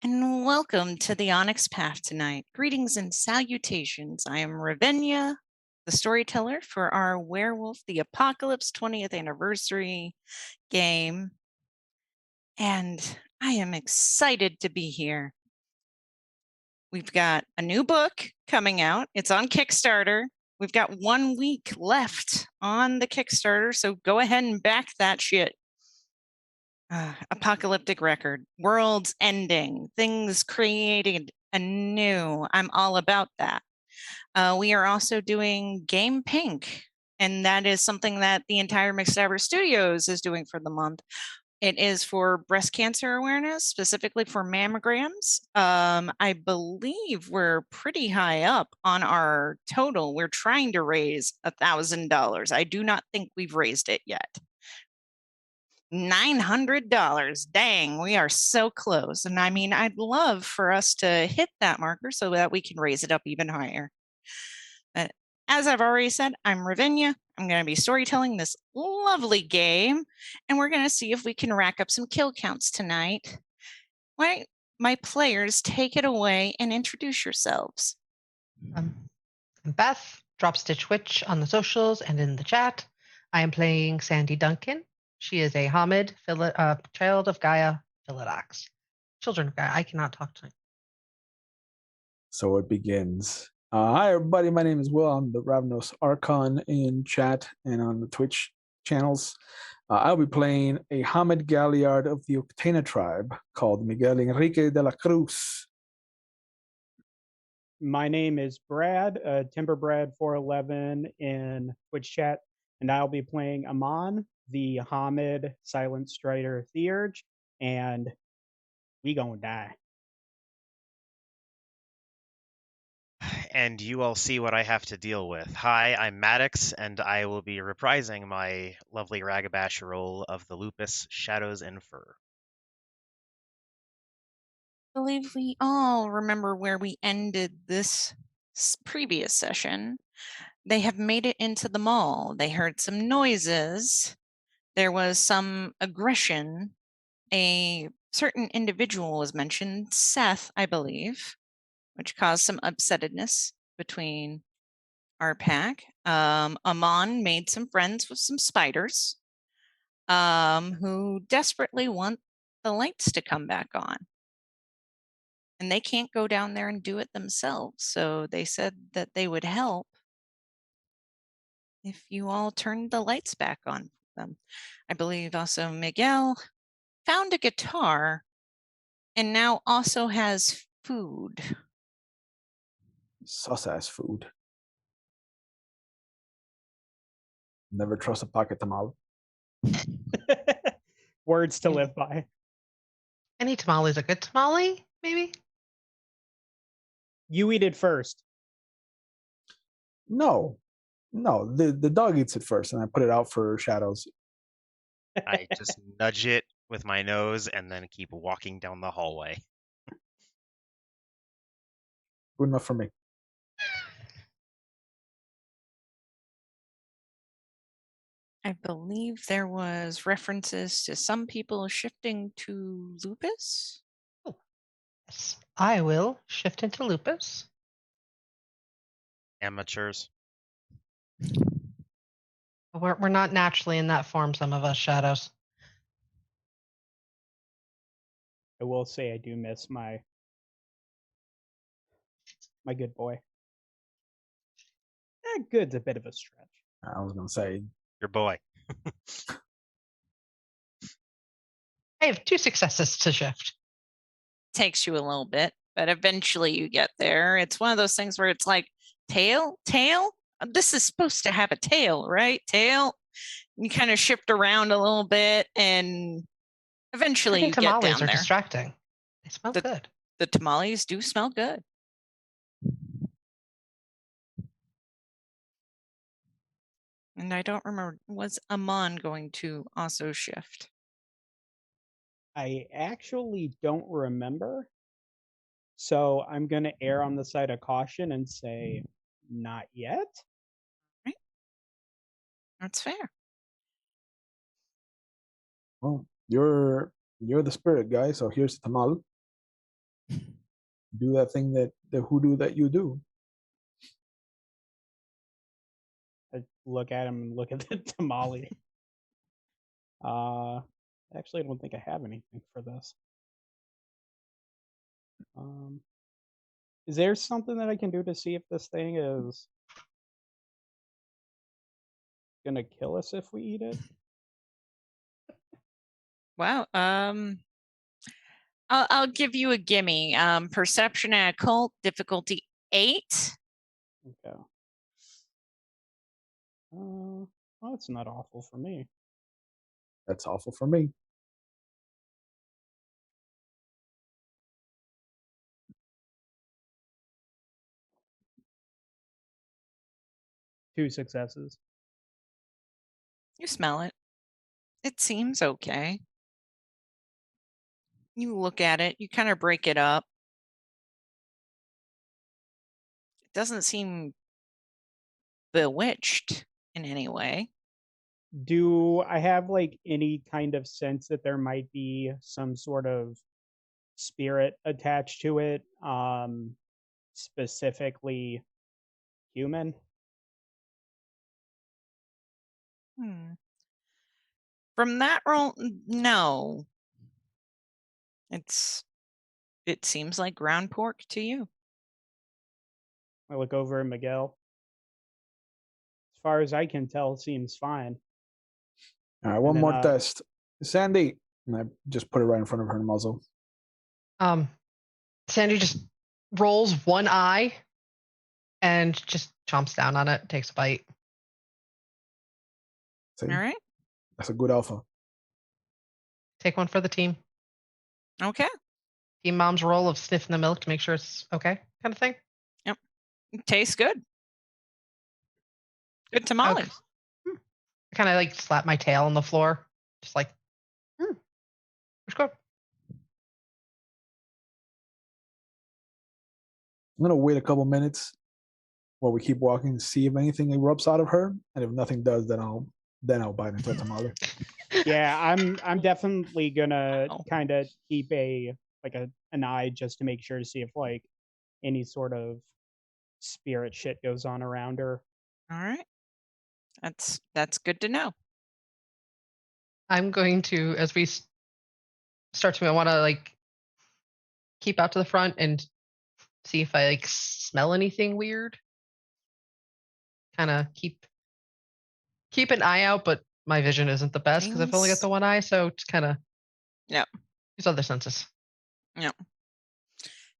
and welcome to the Onyx Path tonight. Greetings and salutations. I am Ravenya, the storyteller for our Werewolf, the Apocalypse 20th anniversary game. And I am excited to be here. We've got a new book coming out. It's on Kickstarter. We've got 1 week left on the Kickstarter, so go ahead and back that shit. Apocalyptic Record, worlds ending, things created anew. I'm all about that. We are also doing Game Pink, and that is something that the entire Mixtaber Studios is doing for the month. It is for breast cancer awareness, specifically for mammograms. I believe we're pretty high up on our total. We're trying to raise $1,000. I do not think we've raised it yet. $900. Dang, we are so close. And I mean, I'd love for us to hit that marker so that we can raise it up even higher. But as I've already said, I'm Ravenya. I'm going to be storytelling this lovely game, and we're going to see if we can rack up some kill counts tonight. Why don't my players take it away and introduce yourselves? I'm Beth, Dropstitchwitch on the socials and in the chat. I am playing Sandy Duncan. She is a Hamid, child of Gaia, Philodax. Children of Gaia. I cannot talk tonight. So it begins. Hi, everybody. My name is Will. I'm the RavnosArchon in chat and on the Twitch channels. I'll be playing a Hamid Galliard of the Octana tribe called Miguel Enrique de la Cruz. My name is Brad, Timberbrad411 in Twitch chat, and I'll be playing Ammon, the Hamid Silent Strider Theurge, and we gonna die. And you all see what I have to deal with. Hi, I'm Maddox, and I will be reprising my lovely Ragabash role of the Lupus, Shadows, and Fur. I believe we all remember where we ended this previous session. They have made it into the mall. They heard some noises. There was some aggression. A certain individual was mentioned, Seth, I believe, which caused some upsetness between our pack. Ammon made some friends with some spiders who desperately want the lights to come back on. And they can't go down there and do it themselves. So they said that they would help if you all turned the lights back on for them. I believe also Miguel found a guitar and now also has food. Sus-ass food. Never trust a pocket tamale. Words to live by. Any tamale is a good tamale, maybe? You eat it first. No, the dog eats it first, and I put it out for Shadows. I just nudge it with my nose and then keep walking down the hallway. Good enough for me. I believe there was references to some people shifting to Lupus. Oh, yes. I will shift into Lupus. Amateurs. We're not naturally in that form, some of us, Shadows. I will say I do miss my good boy. Good's a bit of a stretch. I was gonna say Your boy. I have 2 successes to shift. Takes you a little bit, but eventually you get there. It's one of those things where it's like, tail? This is supposed to have a tail, right? Tail. You kind of shift around a little bit, and eventually you get down tamales are there. Distracting. They smell good. The tamales do smell good. And I don't remember, was Ammon going to also shift? I actually don't remember. So I'm going to err on the side of caution and say not yet. Right. That's fair. Well, you're the spirit guy, so here's the tamal. do that thing that the hoodoo that you do. I look at him and look at the tamale. Actually, I don't think I have anything for this. Is there something that I can do to see if this thing is gonna kill us if we eat it? Wow. I'll give you a gimme. Perception and occult difficulty 8. Okay. Well, it's not awful for me. That's awful for me. Two successes. You smell it. It seems okay. You look at it, you kind of break it up. It doesn't seem bewitched in any way. Do I have like any kind of sense that there might be some sort of spirit attached to it? Specifically human? From that roll, no. It seems like ground pork to you. I look over at Miguel. As far as I can tell, it seems fine. All right, one then, more test. Sandy, and I just put it right in front of her muzzle. Sandy just rolls one eye and just chomps down on it, takes a bite. See? All right. That's a good alpha. Take one for the team. Okay. Team mom's roll of sniffing the milk to make sure it's okay, kind of thing. It tastes good. Good tamale. Okay. I kind of like slap my tail on the floor, just like, it's good. I'm gonna wait a couple minutes while we keep walking and see if anything erupts out of her, and if nothing does, then I'll bite into a tamale. Yeah, I'm definitely gonna Wow. kind of keep an eye just to make sure to see if like any sort of spirit shit goes on around her. All right. That's good to know. I'm going to, as we start to, I want to like keep out to the front and see if I like smell anything weird. Kind of keep an eye out, but my vision isn't the best because I've only got Things- the one eye, so just kind of Yep. use other senses. Yep.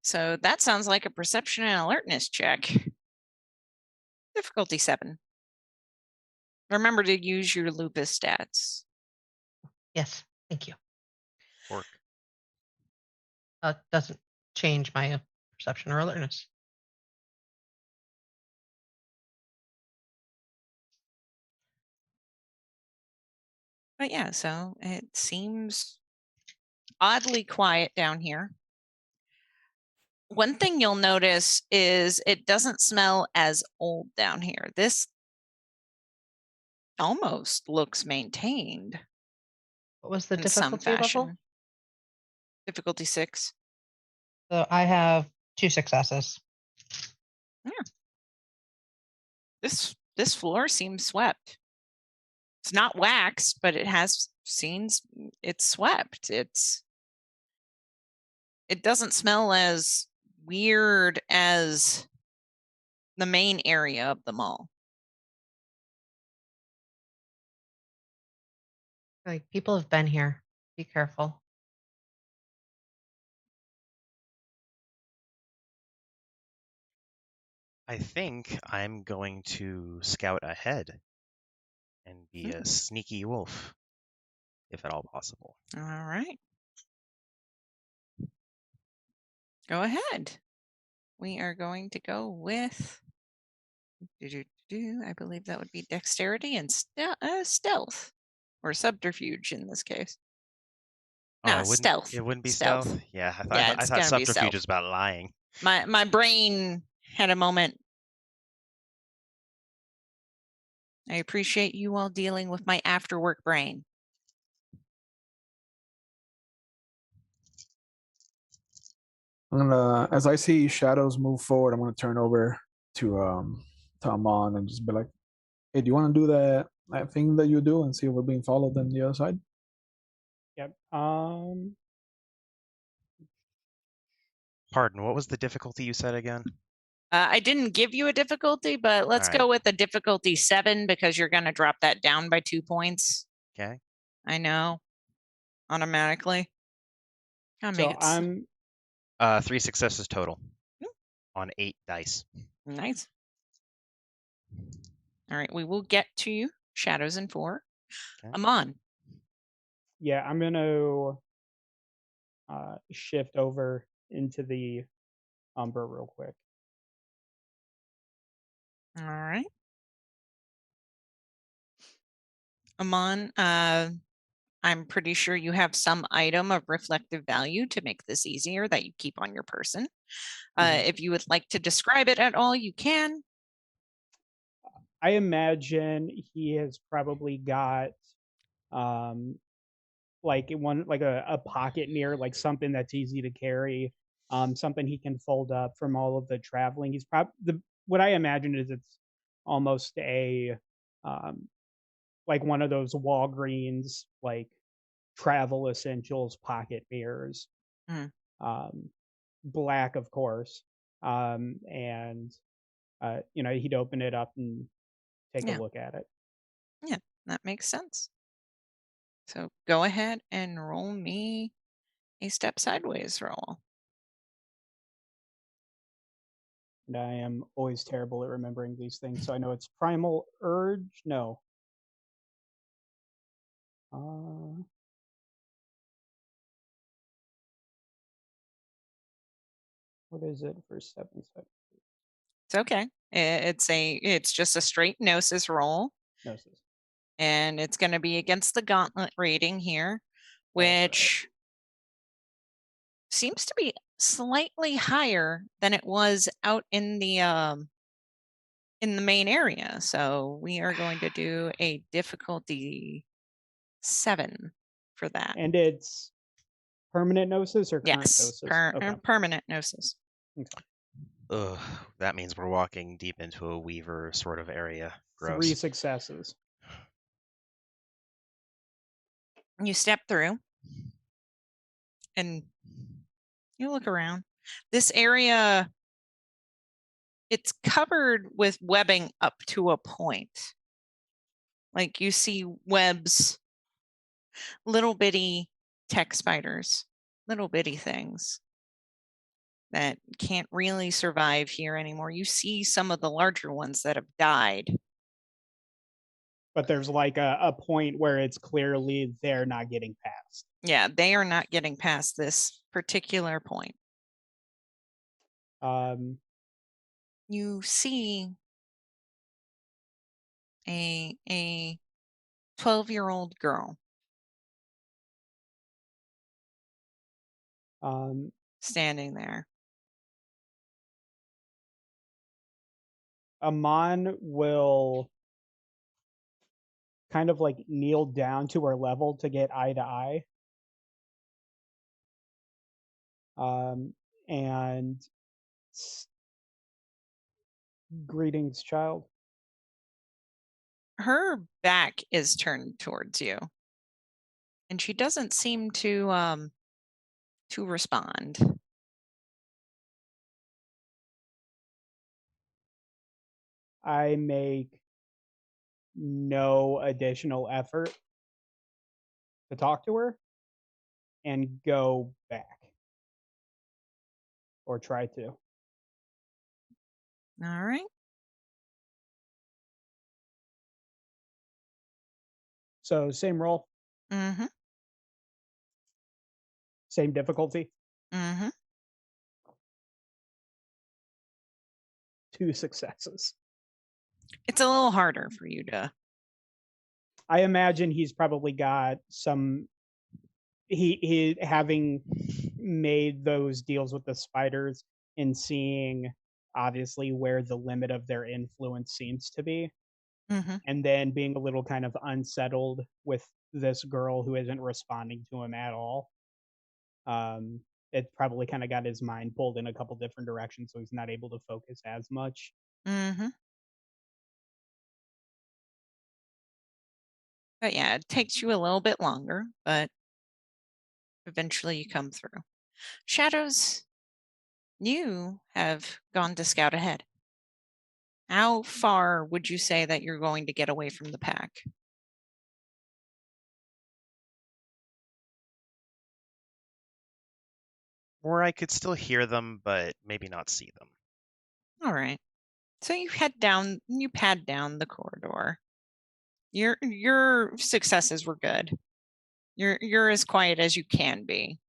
So that sounds like a perception and alertness check. Difficulty 7. Remember to use your lupus stats. Yes, thank you. Pork. Doesn't change my perception or alertness. But yeah, so it seems oddly quiet down here. One thing you'll notice is it doesn't smell as old down here. This almost looks maintained What was the in some difficulty level? fashion. Difficulty 6. So I have 2 successes. This floor seems swept. It's not waxed, but it has it's swept. It doesn't smell as weird as the main area of the mall. Like, people have been here. Be careful. I think I'm going to scout ahead and be a sneaky wolf, if at all possible. All right. Go ahead. We are going to go with I believe that would be dexterity and stealth, or subterfuge in this case. Oh, No, stealth. It wouldn't be Stealth. stealth. Yeah, I Yeah, thought it's gonna be subterfuge stealth. was about lying. My brain had a moment. I appreciate you all dealing with my after work brain. I'm gonna, as I see shadows move forward, I'm gonna turn over to Ammon and just be like, "Hey, do you want to do that thing that you do and see if we're being followed on the other side?" Yep. Pardon, what was the difficulty you said again? I didn't give you a difficulty, but let's All right. go with a difficulty 7 because you're going to drop that down by 2 points. Okay. I know. Automatically. Gotta make So it I'm 3 successes total Yep. on 8 dice. nice. All right, we will get to you. Shadows in 4. Okay. Ammon. yeah, I'm gonna shift over into the Umber real quick. All right. Ammon, I'm pretty sure you have some item of reflective value to make this easier that you keep on your person. If you would like to describe it at all, you can. I imagine he has probably got like a pocket mirror, like something that's easy to carry, something he can fold up from all of the traveling. He's probably what I imagine is it's almost a like one of those Walgreens like travel essentials pocket mirrors. Mhm. Black, of course. And he'd open it up and take Yeah. a look at it. Yeah, that makes sense. So go ahead and roll me a step sideways roll. And I am always terrible at remembering these things, so I know it's primal urge. No. What is it for 7 seconds? It's okay. It's just a straight gnosis roll, Gnosis. and it's going to be against the gauntlet rating here, which seems to be slightly higher than it was out in the main area. So we are going to do a difficulty 7 for that. And it's permanent gnosis or current Yes, gnosis? Okay. permanent gnosis. Okay. Ugh, that means we're walking deep into a weaver sort of area. Gross. 3 successes. You step through and you look around. This area, it's covered with webbing up to a point. Like you see webs, little bitty tech spiders, little bitty things that can't really survive here anymore. You see some of the larger ones that have died. But there's like a point where it's clearly they're not getting past. Yeah, they are not getting past this particular point. You see a 12-year-old girl standing there. Ammon will kind of like kneel down to her level to get eye to eye. And greetings, child. Her back is turned towards you, and she doesn't seem to respond. I make no additional effort to talk to her and go back, or try to. All right. So same roll, Mm-hmm. same difficulty, Mm-hmm. 2 successes. It's a little harder for you to. I imagine he's probably got some. He having made those deals with the spiders and seeing obviously where the limit of their influence seems to be, and then being a little kind of unsettled with this girl who isn't responding to him at all. it probably kind of got his mind pulled in a couple different directions, so he's not able to focus as much. Mm-hmm. But yeah, it takes you a little bit longer, but eventually you come through. Shadows, you have gone to scout ahead. How far would you say that you're going to get away from the pack? Or I could still hear them, but maybe not see them. All right. So you pad down the corridor. Your successes were good. You're as quiet as you can be.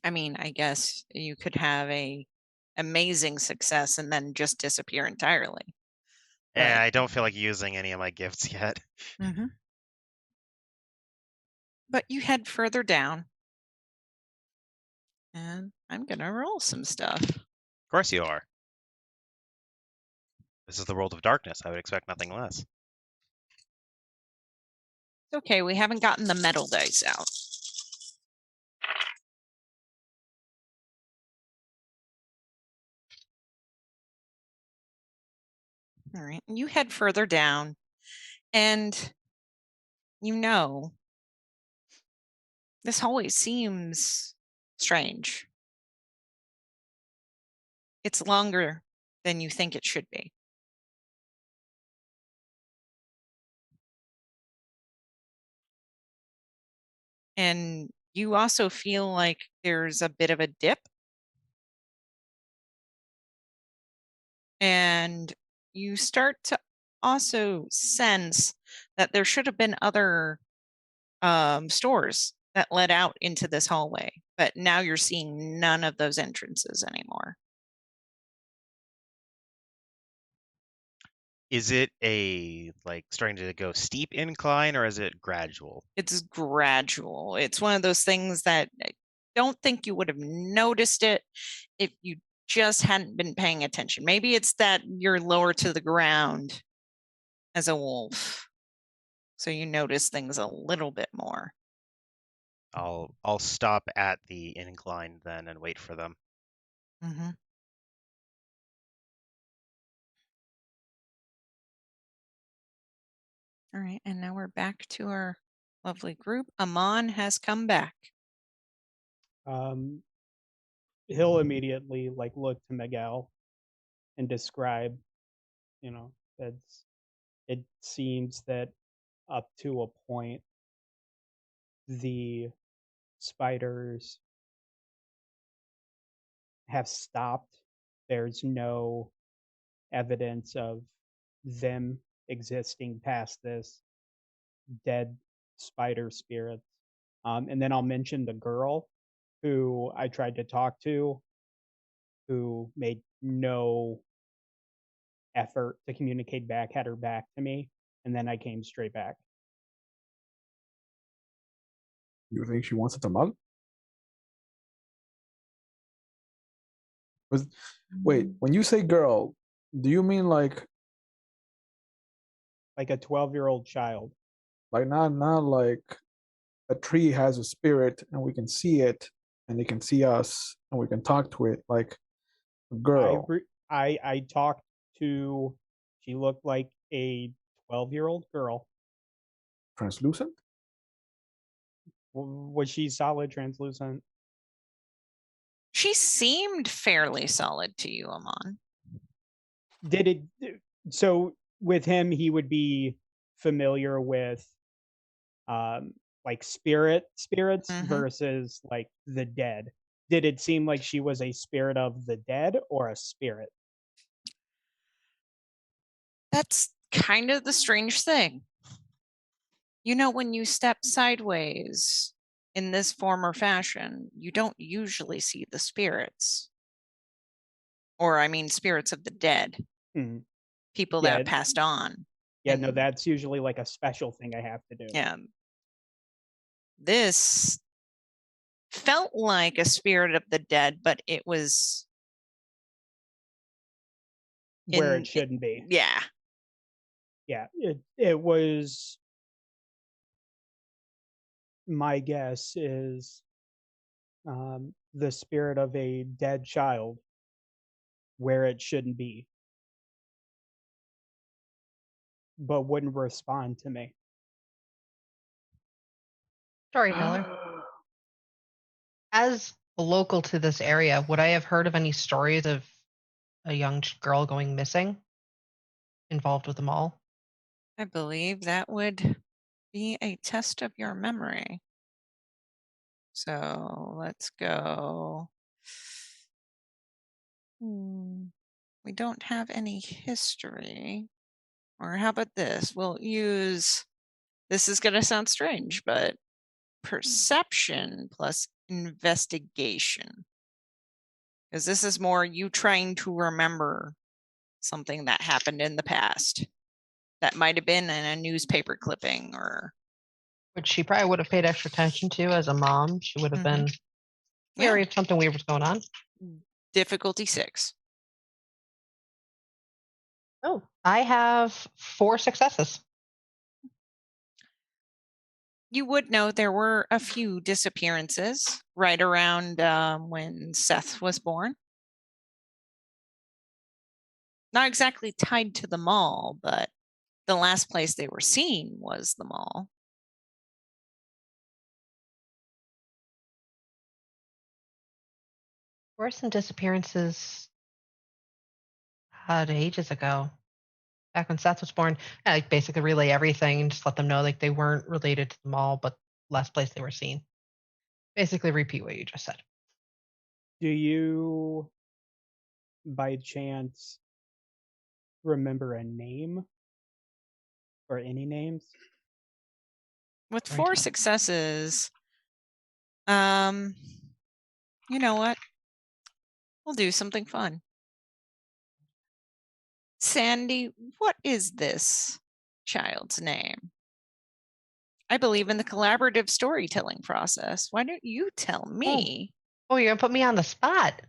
I mean, I guess you could have a amazing success and then just disappear entirely. Yeah, But I don't feel like using any of my gifts yet. Mhm. But you head further down. And I'm gonna roll some stuff. Of course you are. This is the world of darkness. I would expect nothing less. It's okay, we haven't gotten the metal dice out. All right, you head further down, and you know this hallway seems strange. It's longer than you think it should be. And you also feel like there's a bit of a dip. And you start to also sense that there should have been other stores that led out into this hallway, but now you're seeing none of those entrances anymore. Is it a starting to go steep incline, or is it gradual? It's gradual. It's one of those things that I don't think you would have noticed it if you just hadn't been paying attention. Maybe it's that you're lower to the ground as a wolf, so you notice things a little bit more. I'll stop at the incline then and wait for them. Mm-hmm. All right, and now we're back to our lovely group. Ammon has come back. He'll immediately look to Miguel and describe, that's it seems that up to a point the spiders have stopped. There's no evidence of them existing past this, dead spider spirits. And then I'll mention the girl who I tried to talk to, who made no effort to communicate back, had her back to me, and then I came straight back. You think she wants a tamal? Wait, when you say girl, do you mean like a 12-year-old child? not like a tree has a spirit and we can see it and they can see us and we can talk to it, like a girl. I talked to. She looked like a 12-year-old girl. Translucent? Was she solid, translucent? She seemed fairly solid to you, Ammon. Did it? So with him, he would be familiar with, spirits versus the dead. Did it seem like she was a spirit of the dead or a spirit? That's kind of the strange thing. You know, when you step sideways in this form or fashion, you don't usually see the spirits. Or, I mean, spirits of the dead. Mm-hmm. People that have passed on. Yeah, no, that's usually a special thing I have to do. Yeah. This felt like a spirit of the dead, but it was where it shouldn't be. Yeah. Yeah, it was. My guess is the spirit of a dead child where it shouldn't be, but wouldn't respond to me. Storyteller. As a local to this area, would I have heard of any stories of a young girl going missing involved with them all? I believe that would be a test of your memory. So let's go. We don't have any history. Or how about this? We'll use, this is going to sound strange, but perception plus investigation. Because this is more you trying to remember something that happened in the past that might have been in a newspaper clipping or. Which she probably would have paid extra attention to as a mom. She would have been wary if something weird was going on. Difficulty 6. Oh, I have 4 successes. You would know there were a few disappearances right around when Seth was born. Not exactly tied to the mall, but the last place they were seen was the mall. There were some disappearances ages ago. Back when Seth was born, I basically relay everything and just let them know like they weren't related to the mall, but last place they were seen. Basically repeat what you just said. Do you, by chance, remember a name or any names? With Sorry, 4 Tyler. successes, you know what? We'll do something fun. Sandy, what is this child's name? I believe in the collaborative storytelling process. Why don't you tell me? Oh, you're gonna put me on the spot.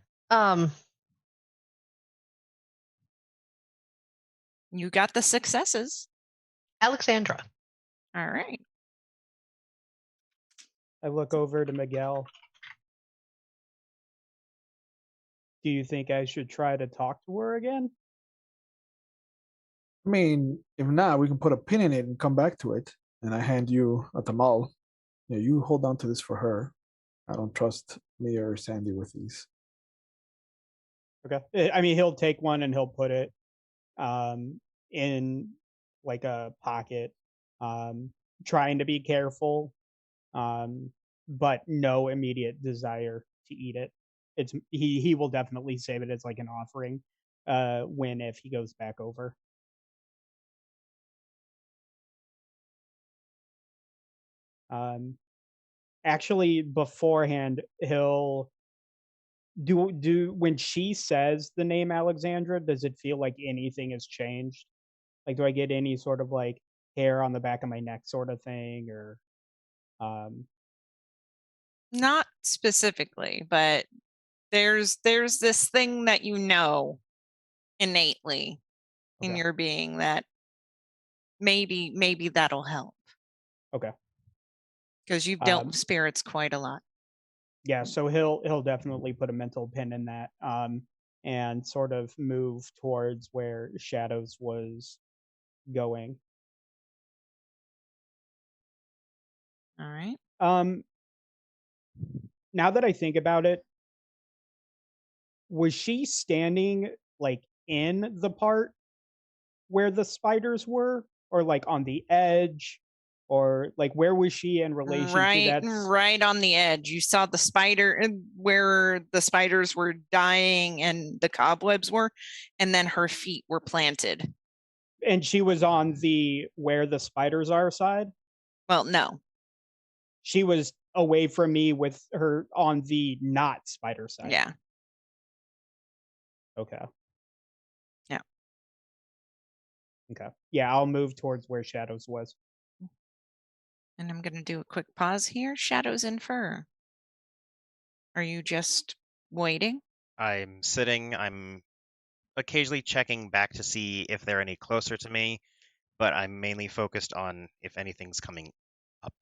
You got the successes. Alexandra. All right. I look over to Miguel. Do you think I should try to talk to her again? I mean, if not, we can put a pin in it and come back to it. And I hand you a tamal. Yeah, you hold on to this for her. I don't trust me or Sandy with these. Okay. I mean, he'll take one and he'll put it in like a pocket, trying to be careful, but no immediate desire to eat it. It's he will definitely save it as like an offering when if he goes back over. Actually, beforehand, he'll do when she says the name Alexandra, does it feel like anything has changed? Like, do I get any sort of like hair on the back of my neck sort of thing, or Not specifically, but there's this thing that you know innately in Okay. your being that maybe that'll help. Okay. Because you've dealt with spirits quite a lot. Yeah, so he'll definitely put a mental pin in that, and sort of move towards where Shadows was going. All right. Now that I think about it, was she standing like in the part where the spiders were, or like on the edge, or like where was she in relation to that? Right on the edge. You saw the spider where the spiders were dying and the cobwebs were, and then her feet were planted. And she was on the where the spiders are side? Well, no. She was away from me with her on the not spider side. Yeah. Okay. Yeah. Okay. Yeah, I'll move towards where Shadows was. And I'm going to do a quick pause here. Shadows in fur. Are you just waiting? I'm sitting. I'm occasionally checking back to see if they're any closer to me, but I'm mainly focused on if anything's coming up.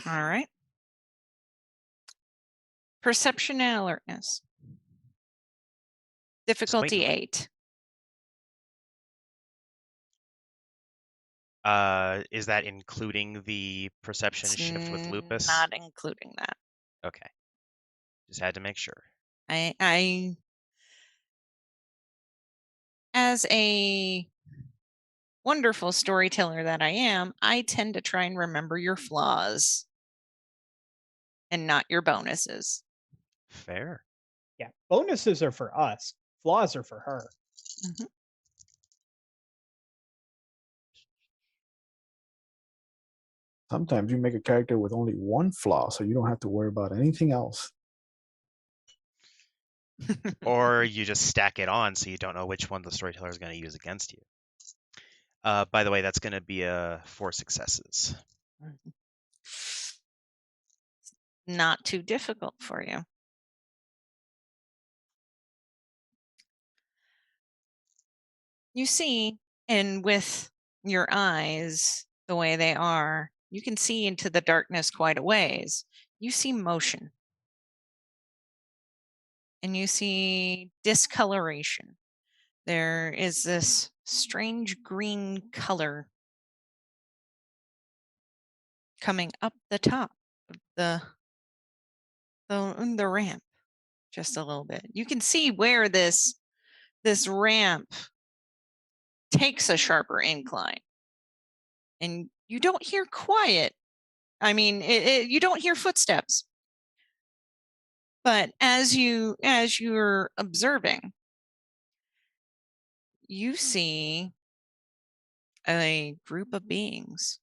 All right. Perception and alertness. Difficulty waiting. 8. Is that including the perception It's shift with lupus? not including that. Okay. Just had to make sure. I as a wonderful storyteller that I am, I tend to try and remember your flaws and not your bonuses. Fair. Yeah, bonuses are for us. Flaws are for her. Mhm. Sometimes you make a character with only one flaw, so you don't have to worry about anything else. Or you just stack it on so you don't know which one the storyteller is going to use against you. By the way, that's going to be 4 successes. Not too difficult for you. You see, and with your eyes the way they are, you can see into the darkness quite a ways. You see motion. And you see discoloration. There is this strange green color coming up the top of the ramp just a little bit. You can see where this ramp takes a sharper incline. And you don't hear quiet. I mean, you don't hear footsteps. But as you're observing, you see a group of beings.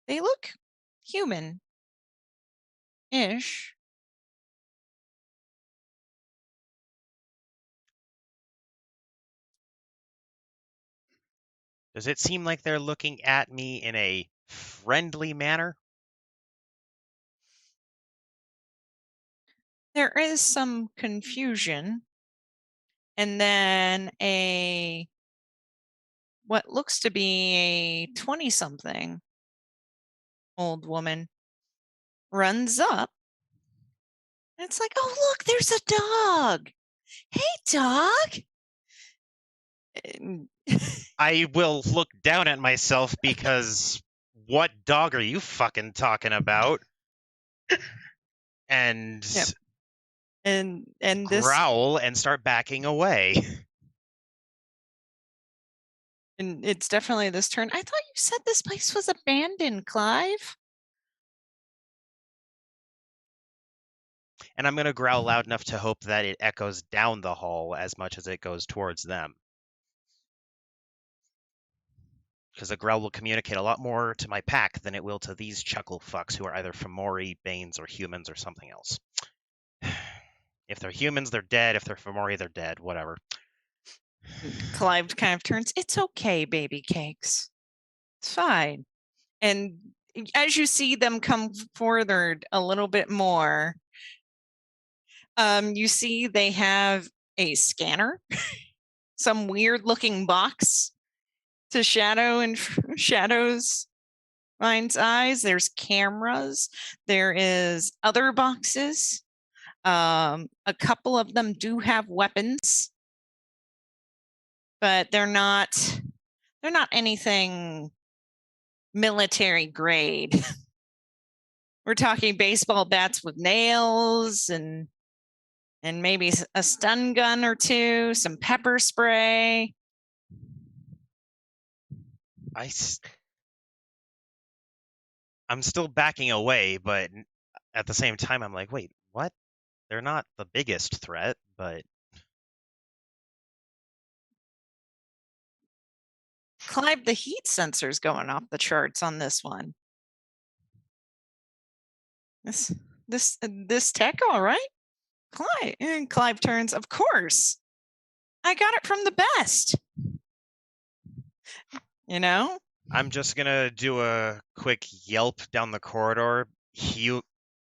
They look human-ish. Does it seem like they're looking at me in a friendly manner? There is some confusion, and then what looks to be a 20-something old woman runs up. And it's like, oh, look, there's a dog. Hey, dog. I will look down at myself because what dog are you fucking talking about? And Yep. and this growl and start backing away. and it's definitely this turn. I thought you said this place was abandoned, Clive. And I'm going to growl loud enough to hope that it echoes down the hall as much as it goes towards them. Because a growl will communicate a lot more to my pack than it will to these chuckle fucks who are either Fomori, Banes, or humans or something else. If they're humans, they're dead. If they're Fomori, they're dead. Whatever. Clive kind of turns. It's okay, baby cakes. It's fine. And as you see them come forward a little bit more, you see they have a scanner, some weird looking box to Shadow's mind's eyes. There's cameras. There is other boxes. A couple of them do have weapons, but they're not anything military grade. We're talking baseball bats with nails and maybe a stun gun or two, some pepper spray. I'm still backing away, but at the same time, I'm like, wait, what? They're not the biggest threat, but... Clive, the heat sensor's going off the charts on this one. This tech, all right? Clive turns, of course. I got it from the best. You know? I'm just gonna do a quick yelp down the corridor.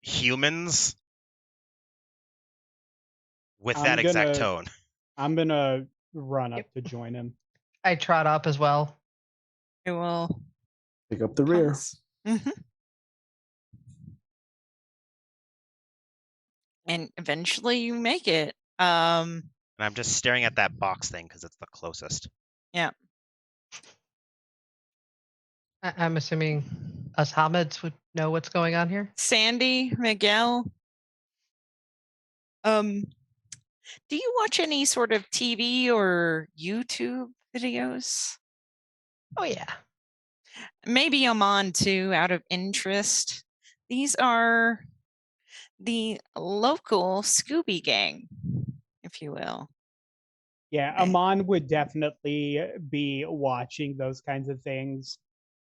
Humans? With that exact tone. I'm gonna run up to join him. I trot up as well. I will pick up the rear. Mm-hmm. And eventually you make it. And I'm just staring at that box thing because it's the closest. I'm assuming us Hamids would know what's going on here. Sandy, Miguel, do you watch any sort of TV or YouTube videos? Oh yeah. Maybe Ammon too, out of interest. These are the local Scooby Gang, if you will. Yeah, Okay. Ammon would definitely be watching those kinds of things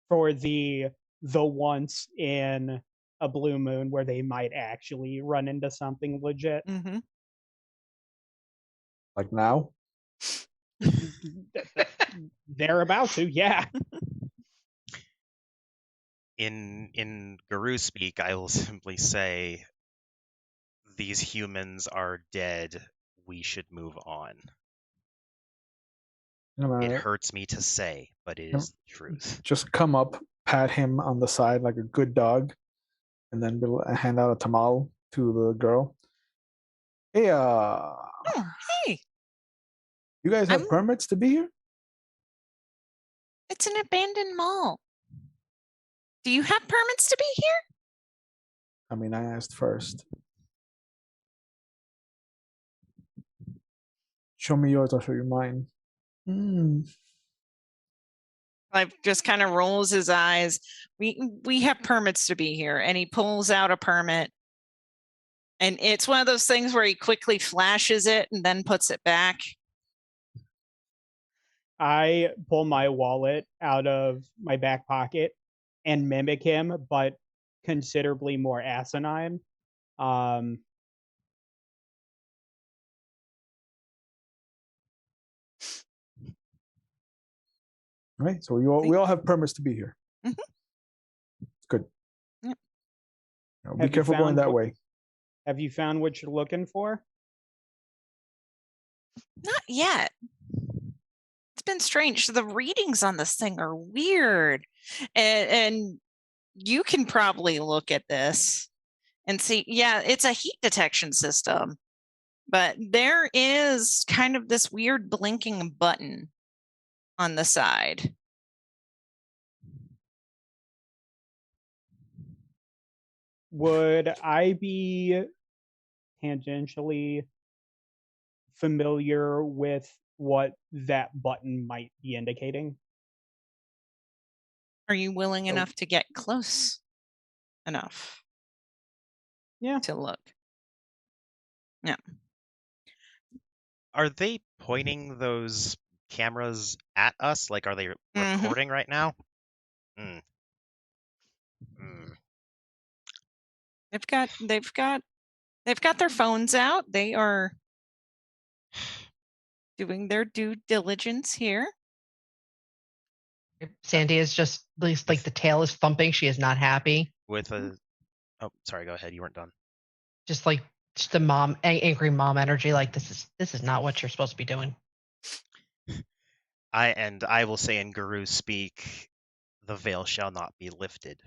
for the once in a blue moon where they might actually run into something legit. Mm-hmm. Like now? They're about to, yeah. In Guru speak, I will simply say, these humans are dead. We should move on. It hurts me to say, but it is the truth. Just come up, pat him on the side like a good dog, and then hand out a tamal to the girl. Hey, Oh, hey, you guys have permits to be here? it's an abandoned mall. Do you have permits to be here? I mean, I asked first. Show me yours, I'll show you mine. Like just kind of rolls his eyes. We have permits to be here, and he pulls out a permit. And it's one of those things where he quickly flashes it and then puts it back. I pull my wallet out of my back pocket and mimic him, but considerably more asinine. Right, so we all have permits to be here. Mhm. It's good. Yep. Be careful going that way. Have you found what you're looking for? Not yet. It's been strange. The readings on this thing are weird. And you can probably look at this and see, yeah, it's a heat detection system. But there is kind of this weird blinking button on the side. Would I be tangentially familiar with what that button might be indicating? Are you willing enough to get close enough? Yeah. To look. Yeah. Are they pointing those cameras at us? Like, are they recording right now? They've got their phones out. They are doing their due diligence here. Sandy is just like the tail is thumping. She is not happy. With a oh, sorry, go ahead. You weren't done. Just the mom, angry mom energy. Like this is not what you're supposed to be doing. I will say in Guru speak, the veil shall not be lifted.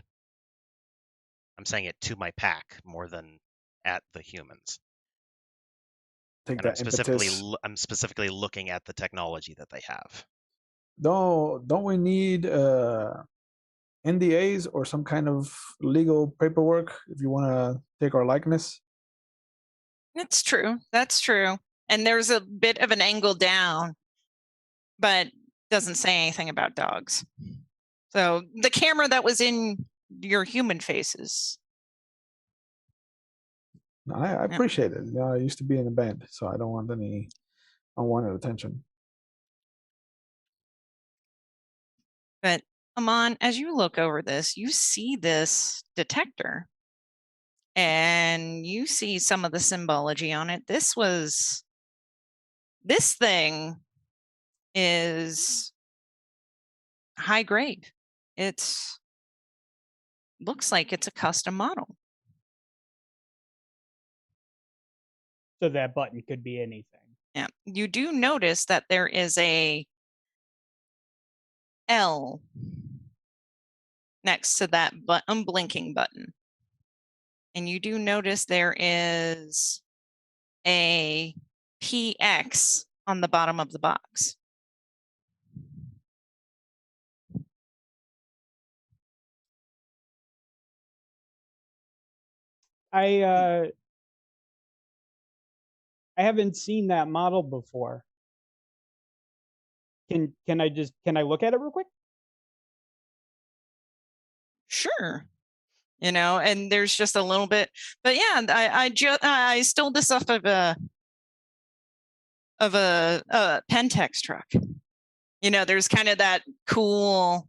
I'm saying it to my pack more than at the humans. Take and that I'm specifically looking at the technology that they have. Don't we need NDAs or some kind of legal paperwork if you want to take our likeness? It's true. That's true. And there's a bit of an angle down, but doesn't say anything about dogs. So the camera that was in your human faces. I appreciate it. I used to be in a band, so I don't want any unwanted attention. But Ammon, as you look over this, you see this detector and you see some of the symbology on it. This thing is high grade. Looks like it's a custom model. So that button could be anything. Yeah. You do notice that there is a L next to that unblinking button. And you do notice there is a PX on the bottom of the box. I haven't seen that model before. Can I look at it real quick? Sure. You know, and there's just a little bit, but yeah, I stole this off of a Pentex truck. You know, there's kind of that cool.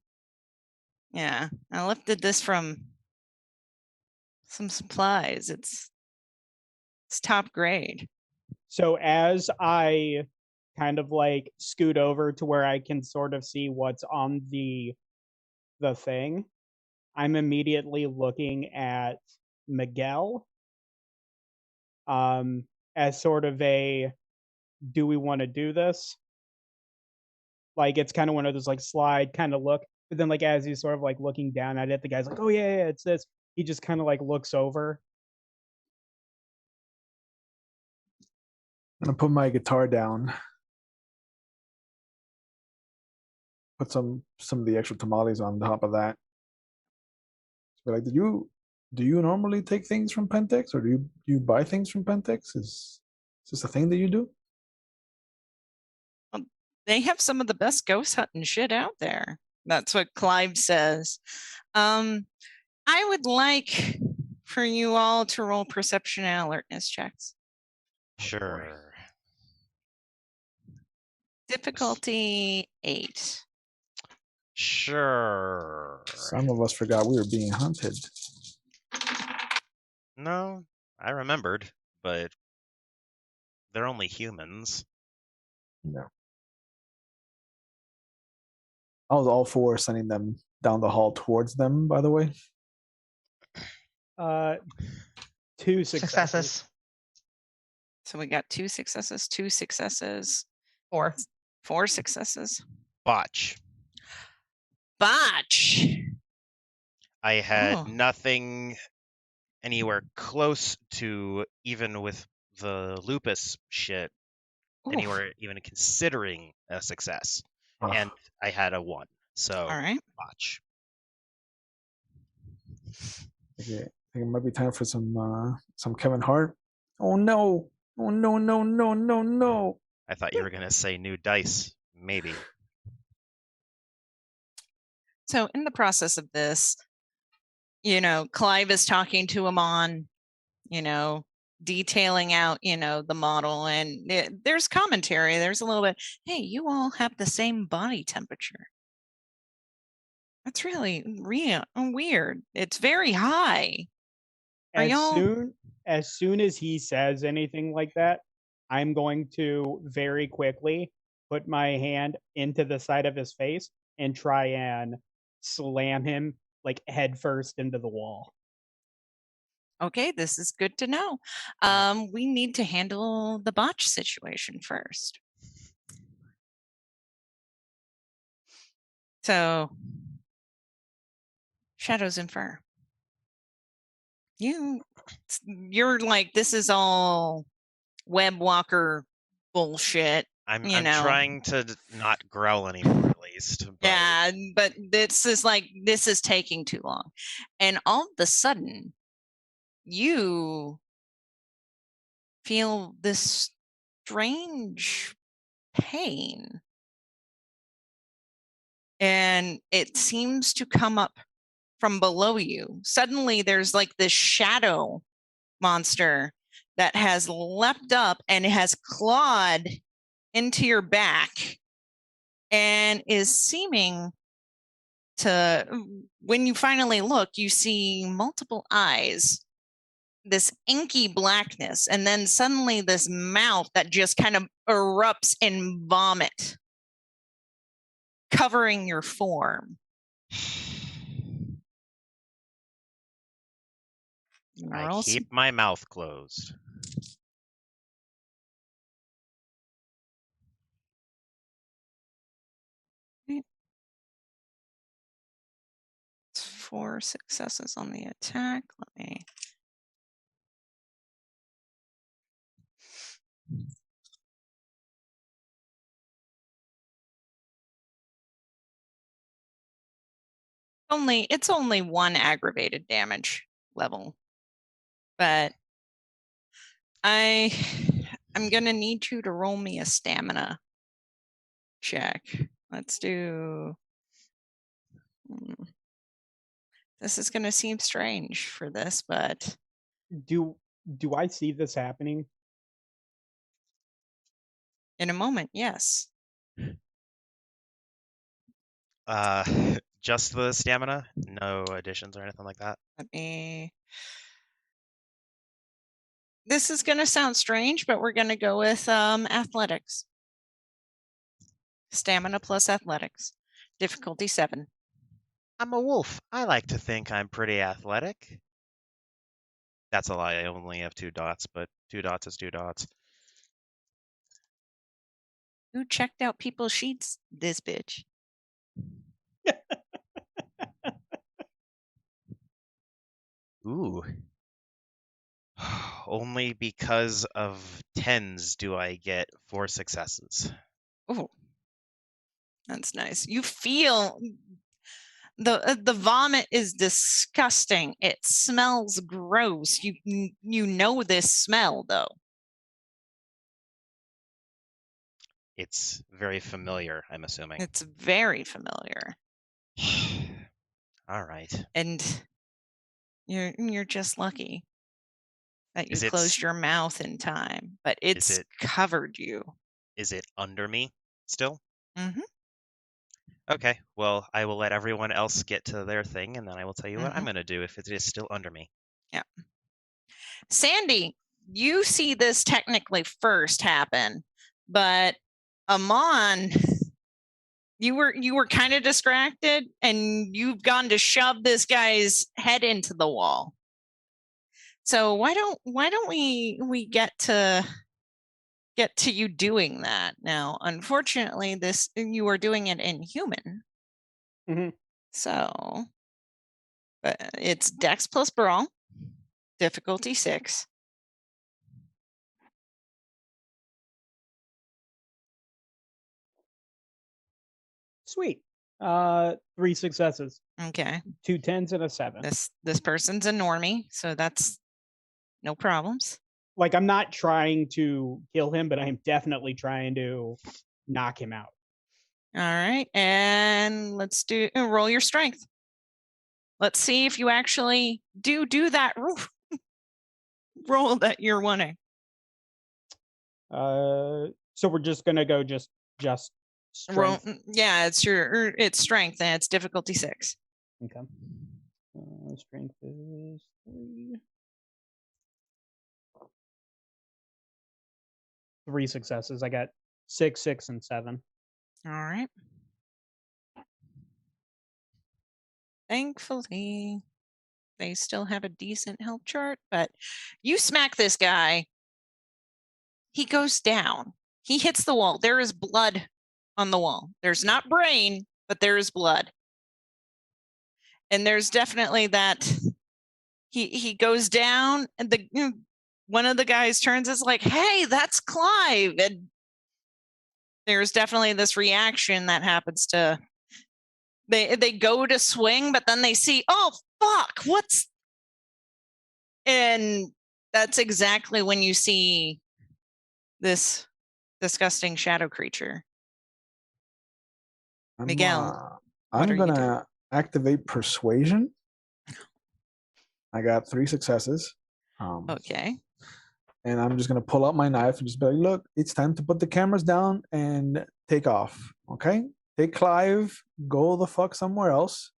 Yeah, I lifted this from some supplies. It's top grade. So as I kind of like scoot over to where I can sort of see what's on the thing, I'm immediately looking at Miguel as sort of a, do we want to do this? Like it's kind of one of those like slide kind of look, but then like as he's sort of like looking down at it, the guy's like, oh yeah, it's this. He just kind of like looks over. I'm gonna put my guitar down. Put some of the extra tamales on top of that. Be like, do you normally take things from Pentex, or do you buy things from Pentex? Is this a thing that you do? They have some of the best ghost hunting shit out there. That's what Clive says. I would like for you all to roll perception and alertness checks. Sure. Difficulty 8. Sure. Some of us forgot we were being hunted. No, I remembered, but they're only humans. No. I was all for sending them down the hall towards them, by the way. 2 successes. So we got 2 successes, 2 successes, 4. 4 successes. Botch. Botch. I had Oh. nothing anywhere close to, even with the lupus shit, Oof. anywhere even considering a success. Ugh. And I had a 1. So All right. botch. Okay, I think it might be time for some Kevin Hart. Oh no! Oh no! No! No! No! No! I thought you were gonna say new dice. Maybe. So in the process of this, you know, Clive is talking to Ammon, you know, detailing out, you know, the model, and there's commentary. There's a little bit, hey, you all have the same body temperature. That's really weird. It's very high. Are y'all? As soon as he says anything like that, I'm going to very quickly put my hand into the side of his face and try and slam him like head first into the wall. Okay, this is good to know. We need to handle the botch situation first. So, Shadows and Fur. You're like, this is all web walker bullshit. I'm know. trying to not growl anymore, at least. But Yeah, but this is taking too long. And all of a sudden, you feel this strange pain. And it seems to come up from below you. Suddenly, there's like this shadow monster that has leapt up and has clawed into your back and is seeming to, when you finally look, you see multiple eyes, this inky blackness, and then suddenly this mouth that just kind of erupts in vomit, covering your form. I keep my mouth closed. It's 4 successes on the attack. Let me. It's only 1 aggravated damage level. But I'm gonna need you to roll me a stamina check. Let's do. This is gonna seem strange for this, but Do I see this happening? in a moment, yes. Just the stamina, no additions or anything like that. Let me. This is gonna sound strange, but we're gonna go with athletics. Stamina plus athletics. Difficulty 7. I'm a wolf. I like to think I'm pretty athletic. That's a lie. I only have 2 dots, but 2 dots is 2 dots. Who checked out people's sheets? This bitch. Ooh. Only because of 10s do I get 4 successes. Oh, that's nice. You feel the vomit is disgusting. It smells gross. You know this smell though. It's very familiar, I'm assuming. It's very familiar. All right. And you're just lucky that you Is it closed your mouth in time, but it's it- covered you. Is it under me still? Mm-hmm. Okay, well, I will let everyone else get to their thing, and then I will tell you what I'm Mhm. going to do if it is still under me. Sandy, you see this technically first happen, but Ammon, you were kind of distracted and you've gone to shove this guy's head into the wall. So why don't we get to you doing that now? Unfortunately, you are doing it in human. Mhm. So it's Dex plus Brawl, difficulty 6. Sweet. 3 successes, Okay. 2 10s, and a 7. This person's a normie, so that's no problems. Like, I'm not trying to kill him, but I am definitely trying to knock him out. All right, and let's roll your strength. Let's see if you actually do that roll that you're wanting. So we're just gonna go just Roll, strength. yeah, it's strength and it's difficulty 6. Okay. Strength is 3. 3 successes. I got 6, 6, and 7. All right. Thankfully, they still have a decent health chart, but you smack this guy. He goes down. He hits the wall. There is blood on the wall. There's not brain, but there is blood. And there's definitely that he goes down and one of the guys turns is like, hey, that's Clive. And there's definitely this reaction that happens to they go to swing, but then they see, oh fuck, and that's exactly when you see this disgusting shadow creature. Miguel, what are I'm you doing? gonna activate persuasion. I got 3 successes. Okay. And I'm just gonna pull out my knife and just be like, look, it's time to put the cameras down and take off. Okay? Take Clive, go the fuck somewhere else.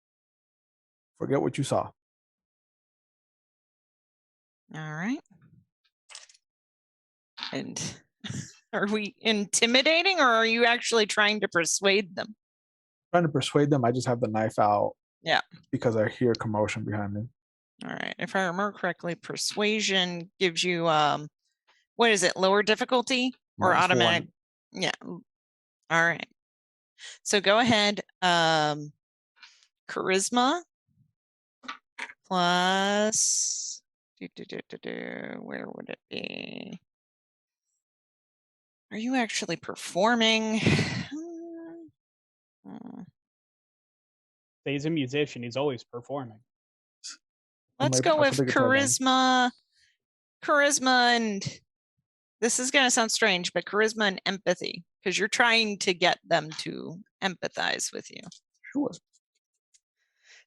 Forget what you saw. All right. And are we intimidating or are you actually trying to persuade them? Trying to persuade them, I just have the knife out. Yeah. Because I hear commotion behind me. All right. If I remember correctly, persuasion gives you what is it, lower difficulty or Minus automatic? 1. Yeah. All right. So go ahead. Charisma plus where would it be? Are you actually performing? He's a musician. He's always performing. Let's go with charisma. Charisma and this is going to sound strange, but charisma and empathy, because you're trying to get them to empathize with you. Sure.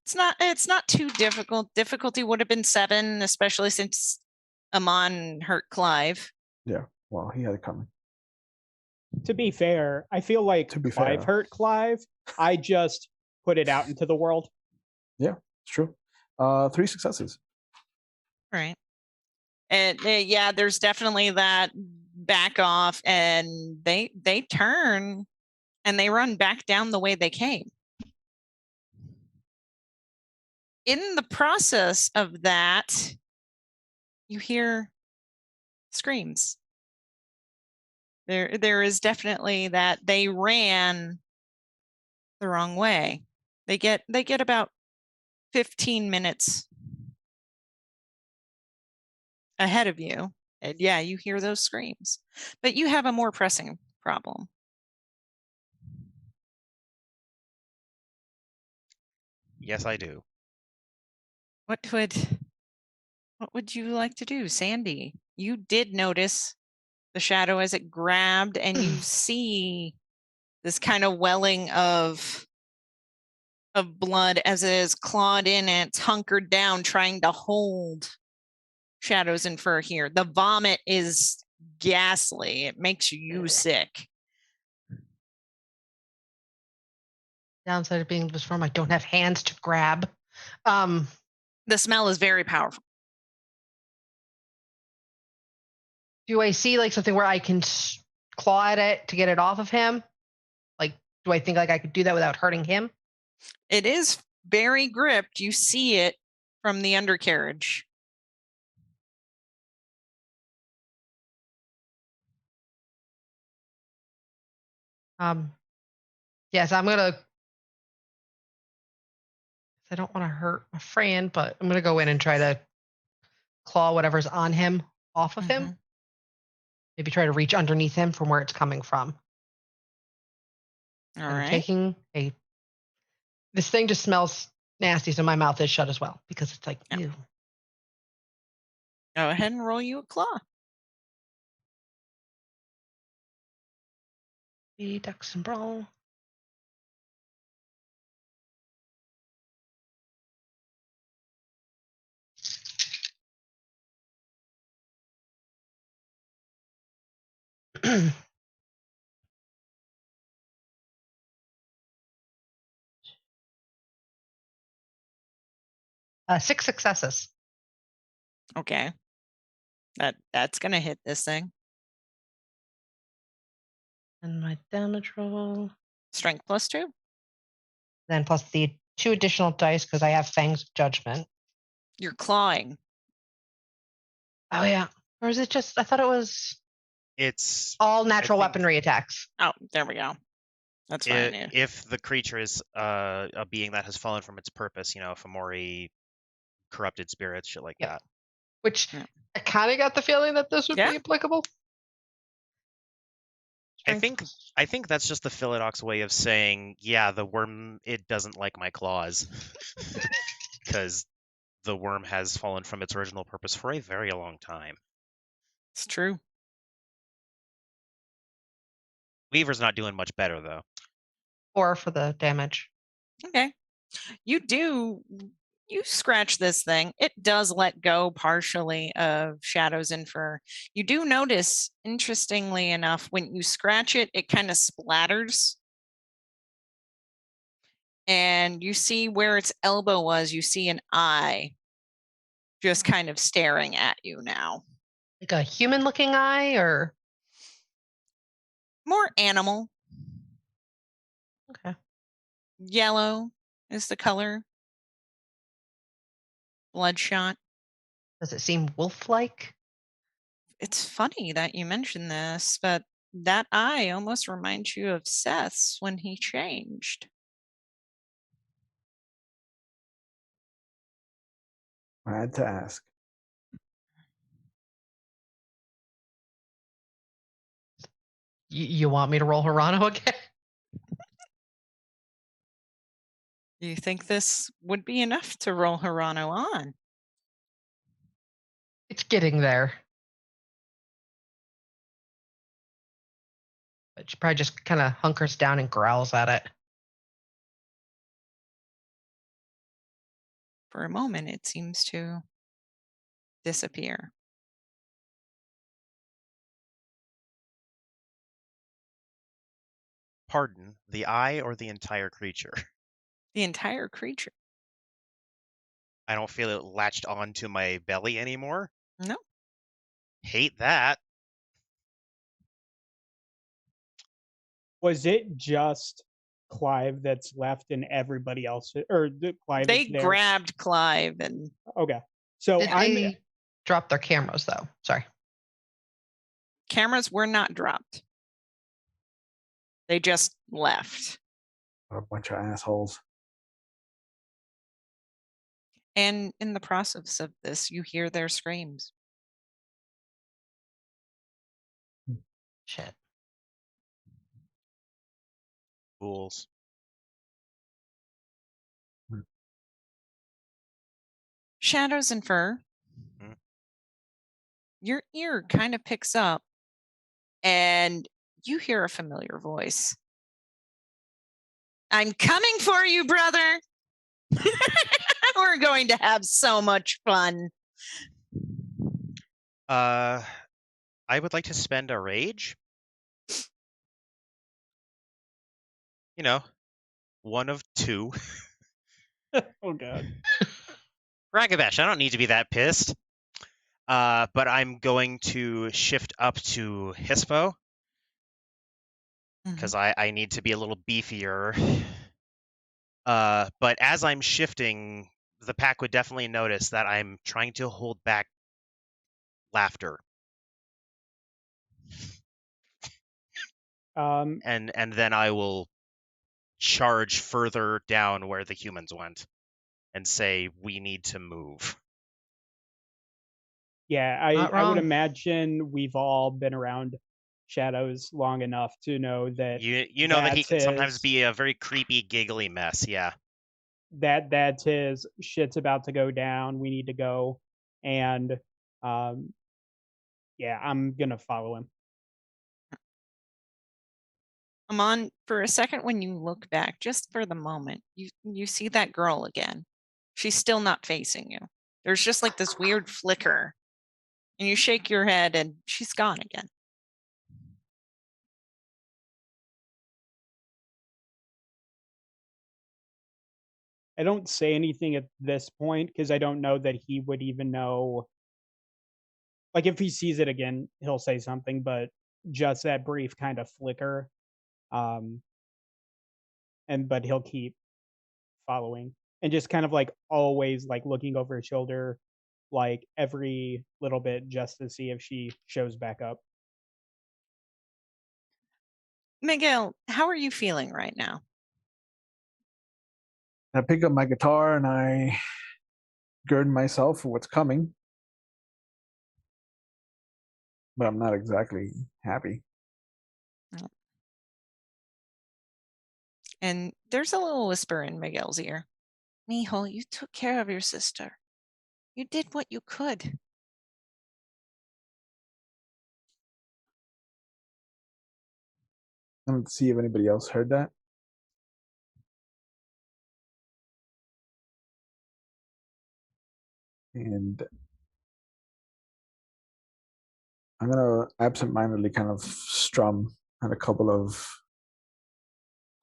It's not too difficult. Difficulty would have been 7, especially since Ammon hurt Clive. Yeah, well, he had it coming. To be fair, I feel like Clive hurt Clive. I just put it out into the world. Yeah, it's true. 3 successes. Right. And yeah, there's definitely that back off, and they turn and they run back down the way they came. In the process of that, you hear screams. There is definitely that they ran the wrong way. They get about 15 minutes ahead of you. And yeah, you hear those screams. But you have a more pressing problem. Yes, I do. What would you like to do, Sandy? You did notice the shadow as it grabbed, and you see this kind of welling of blood as it is clawed in and it's hunkered down, trying to hold Shadows and Fur here. The vomit is ghastly. It makes you sick. Downside of being in this form, I don't have hands to grab. The smell is very powerful. Do I see like something where I can claw at it to get it off of him? Like, do I think like I could do that without hurting him? It is very gripped. You see it from the undercarriage. Yes, I'm gonna. I don't want to hurt my friend, but I'm gonna go in and try to claw whatever's on him off of him. Maybe try to reach underneath him from where it's coming from. All I'm right. taking a. This thing just smells nasty, so my mouth is shut as well because it's like, ew. Go ahead and roll you a claw. Ducks and brawl. Six successes. Okay. That's gonna hit this thing. And my damage roll. Strength +2. Then plus the 2 additional dice because I have Fangs of Judgment. You're clawing. Oh yeah. Or is it just? I thought it was. It's all natural weaponry attacks. Oh, there we go. That's fine. Yeah. If the creature is a being that has fallen from its purpose, Fomori, corrupted spirits, shit like that. Which I kind of got the feeling that this would be applicable. I think that's just the Philodox way of saying, yeah, the worm, it doesn't like my claws. Because the worm has fallen from its original purpose for a very long time. It's true. Weaver's not doing much better, though. Or for the damage. Okay. You scratch this thing. It does let go partially of Shadows and Fur. You do notice, interestingly enough, when you scratch it, it kind of splatters. And you see where its elbow was, you see an eye just kind of staring at you now. Like a human-looking eye, or? More animal. Okay. Yellow is the color. Bloodshot. Does it seem wolf-like? It's funny that you mentioned this, but that eye almost reminds you of Seth's when he changed. I had to ask. You want me to roll Hirano again? Do you think this would be enough to roll Hirano on? It's getting there. But she probably just kind of hunkers down and growls at it. For a moment, it seems to disappear. Pardon, the eye or the entire creature? The entire creature. I don't feel it latched onto my belly anymore. No. Hate that. Was it just Clive that's left and everybody else, or Clive They is there? grabbed Clive and Okay. So Did they drop their cameras, though? Sorry. cameras were not dropped. They just left. What a bunch of assholes. And in the process of this, you hear their screams. Shit. Fools. Shadows and Fur. Hmm. Your ear kind of picks up and you hear a familiar voice. I'm coming for you, brother. We're going to have so much fun. I would like to spend a rage. You know, one of two. Oh god. Ragabash, I don't need to be that pissed. But I'm going to shift up to Hispo because I need to be a little beefier. But as I'm shifting, the pack would definitely notice that I'm trying to hold back laughter. And then I will charge further down where the humans went and say, we need to move. Yeah, Not I would wrong. imagine we've all been around shadows long enough to know that You know that he that's can sometimes his- be a very creepy, giggly mess, yeah. that's his shit's about to go down. We need to go. And yeah, I'm gonna follow him. Ammon, for a second when you look back, just for the moment, you see that girl again. She's still not facing you. There's just like this weird flicker. And you shake your head and she's gone again. I don't say anything at this point because I don't know that he would even know. Like if he sees it again, he'll say something, but just that brief kind of flicker. But he'll keep following and just kind of like always like looking over his shoulder like every little bit just to see if she shows back up. Miguel, how are you feeling right now? I pick up my guitar and I gird myself for what's coming. But I'm not exactly happy. And there's a little whisper in Miguel's ear. Mijo, you took care of your sister. You did what you could. I'm going to see if anybody else heard that. And I'm going to absentmindedly kind of strum on a couple of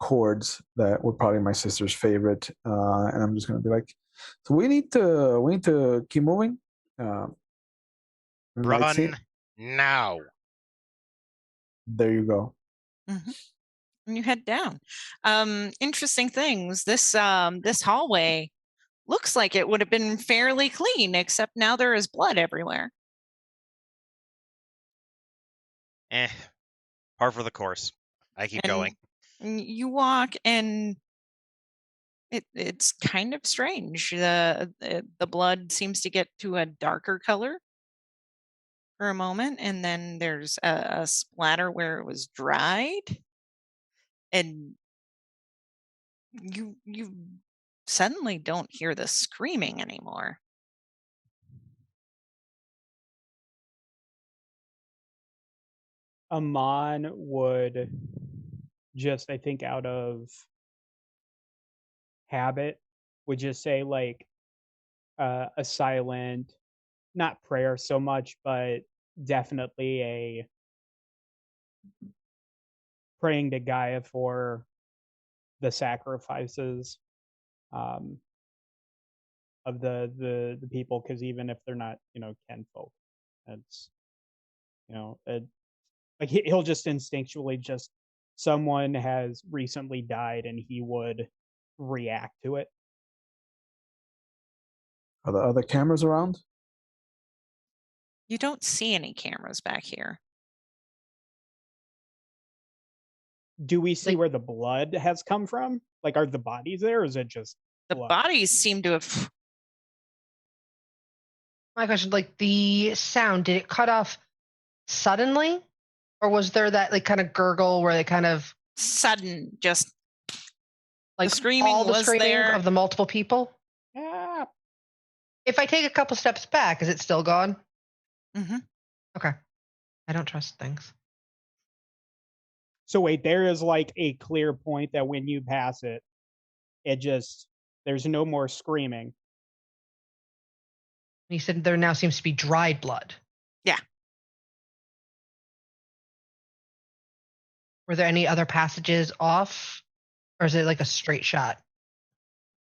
chords that were probably my sister's favorite. And I'm just going to be like, so we need to keep moving. Run now. There you go. Mm-hmm. And you head down. Interesting things. This hallway looks like it would have been fairly clean, except now there is blood everywhere. Par for the course. I keep going. You walk and it's kind of strange. The blood seems to get to a darker color. for a moment, and then there's a splatter where it was dried, and you suddenly don't hear the screaming anymore. Ammon would just, I think, out of habit, would just say like a silent, not prayer so much, but definitely a praying to Gaia for the sacrifices of the people, because even if they're not, kinfolk, that's, like he'll just instinctually just, someone has recently died and he would react to it. Are there other cameras around? You don't see any cameras back here. Do we see Like- where the blood has come from? Like, are the bodies there, or is it just The blood? bodies seem to have. My question, like the sound, did it cut off suddenly? Or was there that like kind of gurgle where they kind of Sudden, just like screaming all the was screaming there. of the multiple people? Ah, If I take a couple steps back, is it still gone? Mhm. Okay. I don't trust things. so wait, there is like a clear point that when you pass it, it just, there's no more screaming. You said there now seems to be dried blood. Yeah. Were there any other passages off? Or is it like a straight shot?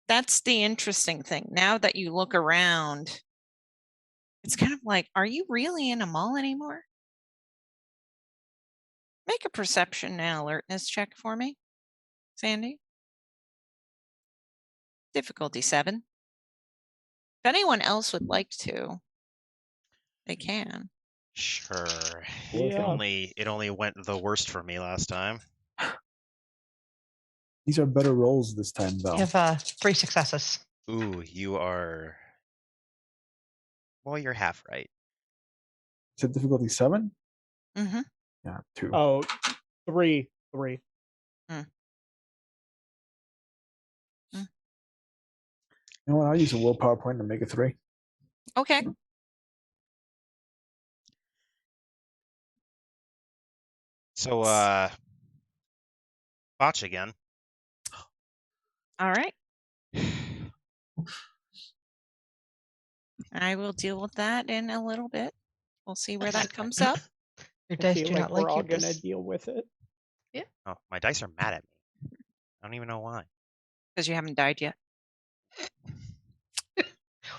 That's the interesting thing. Now that you look around, it's kind of like, are you really in a mall anymore? Make a perception and alertness check for me, Sandy. Difficulty 7. If anyone else would like to, they can. Sure. Yeah. It only went the worst for me last time. These are better rolls this time, though. You have 3 successes. Ooh, you are. Well, you're half right. Is it difficulty 7? Mm-hmm. Yeah, 2. Oh, 3. You know what? I'll use a willpower point to make it 3. Okay. So, botch again. All right. I will deal with that in a little bit. We'll see where that comes up. Your I dice feel do like not we're like all you. gonna deal with it. Oh, my dice are mad at me. I don't even know why. Because you haven't died yet.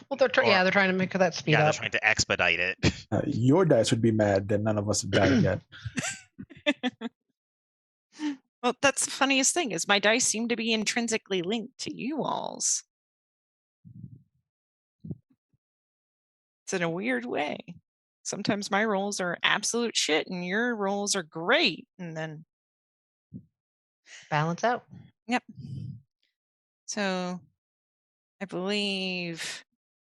Well, they're Or- they're trying to make that speed Yeah, they're up. trying to expedite it. Your dice would be mad that none of us have died yet. Well, that's the funniest thing is my dice seem to be intrinsically linked to you all's. It's in a weird way. Sometimes my rolls are absolute shit and your rolls are great. And then, Balance out. yep. So I believe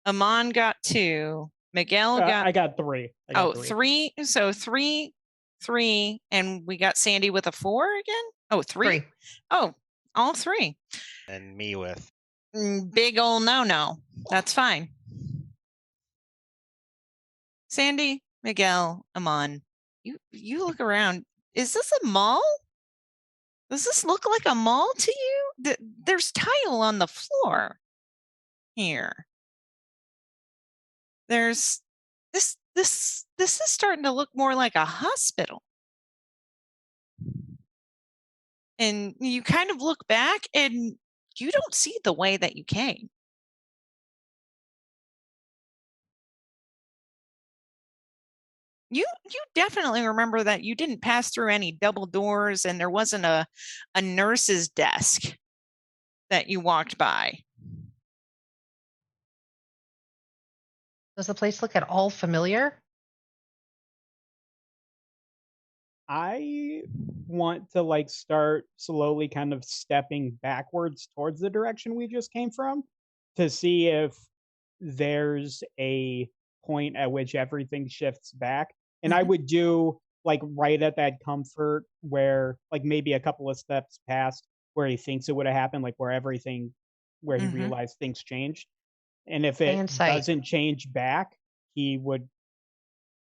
Ammon got 2. Miguel got I got 3. I got 3. So 3, and we got Sandy with a 4 again. Oh, 3. 3. Oh, all 3. And me with. Big ol' no. That's fine. Sandy, Miguel, Ammon, you look around. Is this a mall? Does this look like a mall to you? There's tile on the floor here. There's this is starting to look more like a hospital. And you kind of look back and you don't see the way that you came. You definitely remember that you didn't pass through any double doors and there wasn't a nurse's desk that you walked by. Does the place look at all familiar? I want to like start slowly kind of stepping backwards towards the direction we just came from to see if there's a point at which everything shifts back. And I would do like right at that comfort where like maybe a couple of steps past where he thinks it would have happened, like where he realized things changed. And if it Insight. doesn't change back, he would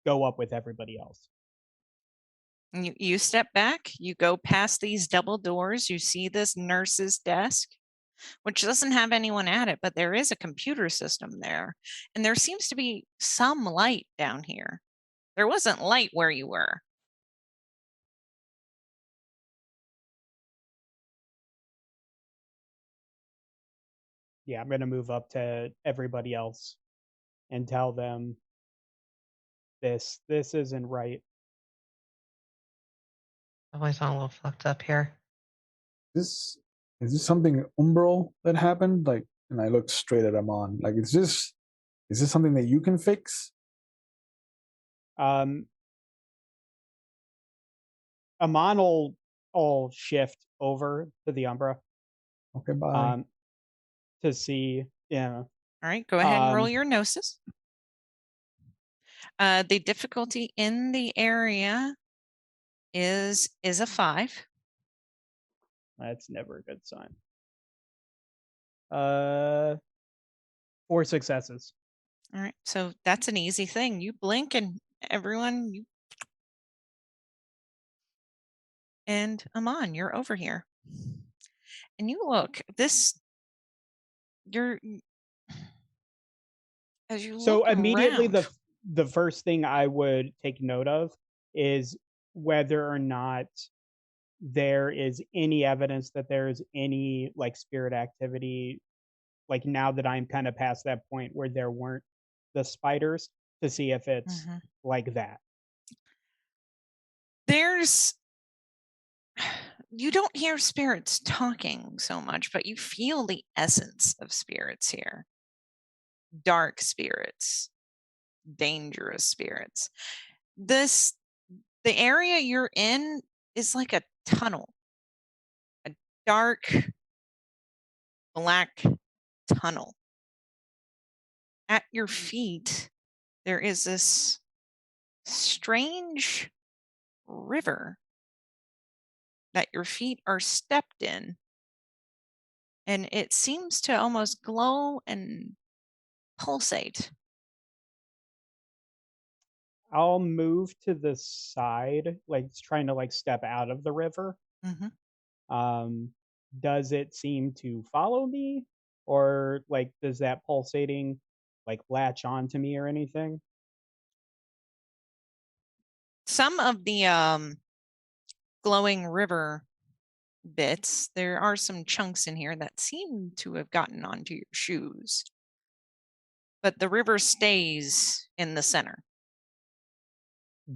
go up with everybody else. You step back, you go past these double doors, you see this nurse's desk, which doesn't have anyone at it, but there is a computer system there. And there seems to be some light down here. There wasn't light where you were. Yeah, I'm going to move up to everybody else and tell them this isn't right. Definitely sound a little fucked up here. Is this something umbral that happened? Like, and I looked straight at Ammon. Like, is this something that you can fix? Ammon will shift over to the Umbra. Okay, bye. To see, yeah. All right, go ahead and roll your gnosis. The difficulty in the area is a 5. That's never a good sign. 4 successes. All right, so that's an easy thing. You blink and everyone, and Ammon, you're over here. And you look, as you So look immediately around, the first thing I would take note of is whether or not there is any evidence that there is any like spirit activity, like now that I'm kind of past that point where there weren't the spiders, to see if it's like that. You don't hear spirits talking so much, but you feel the essence of spirits here. Dark spirits, dangerous spirits. The area you're in is like a tunnel, a dark black tunnel. At your feet, there is this strange river that your feet are stepped in, and it seems to almost glow and pulsate. I'll move to the side, like trying to like step out of the river. Does it seem to follow me, or like does that pulsating like latch on to me or anything? Some of the glowing river bits, there are some chunks in here that seem to have gotten onto your shoes, but the river stays in the center.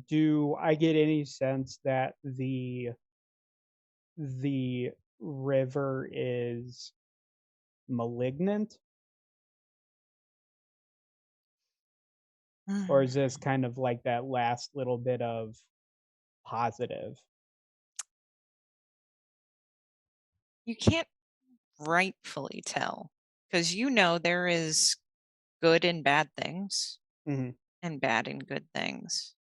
Do I get any sense that the river is malignant, or is this kind of like that last little bit of positive? You can't rightfully tell, because you know there is good and bad things and bad and good things.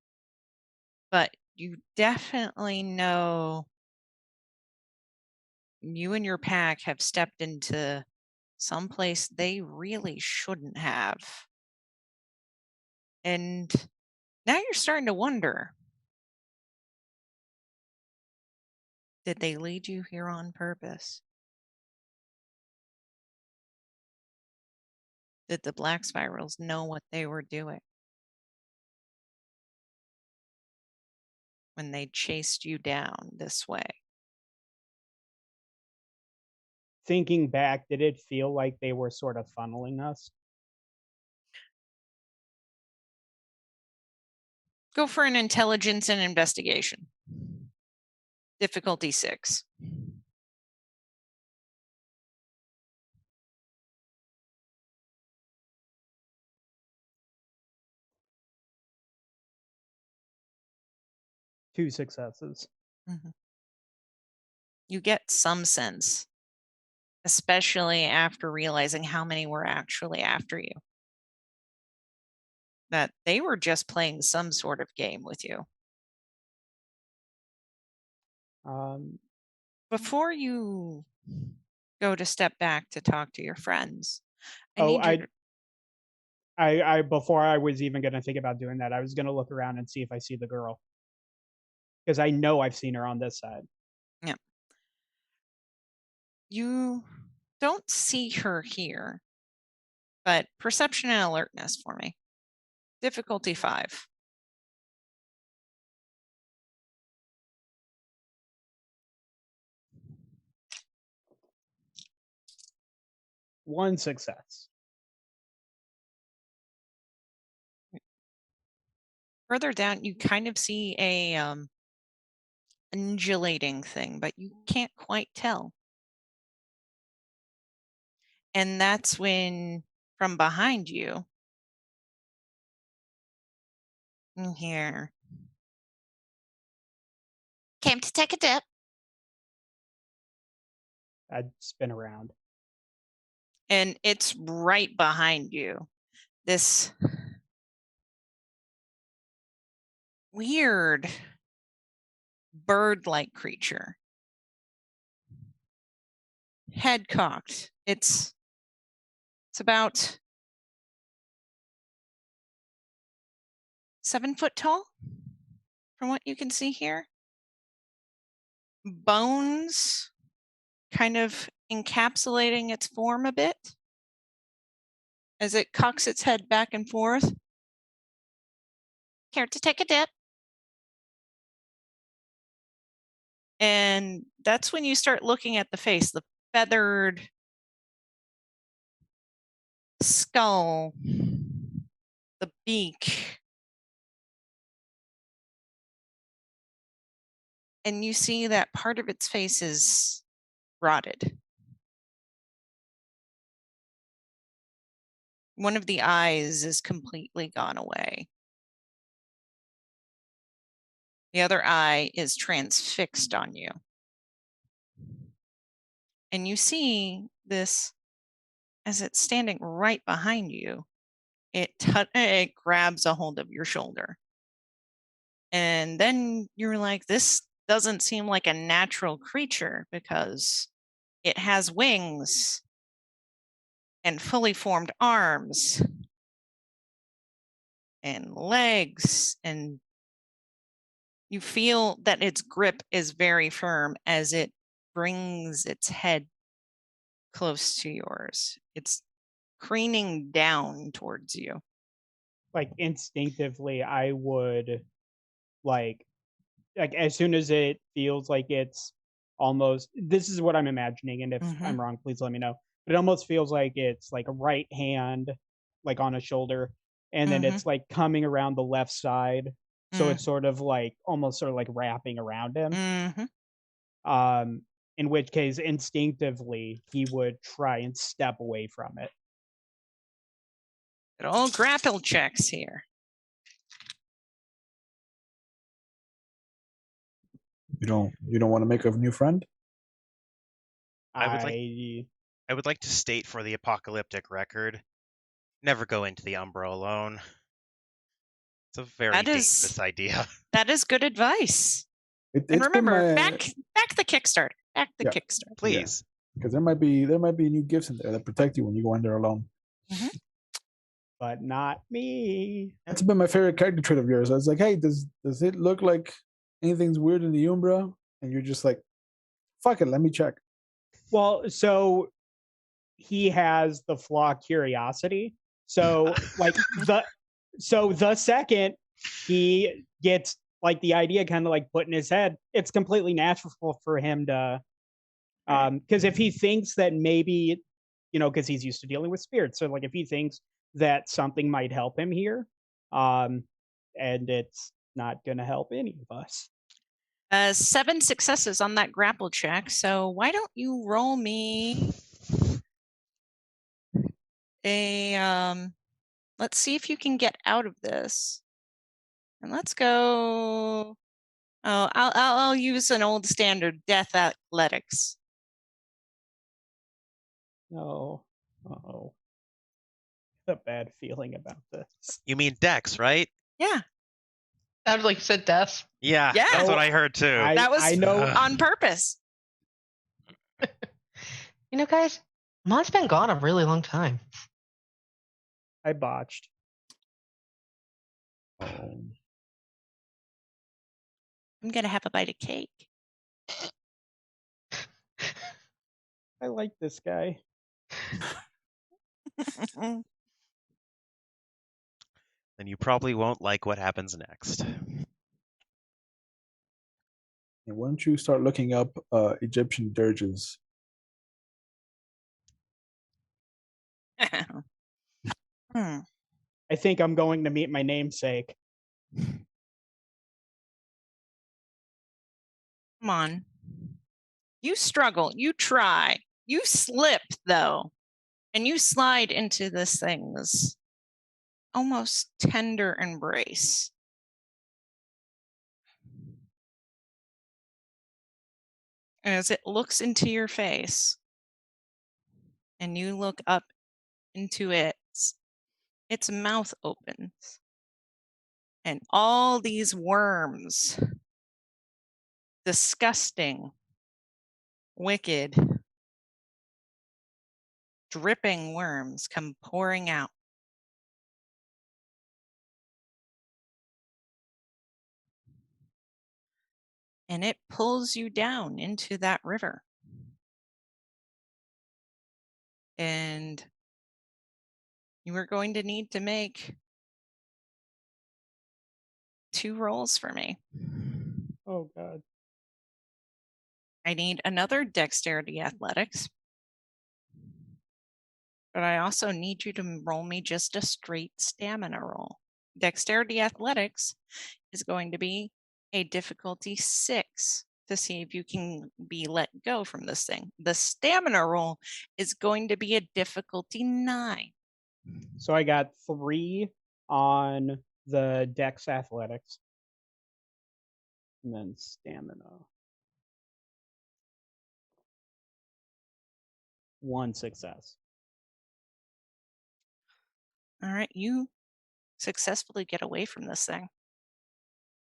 But you definitely know you and your pack have stepped into some place they really shouldn't have. And now you're starting to wonder, did they lead you here on purpose? Did the Black Spirals know what they were doing when they chased you down this way? Thinking back, did it feel like they were sort of funneling us? Go for an intelligence and investigation. Difficulty 6. Two successes. You get some sense, especially after realizing how many were actually after you. that they were just playing some sort of game with you. Before you go to step back to talk to your friends, I before I was even going to think about doing that, I was going to look around and see if I see the girl, because I know I've seen her on this side. Yeah. You don't see her here, but perception and alertness for me. Difficulty 5. One success. Further down, you kind of see a undulating thing, but you can't quite tell. And that's when, from behind you, here, came to take a dip. I'd spin around. And it's right behind you. This weird bird-like creature. Head cocked. It's about 7 foot tall, from what you can see here. Bones kind of encapsulating its form a bit as it cocks its head back and forth. Care to take a dip? And that's when you start looking at the face, the feathered skull, the beak. And you see that part of its face is rotted. One of the eyes is completely gone away. The other eye is transfixed on you. And you see this, as it's standing right behind you, it grabs a hold of your shoulder. And then you're like, this doesn't seem like a natural creature, because it has wings and fully formed arms and legs, and you feel that its grip is very firm as it brings its head close to yours. It's craning down towards you. Like instinctively, I would like as soon as it feels like it's almost, this is what I'm imagining, and if I'm wrong, please let me know. But it almost feels like it's like a right hand, like on a shoulder, and then it's like coming around the left side. So it's sort of like almost sort of like wrapping around him. In which case, instinctively, he would try and step away from it. Good old grapple checks here. You don't want to make a new friend? I would like to state for the Apocalyptic Record, never go into the Umbra alone. It's a very dangerous idea. That is good advice. And remember, back the Kickstarter. Back the Kickstarter. Please. Because there might be new gifts in there that protect you when you go in there alone. But not me. That's been my favorite character trait of yours. I was like, hey, does it look like anything's weird in the Umbra? And you're just like, fuck it, let me check. Well, so he has the flaw curiosity. So like the second he gets like the idea kind of like put in his head, it's completely natural for him to because if he thinks that maybe, because he's used to dealing with spirits, so like if he thinks that something might help him here, and it's not gonna help any of us. 7 successes on that grapple check. So why don't you roll me a let's see if you can get out of this. And let's go. Oh, I'll use an old standard, death athletics. Oh. Uh-oh. a bad feeling about this. You mean Dex, right? Yeah, Sounded like you said death. Yeah, Yeah. that's what Oh, I heard too. that was I know. on purpose. You know, guys, Mon's been gone a really long time. I botched. Um, I'm gonna have a bite of cake. I like this guy. Then you probably won't like what happens next. and why don't you start looking up Egyptian dirges? Hmm. I think I'm going to meet my namesake. Come on. You struggle. You try. You slip, though. And you slide into this thing's almost tender embrace. As it looks into your face, and you look up into its mouth opens. And all these worms, disgusting, wicked, dripping worms, come pouring out. And it pulls you down into that river. And you are going to need to make 2 rolls for me. Oh God. I need another dexterity athletics. But I also need you to roll me just a straight stamina roll. Dexterity athletics is going to be a difficulty 6 to see if you can be let go from this thing. The stamina roll is going to be a difficulty 9. So I got 3 on the Dex Athletics. And then stamina. 1 success. All right, you successfully get away from this thing.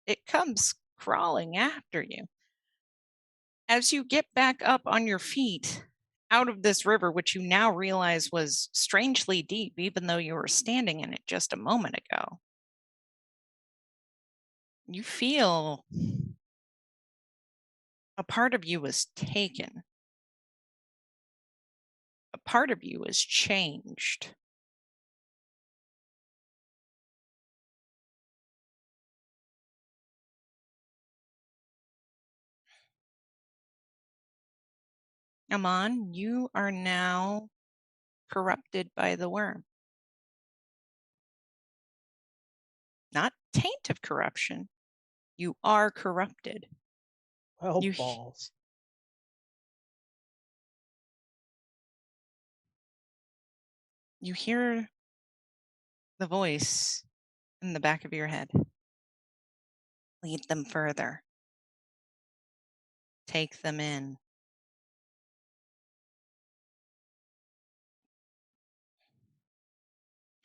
It comes crawling after you. As you get back up on your feet out of this river, which you now realize was strangely deep, even though you were standing in it just a moment ago, you feel a part of you was taken. A part of you is changed. Ammon, you are now corrupted by the worm. Not taint of corruption. You are corrupted. Well, You- balls. You hear the voice in the back of your head. Lead them further. Take them in.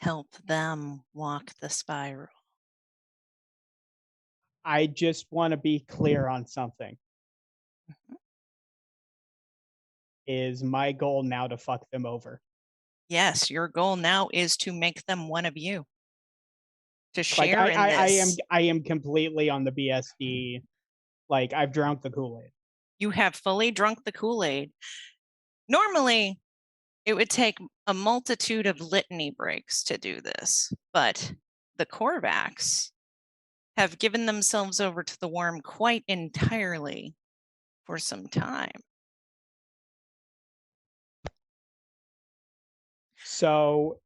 Help them walk the spiral. I just want to be clear on something. Is my goal now to fuck them over? Yes, your goal now is to make them one of you. To Like share in this. I am completely on the BSD. Like I've drunk the Kool-Aid. You have fully drunk the Kool-Aid. Normally, it would take a multitude of litany breaks to do this, but the Korvax have given themselves over to the worm quite entirely for some time. So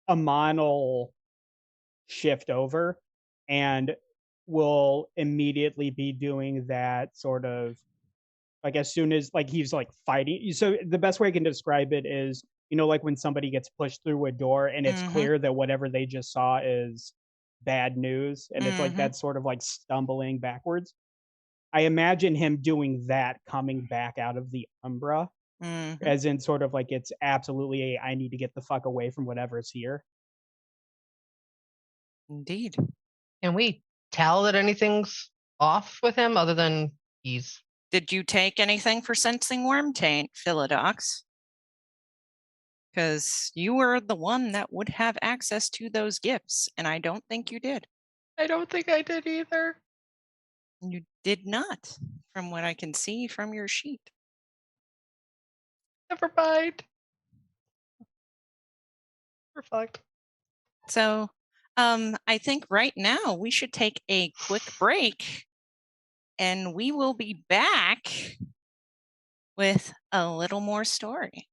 Ammon will shift over and will immediately be doing that sort of like as soon as like he's like fighting. So the best way I can describe it is, you know, like when somebody gets pushed through a door and it's clear that whatever they just saw is bad news, and it's like that sort of like stumbling backwards. I imagine him doing that coming back out of the Umbra Mhm. as in sort of like it's absolutely I need to get the fuck away from whatever's here. Indeed. Can we tell that anything's off with him other than he's Did you take anything for sensing worm taint, Philodox? Because you were the one that would have access to those gifts, and I don't think you did. I don't think I did either. You did not, from what I can see from your sheet. Never mind. Reflect. So, I think right now we should take a quick break, and we will be back with a little more story.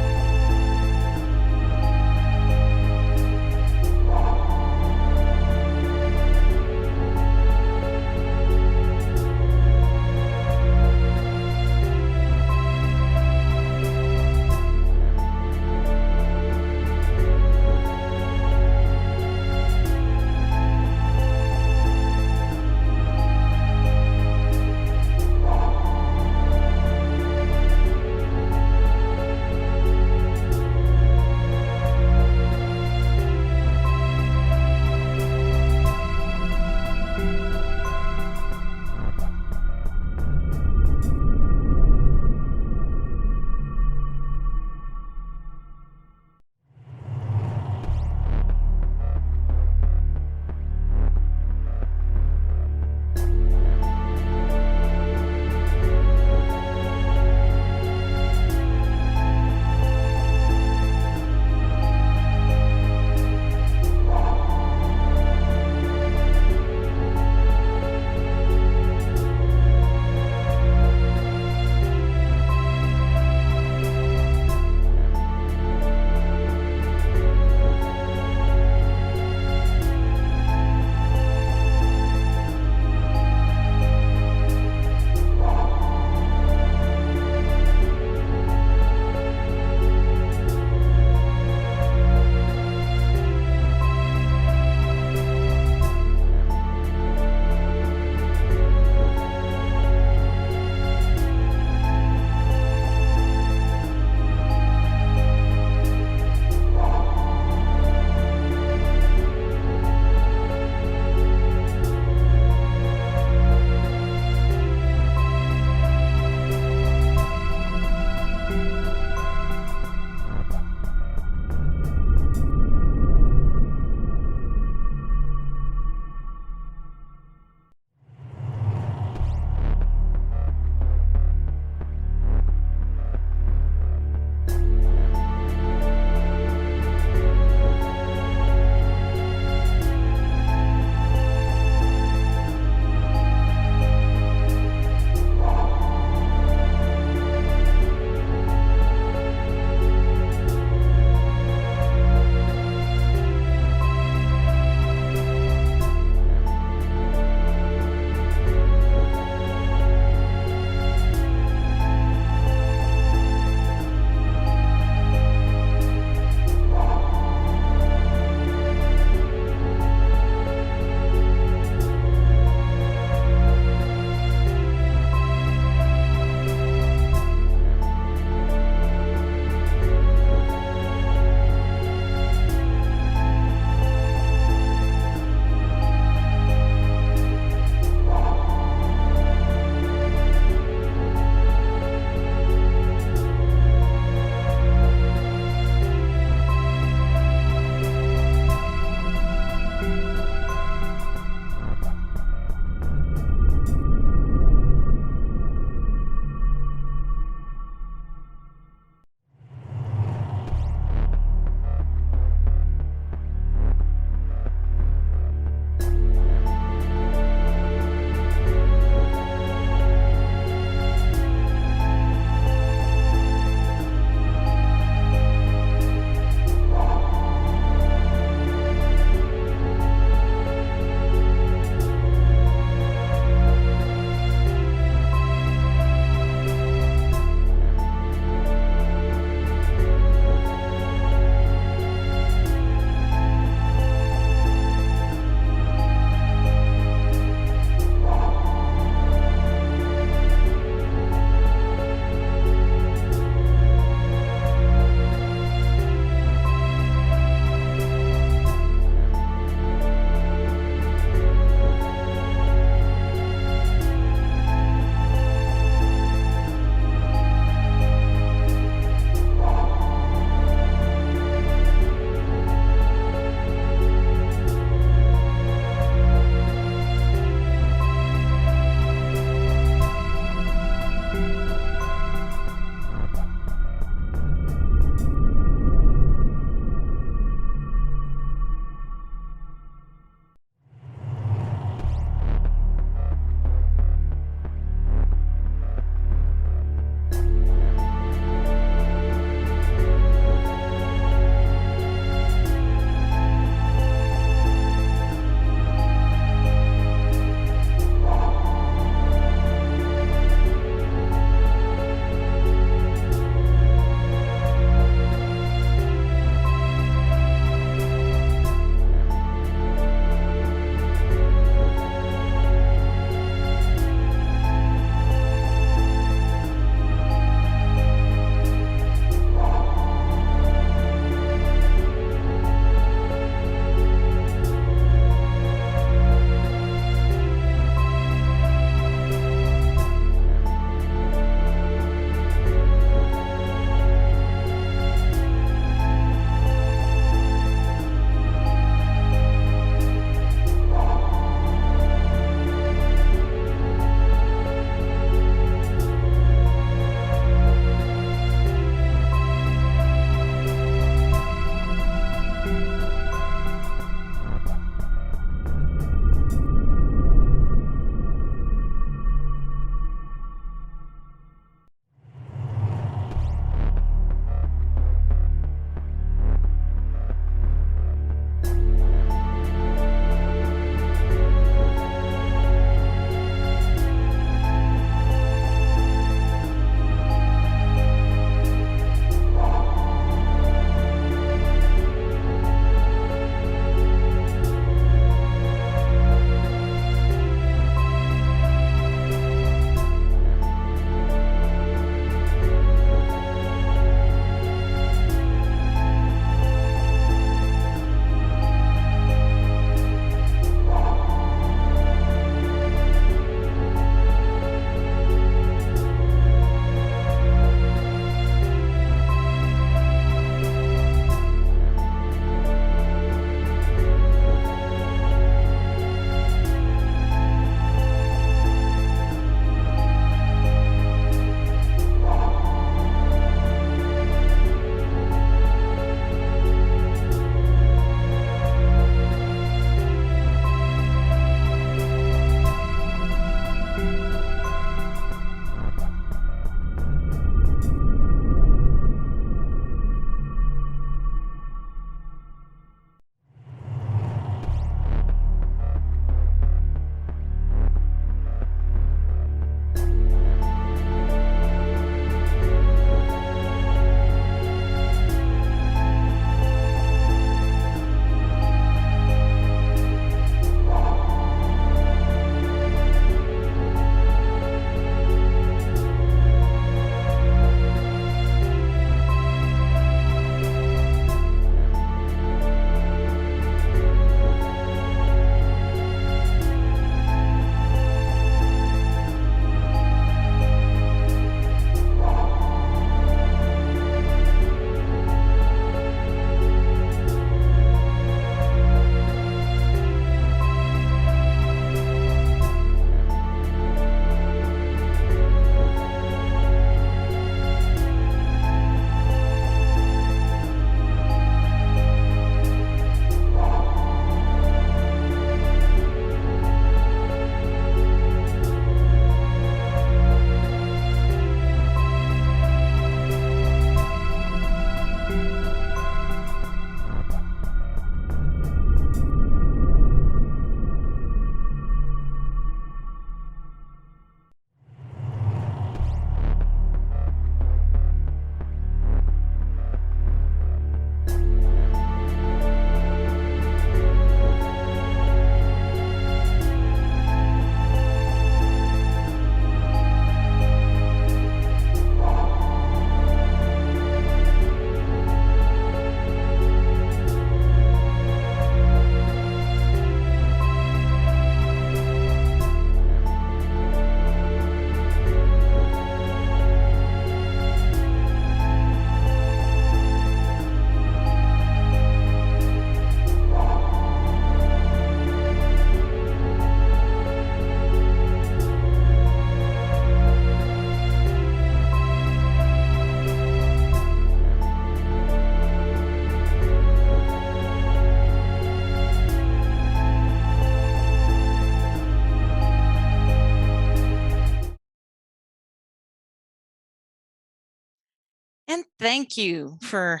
And thank you for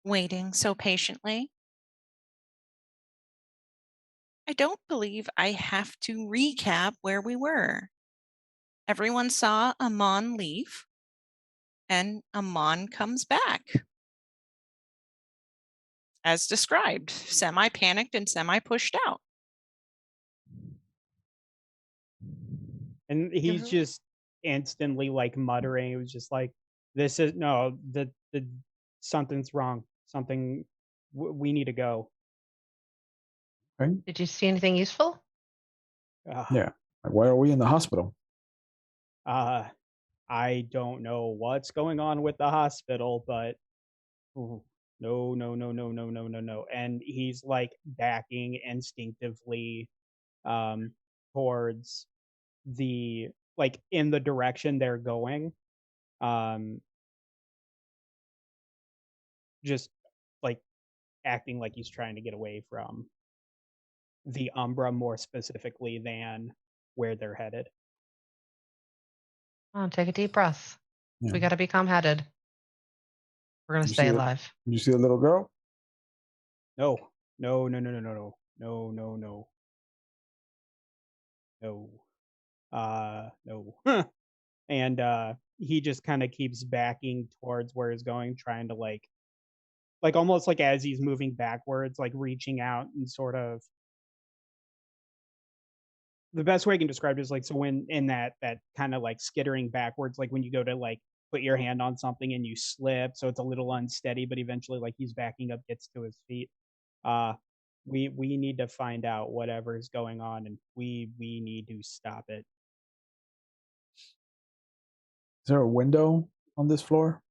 waiting so patiently. I don't believe I have to recap where we were. Everyone saw Ammon leave, and Ammon comes back. As described, semi-panicked and semi-pushed out. And he's Mhm. just instantly like muttering. It was just like, this is no, the something's wrong. Something, we need to go. Right? Did you see anything useful? Yeah. Like, why are we in the hospital? I don't know what's going on with the hospital, but ooh, no, no, no, no, no, no, no, no. And he's like backing instinctively um towards the like in the direction they're going. Um just like acting like he's trying to get away from the Umbra more specifically than where they're headed. Oh, take a deep breath. Yeah. We got to be calm-headed. We're gonna You stay see it? alive. Did you see the little girl? No, no, no, no, no, no, no, no, no, no, no. No. And he just kind of keeps backing towards where he's going, trying to like almost like as he's moving backwards, like reaching out and sort of the best way I can describe it is like so when in that kind of like skittering backwards, like when you go to like put your hand on something and you slip, so it's a little unsteady, but eventually like he's backing up, gets to his feet. Uh we need to find out whatever is going on, and we need to stop it. Is there a window on this floor?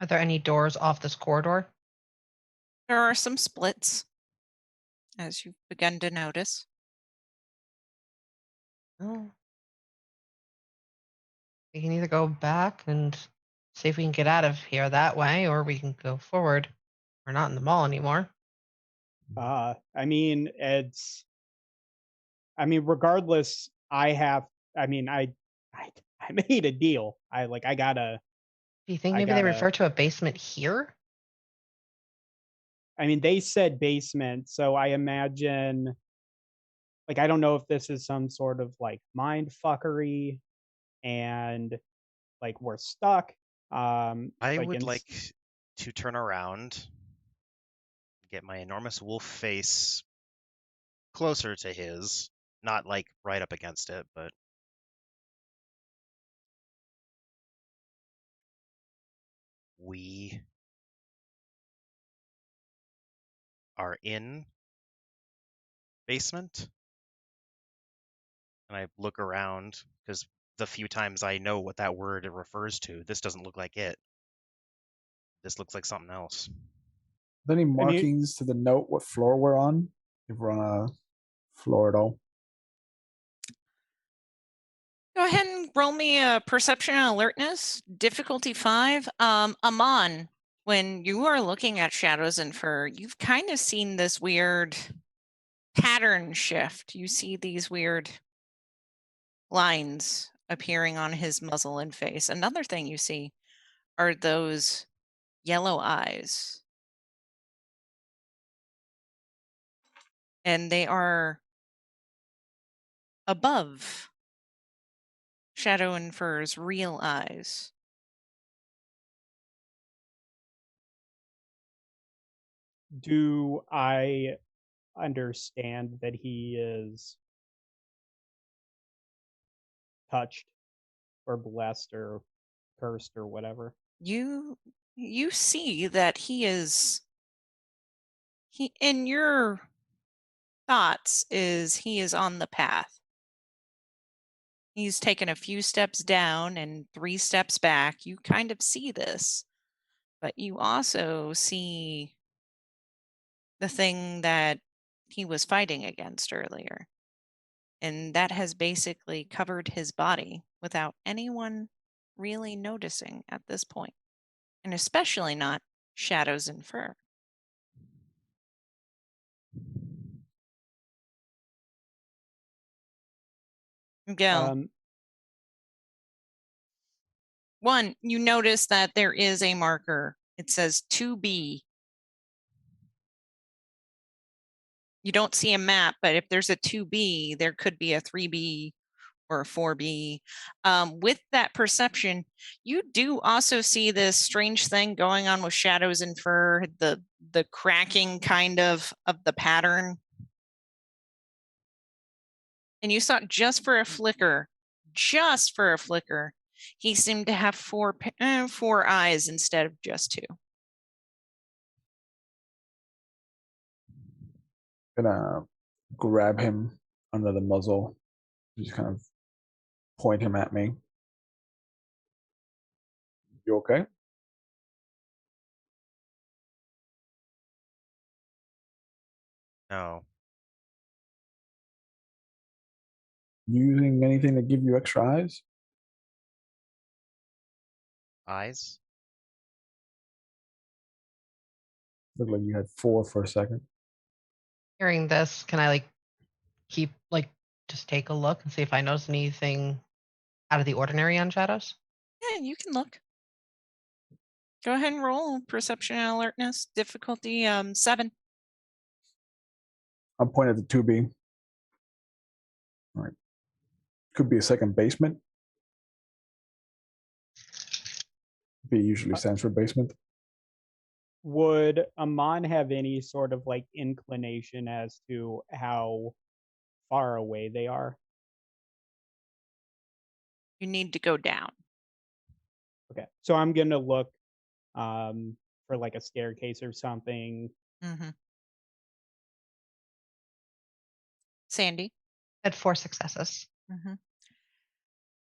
Are there any doors off this corridor? There are some splits, as you've begun to notice. Oh. We can either go back and see if we can get out of here that way, or we can go forward. We're not in the mall anymore. I mean, regardless, I mean, I, I made a deal. I gotta, Do you think I maybe they gotta, refer to a basement here? I mean, they said basement, so I imagine, like, I don't know if this is some sort of like mind fuckery and like we're stuck. I Like would in, like to turn around, get my enormous wolf face closer to his, not like right up against it, but we are in basement. And I look around because the few times I know what that word it refers to, this doesn't look like it. This looks like something else. Are there any I mean, markings to the note what floor we're on? If we're on a floor at all. Go ahead and roll me a perception and alertness, difficulty 5. Ammon, when you are looking at shadows and fur, you've kind of seen this weird pattern shift. You see these weird lines appearing on his muzzle and face. Another thing you see are those yellow eyes. And they are above Shadow and Fur's real eyes. do I understand that he is touched or blessed or cursed or whatever? You see that he in your thoughts he is on the path. He's taken a few steps down and 3 steps back. You kind of see this, but you also see the thing that he was fighting against earlier. And that has basically covered his body without anyone really noticing at this point. And especially not Shadows and Fur. Miguel, Um, One, you notice that there is a marker. It says 2B. You don't see a map, but if there's a 2B, there could be a 3B or a 4B. With that perception, you do also see this strange thing going on with shadows and fur, the cracking kind of the pattern. And you saw just for a flicker, he seemed to have four eyes instead of just 2. Gonna grab him under the muzzle, just kind of point him at me. You okay? No. Using anything to give you extra eyes? Eyes? Looked like you had 4 for a second. Hearing this, can I keep just take a look and see if I notice anything out of the ordinary on shadows? Yeah, you can look. Go ahead and roll perception and alertness. Difficulty 7. I'm pointing at the 2B. All right. Could be a second basement. B usually stands for basement. Would Ammon have any sort of inclination as to how far away they are? You need to go down. Okay, so I'm gonna look for a staircase or something. Mm-hmm. Sandy? Had 4 successes. Mm-hmm.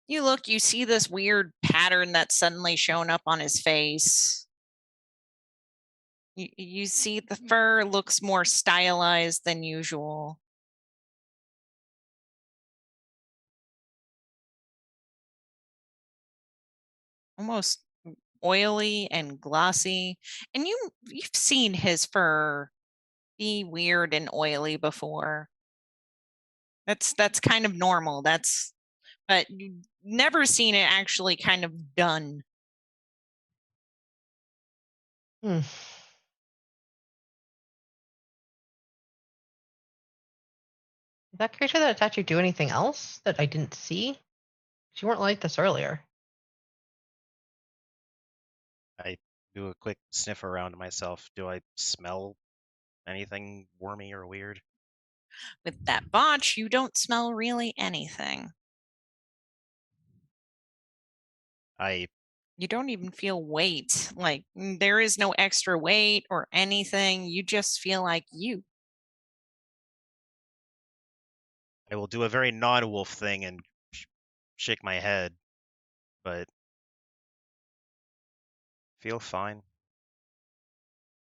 You look, you see this weird pattern that's suddenly shown up on his face. You see the fur looks more stylized than usual. Almost oily and glossy. And you've seen his fur be weird and oily before. That's kind of normal. But you've never seen it actually kind of done. Hmm. Did that creature that attacked you do anything else that I didn't see? You weren't like this earlier. I do a quick sniff around myself. Do I smell anything wormy or weird? With that botch, you don't smell really anything. You don't even feel weight. There is no extra weight or anything. You just feel like you. I will do a very non-wolf thing and shake my head, but feel fine.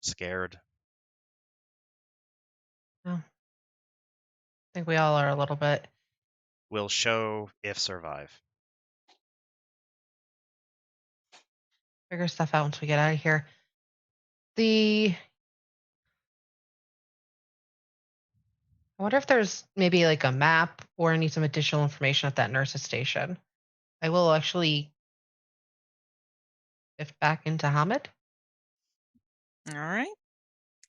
Scared. Oh. I think we all are a little bit. Will show if survive. Figure stuff out once we get out of here. I wonder if there's maybe a map or I need some additional information at that nurse's station. I will actually shift back into Hamid. All right.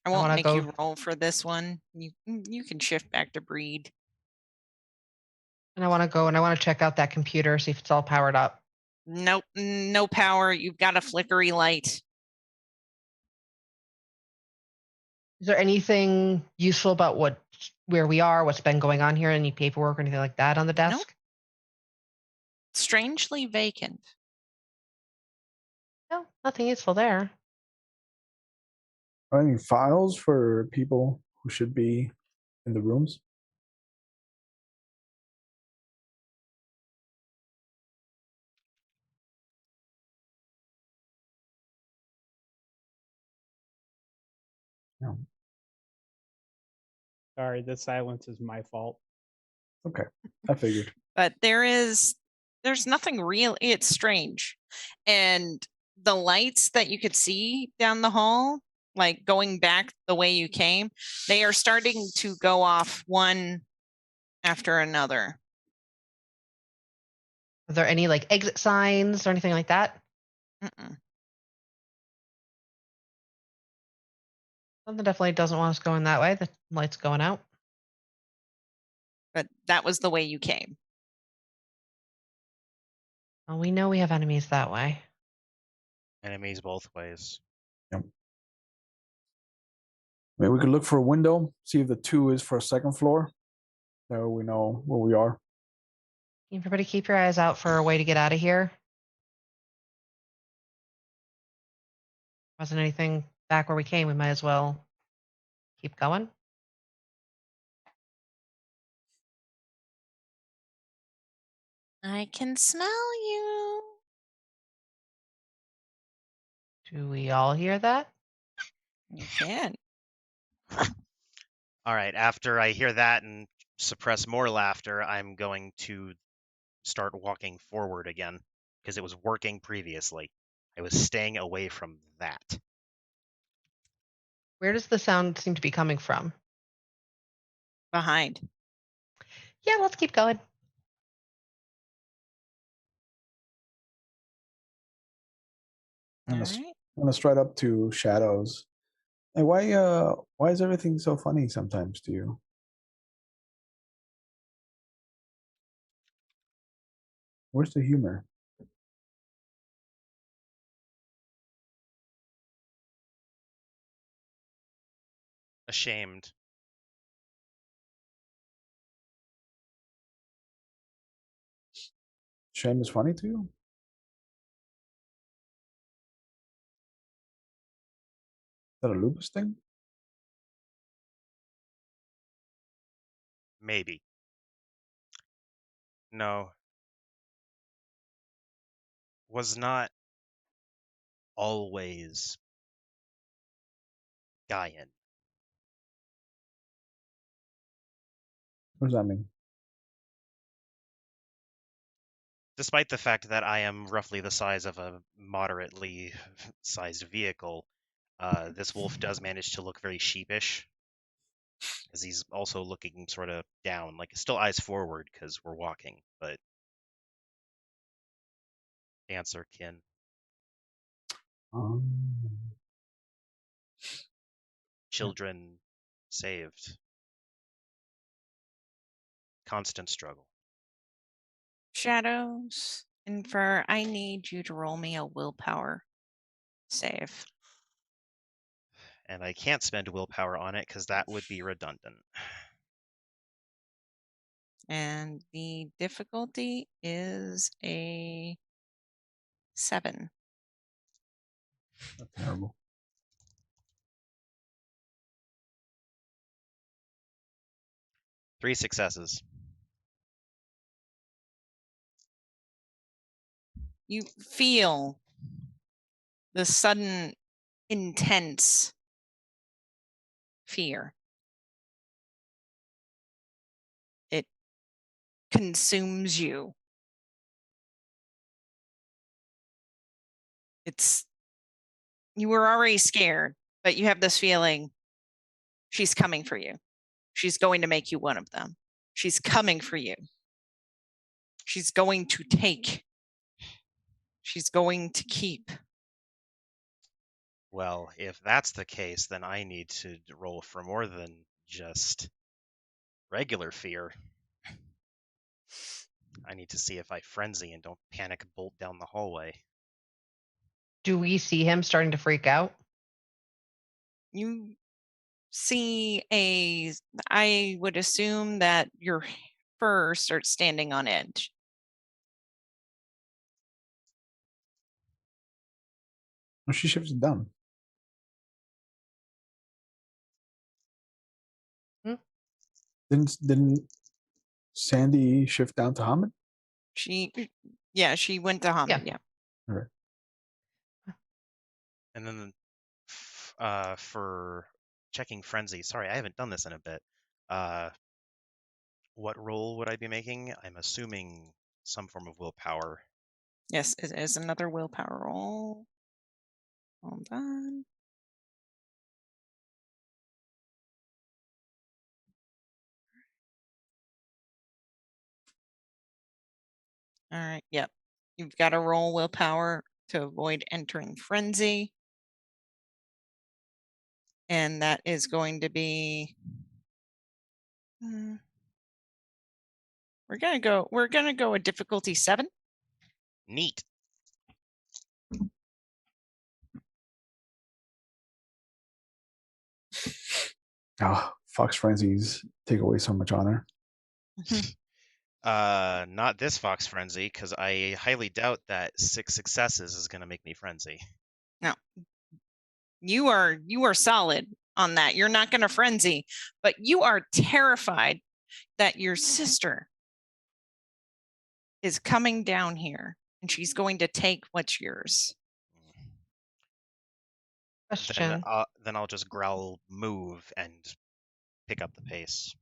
I won't wanna make go- you roll for this one. You can shift back to breed. And I want to go and I want to check out that computer, see if it's all powered up. Nope, no power. You've got a flickery light. Is there anything useful about where we are, what's been going on here, any paperwork or anything like that on the desk? Nope. Strangely vacant. No, nothing useful there. Are there any files for people who should be in the rooms? No. Sorry, the silence is my fault. Okay, I figured. But there's nothing real. It's strange. And the lights that you could see down the hall, going back the way you came, they are starting to go off one after another. Are there any exit signs or anything like that? Mm-mm. Something definitely doesn't want us going that way. The light's going out. But that was the way you came. Well, we know we have enemies that way. Enemies both ways. Maybe we could look for a window, see if the 2 is for a second floor. That way we know where we are. Everybody keep your eyes out for a way to get out of here. Wasn't anything back where we came, we might as well keep going. I can smell you. Do we all hear that? You can. All right, after I hear that and suppress more laughter, I'm going to start walking forward again because it was working previously. I was staying away from that. Where does the sound seem to be coming from? Behind. Yeah, let's keep going. All I'm gonna, right. I'm gonna stride up to Shadows. Hey, why is everything so funny sometimes to you? Where's the humor? Ashamed. Shame is funny to you? Is that a lupus thing? Maybe. No. Was not always Gaian. What does that mean? Despite the fact that I am roughly the size of a moderately sized vehicle, this wolf does manage to look very sheepish, as he's also looking sort of down, like still eyes forward because we're walking, but dancer kin. Um, Children saved. Constant struggle. Shadows. Infer, I need you to roll me a willpower save. And I can't spend willpower on it because that would be redundant. And the difficulty is a 7. That's terrible. Three successes. You feel the sudden intense fear. It consumes you. You were already scared, but you have this feeling she's coming for you. She's going to make you one of them. She's coming for you. She's going to take. She's going to keep. Well, if that's the case, then I need to roll for more than just regular fear. I need to see if I frenzy and don't panic bolt down the hallway. Do we see him starting to freak out? You see I would assume that your fur starts standing on edge. Oh, she shifts it down. Didn't Sandy shift down to Hamid? She went to Hamid, yeah. All right. And then for checking frenzy, sorry, I haven't done this in a bit. What roll would I be making? I'm assuming some form of willpower. Yes, it is another willpower roll. Hold on. All right, yep. You've got to roll willpower to avoid entering frenzy. And that is going to be we're gonna go a difficulty 7. Neat. Oh, Fox Frenzies take away so much honor. Not this Fox Frenzy, because I highly doubt that 6 successes is gonna make me frenzy. No. You are solid on that. You're not gonna frenzy, but you are terrified that your sister is coming down here and she's going to take what's yours. Question. Then I'll just growl move and pick up the pace.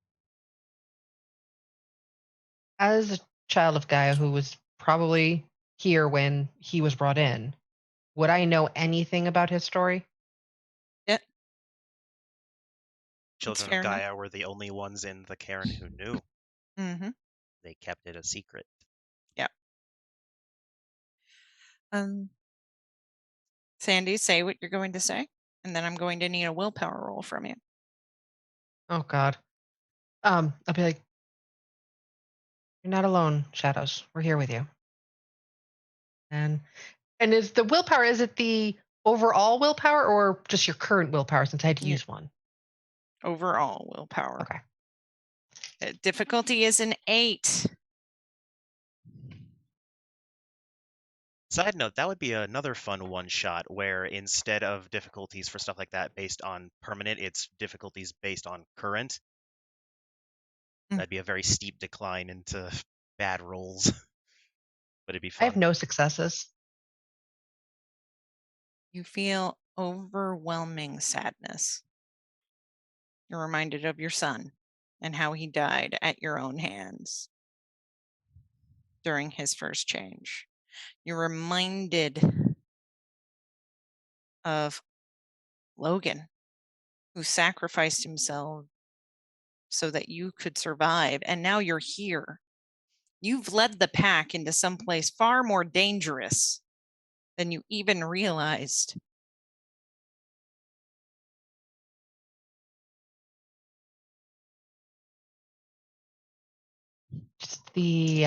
As a child of Gaia who was probably here when he was brought in, would I know anything about his story? Children fair of enough. Gaia were the only ones in the cairn who knew. Mm-hmm. They kept it a secret. Sandy, say what you're going to say, and then I'm going to need a willpower roll from you. Oh God. I'll be like, you're not alone, Shadows. We're here with you. And is the willpower, is it the overall willpower or just your current willpower since I had to use one? Overall willpower. Okay. Difficulty is an 8. Side note, that would be another fun one-shot where instead of difficulties for stuff like that based on permanent, it's difficulties based on current. That'd be a very steep decline into bad rolls. But it'd be fun. I have no successes. You feel overwhelming sadness. You're reminded of your son and how he died at your own hands during his first change. You're reminded of Logan, who sacrificed himself so that you could survive, and now you're here. You've led the pack into someplace far more dangerous than you even realized. Just the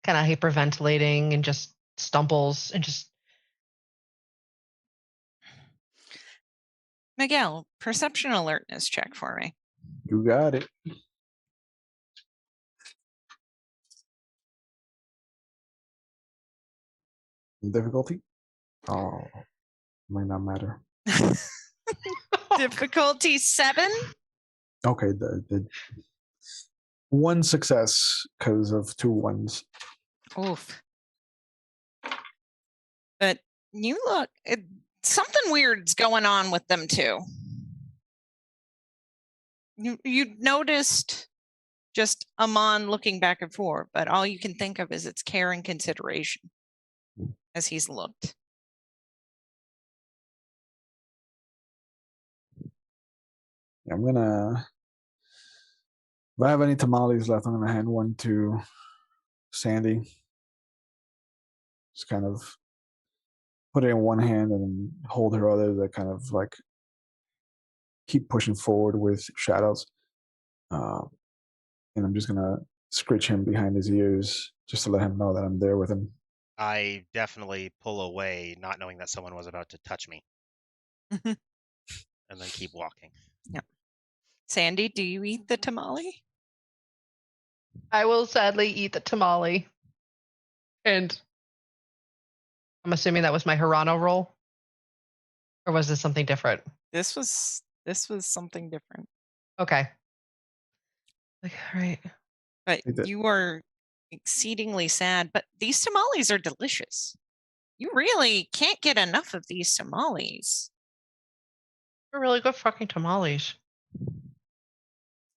kind of hyperventilating and just stumbles and just. Miguel, perception alertness check for me. You got it. Difficulty? Oh, might not matter. Difficulty 7? Okay, the one success because of 2 ones. Oof. But you look, something weird's going on with them too. You noticed just Ammon looking back and forth, but all you can think of is its care and consideration as he's looked. I'm gonna, if I have any tamales left, I'm gonna hand one to Sandy. Just kind of put it in one hand and then hold her other to kind of like keep pushing forward with Shadows. And I'm just gonna scritch him behind his ears just to let him know that I'm there with him. I definitely pull away, not knowing that someone was about to touch me. And then keep walking. Yeah. Sandy, do you eat the tamale? I will sadly eat the tamale. And I'm assuming that was my Hirano roll? Or was this something different? This was something different. Okay. Like, all right. But you are exceedingly sad, but these tamales are delicious. You really can't get enough of these tamales. They're really good fucking tamales.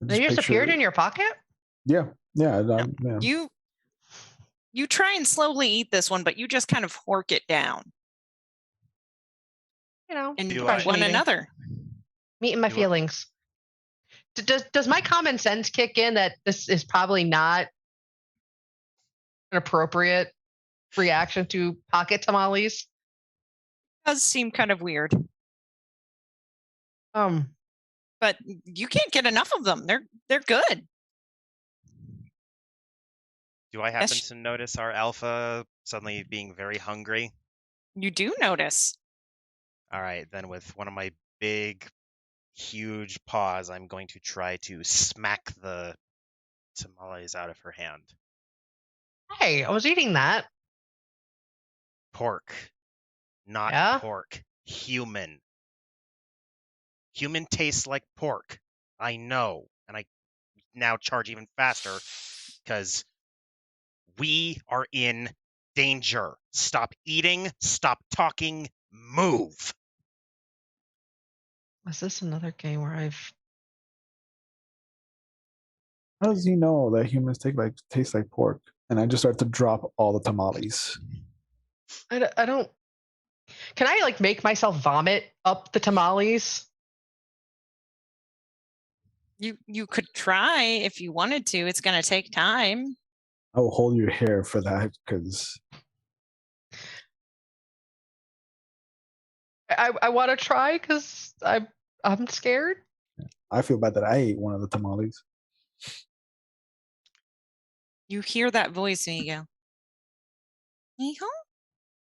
They just appeared in your pocket? Yeah. Yeah. You try and slowly eat this one, but you just kind of fork it down. You know, and crush one eating. another. Meeting my feelings. Does my common sense kick in that this is probably not an appropriate reaction to pocket tamales. Does seem kind of weird, Um, but you can't get enough of them. They're good. Do I happen Yes. to notice our alpha suddenly being very hungry? You do notice. All right, then with one of my big, huge paws, I'm going to try to smack the tamales out of her hand. hey, I was eating that. Pork, not Yeah? pork. Human. Human tastes like pork. I know, and I now charge even faster because we are in danger. Stop eating, stop talking, move. Was this another game where I've... How does he know that humans taste like pork? And I just start to drop all the tamales. I don't... Can I, like, make myself vomit up the tamales? You could try if you wanted to. It's going to take time. I will hold your hair for that because I want to try because I'm scared. I feel bad that I ate one of the tamales. You hear that voice, Miguel. Miguel?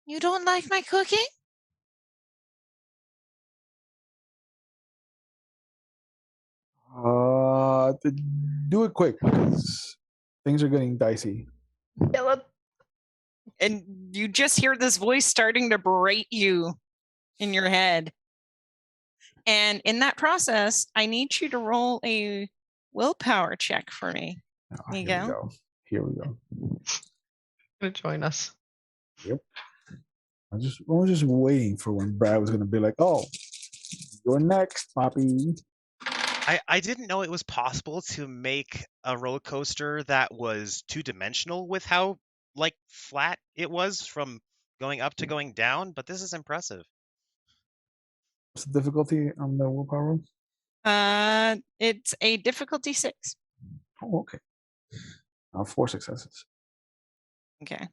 You don't like my cooking? Do it quick because things are getting dicey. Yeah, And you just hear this voice starting to berate you in your head. And in that process, I need you to roll a willpower check for me. Oh, Miguel? Here we go. gonna join us. Yep. I was just waiting for when Brad was gonna be like, "Oh, you're next, Poppy." I didn't know it was possible to make a roller coaster that was two-dimensional with how like flat it was from going up to going down, but this is impressive. What's the difficulty on the willpower roll? It's a difficulty 6. Oh, okay. 4 successes. Okay.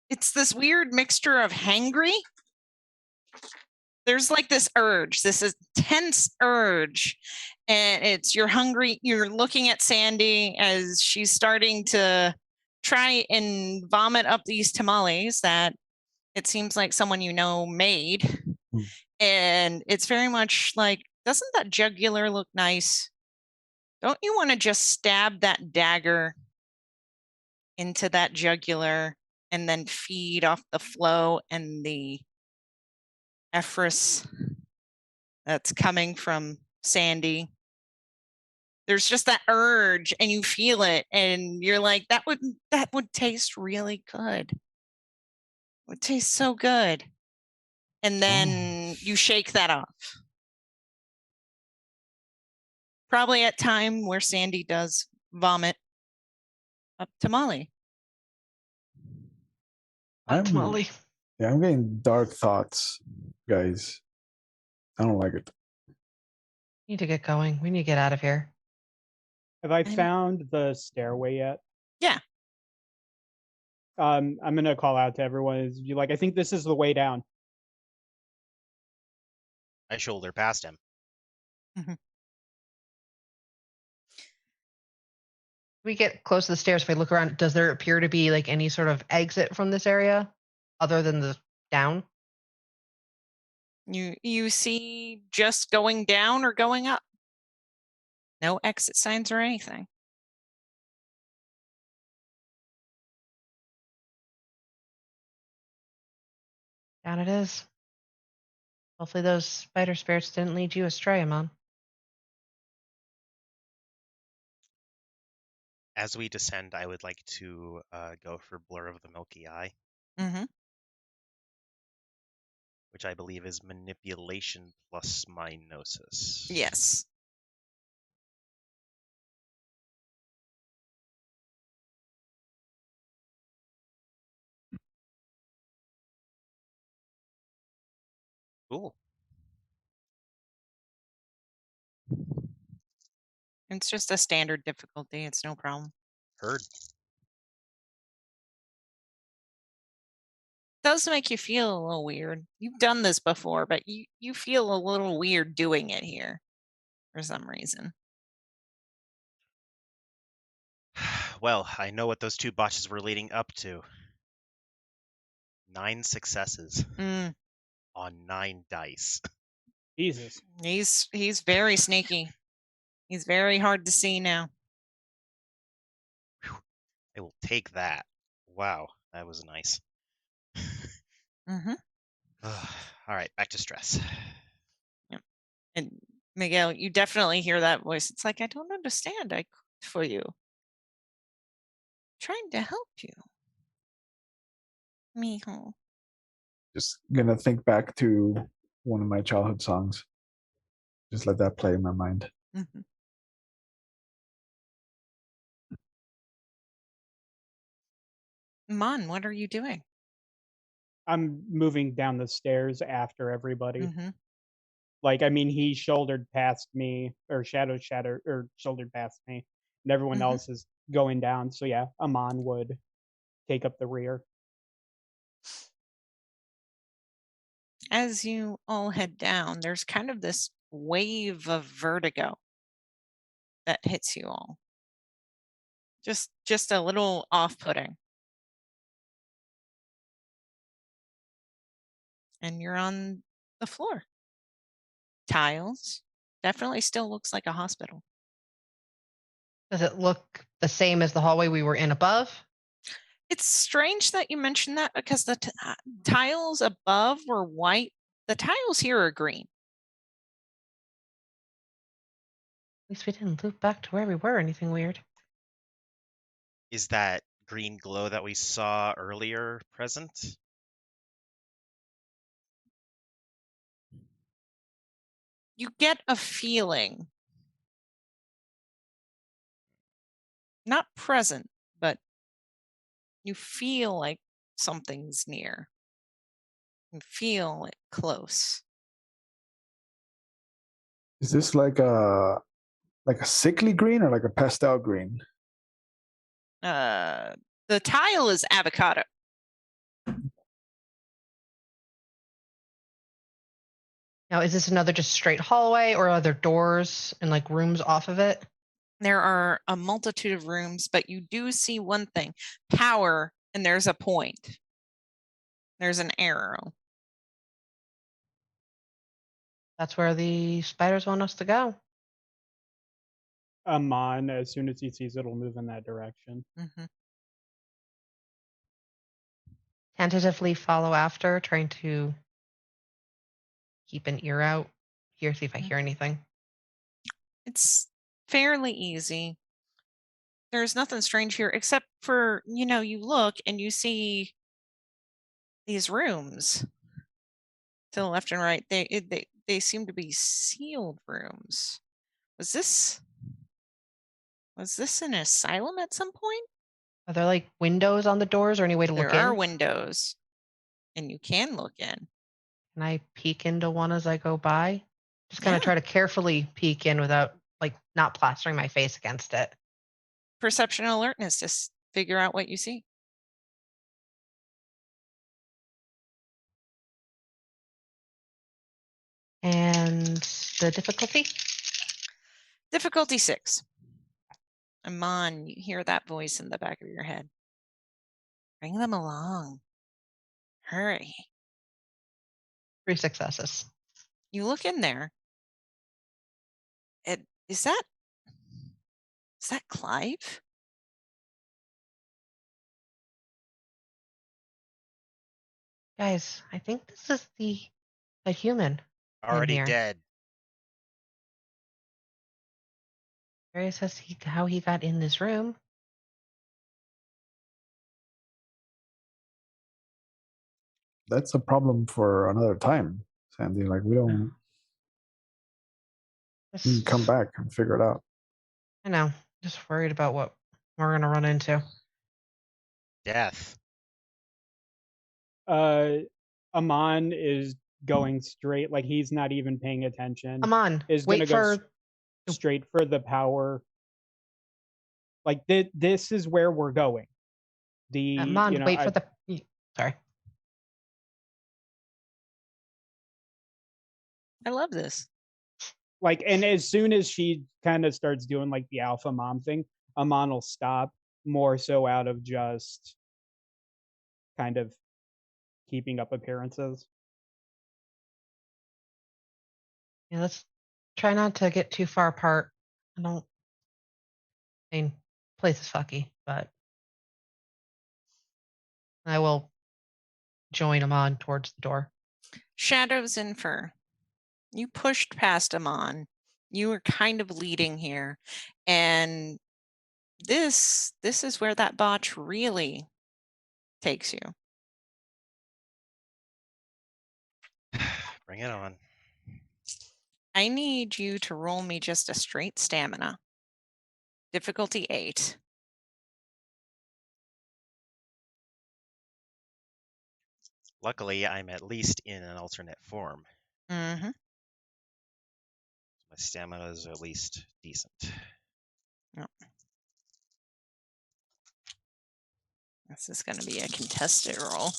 It's this weird mixture of hangry. There's like this urge, this intense urge, and you're hungry. You're looking at Sandy as she's starting to try and vomit up these tamales that it seems like someone you know made. And it's very much like, doesn't that jugular look nice? Don't you want to just stab that dagger into that jugular and then feed off the flow and the ephorus that's coming from Sandy? There's just that urge and you feel it and you're like, that would taste really good. It would taste so good. And then you shake that off. Probably at time where Sandy does vomit up tamale. Tamale. Yeah, I'm getting dark thoughts, guys. I don't like it. Need to get going. We need to get out of here. Have I found the stairway yet? Yeah. I'm gonna call out to everyone. I think this is the way down. I shoulder past him. We get close to the stairs. If I look around, does there appear to be like any sort of exit from this area other than the down? You see just going down or going up. No exit signs or anything. Down it is. Hopefully those spider spirits didn't lead you astray, Ammon. As we descend, I would like to go for Blur of the Milky Eye, Mm-hmm. which I believe is manipulation plus my gnosis. Yes. Cool. It's just a standard difficulty. It's no problem. Heard. does make you feel a little weird. You've done this before, but you feel a little weird doing it here for some reason. Well, I know what those 2 botches were leading up to. 9 successes Mm, on 9 dice. Jesus. he's very sneaky. He's very hard to see now. I will take that. Wow, that was nice. Mm-hmm. All right, back to stress. And Miguel, you definitely hear that voice. It's like, I don't understand. I cooked for you. Trying to help you. Mijo. Just gonna think back to one of my childhood songs. Just let that play in my mind. Mm-hmm. Mon, what are you doing? I'm moving down the stairs after everybody. Mm-hmm. Like, I mean, he shouldered past me, or shouldered past me, and everyone Mhm. else is going down. So yeah, Ammon would take up the rear. As you all head down, there's kind of this wave of vertigo that hits you all. Just a little off-putting. And you're on the floor. Tiles. Definitely still looks like a hospital. Does it look the same as the hallway we were in above? It's strange that you mentioned that because the tiles above were white. The tiles here are green. At least we didn't loop back to where we were. Anything weird? Is that green glow that we saw earlier present? You get a feeling. Not present, but you feel like something's near. You feel it close. Is this like a sickly green or like a pastel green? The tile is avocado. Now, is this another just straight hallway, or are there doors and like rooms off of it? There are a multitude of rooms, but you do see one thing: power, and there's a point. There's an arrow. That's where the spiders want us to go. Ammon, as soon as he sees it, will move in that direction. Mm-hmm. Tentatively follow after, trying to keep an ear out, see if I hear anything. It's fairly easy. There's nothing strange here except for, you look and you see these rooms to the left and right. They seem to be sealed rooms. Was this an asylum at some point? Are there like windows on the doors or any way to look in? There are windows, and you can look in. Can I peek into one as I go by? Just kind of try to carefully peek in without like not plastering my face against it. Perception and alertness to figure out what you see. And the difficulty? Difficulty 6. Ammon, you hear that voice in the back of your head. Bring them along. Hurry. 3 successes. You look in there. Is that Clive? Guys, I think this is the human. Already here. dead. Curious as to how he got in this room. That's a problem for another time, Sandy. Like we don't we can come back and figure it out. I know. Just worried about what we're gonna run into. Death. Ammon is going straight, like he's not even paying attention. Ammon, Is wait gonna go for straight for the power. Like this is where we're going. Ammon, wait for the. Sorry. I love this. Like, and as soon as she kind of starts doing like the alpha mom thing, Ammon will stop, more so out of just kind of keeping up appearances. Yeah, let's try not to get too far apart. I mean, place is fucky, but I will join Ammon towards the door. Shadows and fur. You pushed past Ammon. You were kind of leading here. And this is where that botch really takes you. Bring it on. I need you to roll me just a straight stamina. Difficulty 8. Luckily, I'm at least in an alternate form. Mm-hmm. My stamina is at least decent. Yep. This is going to be a contested roll.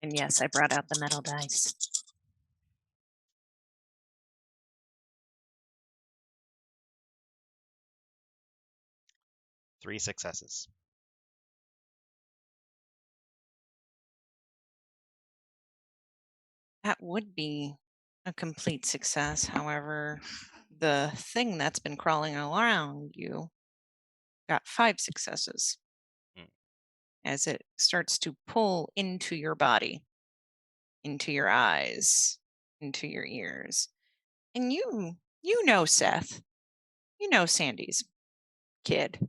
And yes, I brought out the metal dice. Three successes. That would be a complete success. However, the thing that's been crawling around you got 5 successes as it starts to pull into your body, into your eyes, into your ears. And you know Seth. You know Sandy's kid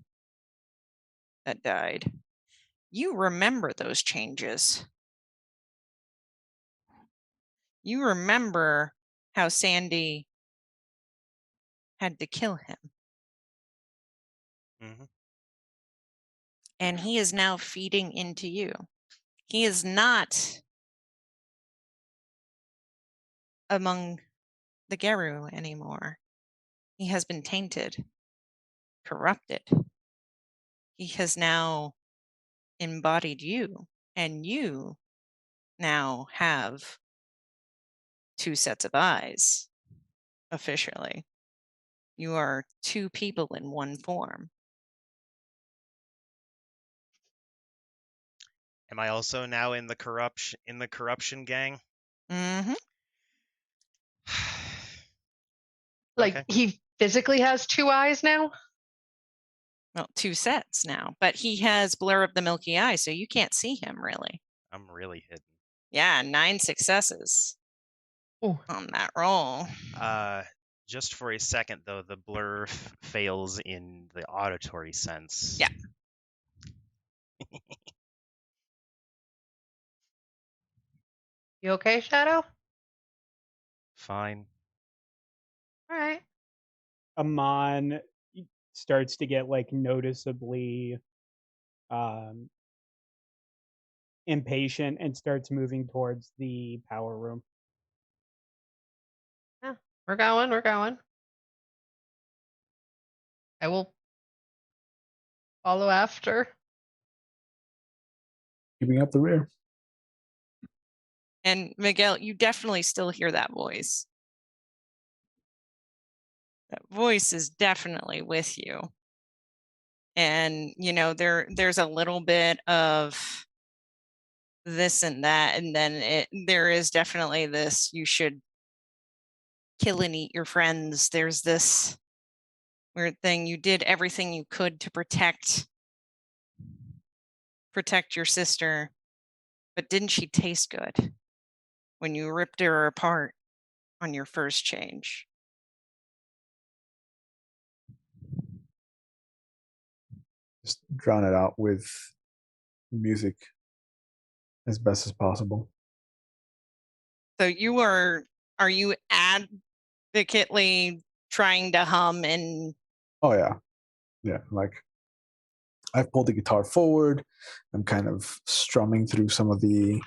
that died. You remember those changes. You remember how Sandy had to kill him. Mm-hmm. And he is now feeding into you. He is not among the Geru anymore. He has been tainted, corrupted. He has now embodied you, and you now have 2 sets of eyes, officially. You are 2 people in one form. Am I also now in the corruption gang? Mm-hmm. Like Okay. he physically has 2 eyes now? Well, 2 sets now, but he has Blur of the Milky Eye, so you can't see him really. I'm really hidden. Yeah, 9 successes Ooh. on that roll. Just for a second though, the blur fails in the auditory sense. Yeah. You okay, Shadow? Fine. All right. Ammon starts to get like noticeably impatient and starts moving towards the power room. Yeah, we're going. I will follow after. Keeping up the rear. And Miguel, you definitely still hear that voice. That voice is definitely with you. And, you know, there's a little bit of this and that, and then there is definitely this, you should kill and eat your friends. There's this weird thing. You did everything you could to protect your sister, but didn't she taste good when you ripped her apart on your first change? Just drown it out with music as best as possible. So are you advocately trying to hum and Oh yeah. Yeah. Like I've pulled the guitar forward. I'm kind of strumming through some of the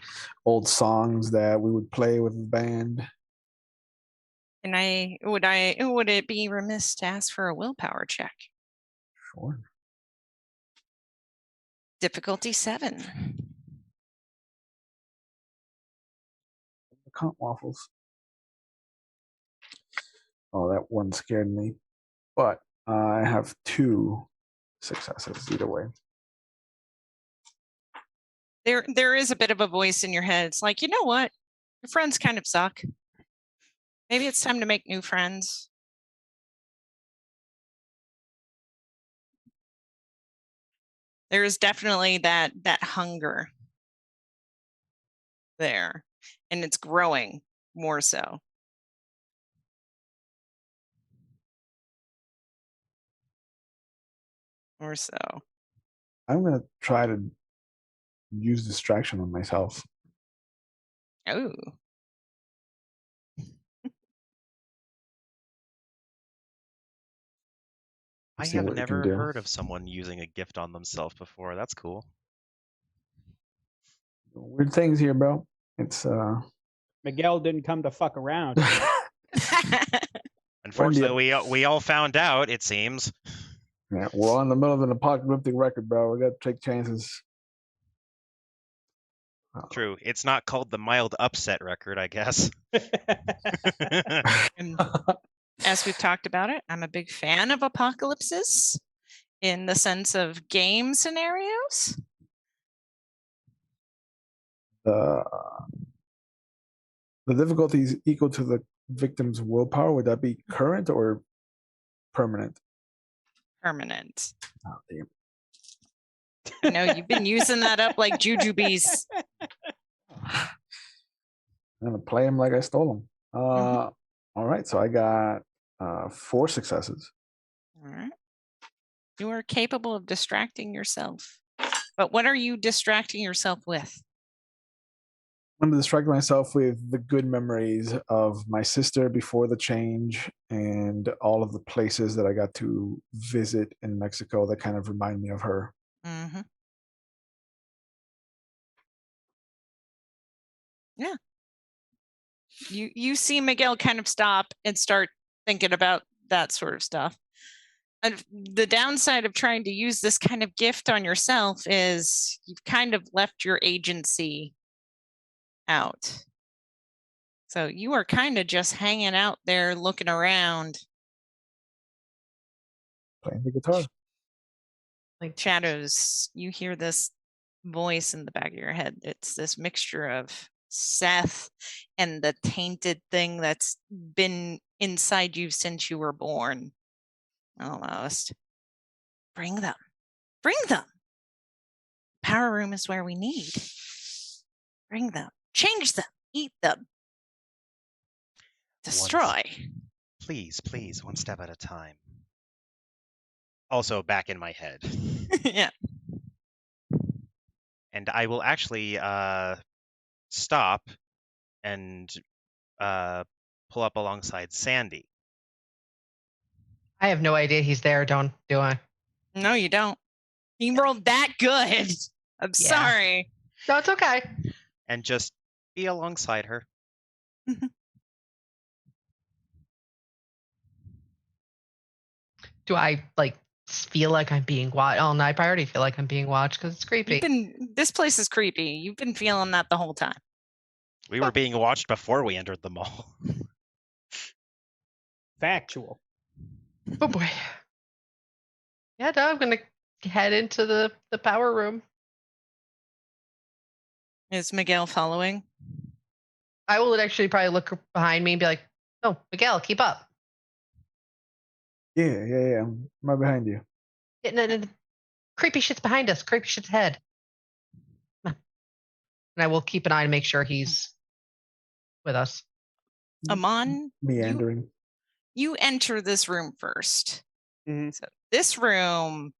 old songs that we would play with the band. and would it be remiss to ask for a willpower check? Sure. Difficulty 7. cunt waffles. Oh, that one scared me. But I have 2 successes either way. There is a bit of a voice in your head. It's like, you know what? Your friends kind of suck. Maybe it's time to make new friends. There is definitely that hunger there, and it's growing more so. Or so. I'm going to try to use distraction on myself. Oh. I See have what we can never do. heard of someone using a gift on themselves before. That's cool. Weird things here, bro. It's Miguel didn't come to fuck around. Unfortunately, we all found out, it seems. Yeah, we're in the middle of an apocalyptic record, bro. We got to take chances. True. It's not called the mild upset record, I guess. And as we've talked about it, I'm a big fan of apocalypses in the sense of game scenarios. The difficulty is equal to the victim's willpower. Would that be current or permanent? Permanent. Oh, damn. I know you've been using that up like jujubes. I'm gonna play him like I stole him. All right, so I got 4 successes. All right. You are capable of distracting yourself. But what are you distracting yourself with? I'm gonna distract myself with the good memories of my sister before the change and all of the places that I got to visit in Mexico that kind of remind me of her. Mm-hmm. Yeah. You see Miguel kind of stop and start thinking about that sort of stuff. And the downside of trying to use this kind of gift on yourself is you've kind of left your agency out. So you are kind of just hanging out there looking around. Playing the guitar. Like shadows, you hear this voice in the back of your head. It's this mixture of Seth and the tainted thing that's been inside you since you were born. Almost. Bring them. Bring them. Power room is where we need. Bring them. Change them. Eat them. Destroy. Please, one step at a time. Also back in my head. Yeah. And I will actually stop and pull up alongside Sandy. I have no idea he's there, do I? No, you don't. He rolled that good. I'm Yeah. sorry. No, it's okay. And just be alongside her. Do I feel like I'm being watched? Oh, no, I already feel like I'm being watched because it's creepy. This place is creepy. You've been feeling that the whole time. We were being watched before we entered the mall. Factual. Oh boy. Yeah, no, I'm gonna head into the power room. Is Miguel following? I will actually probably look behind me and be like, "Oh, Miguel, keep up." Yeah. I'm right behind you. Yeah, no, creepy shit's behind us. Creepy shit's ahead. And I will keep an eye to make sure he's with us. Ammon, Meandering. you enter this room first. Mm-hmm. So this room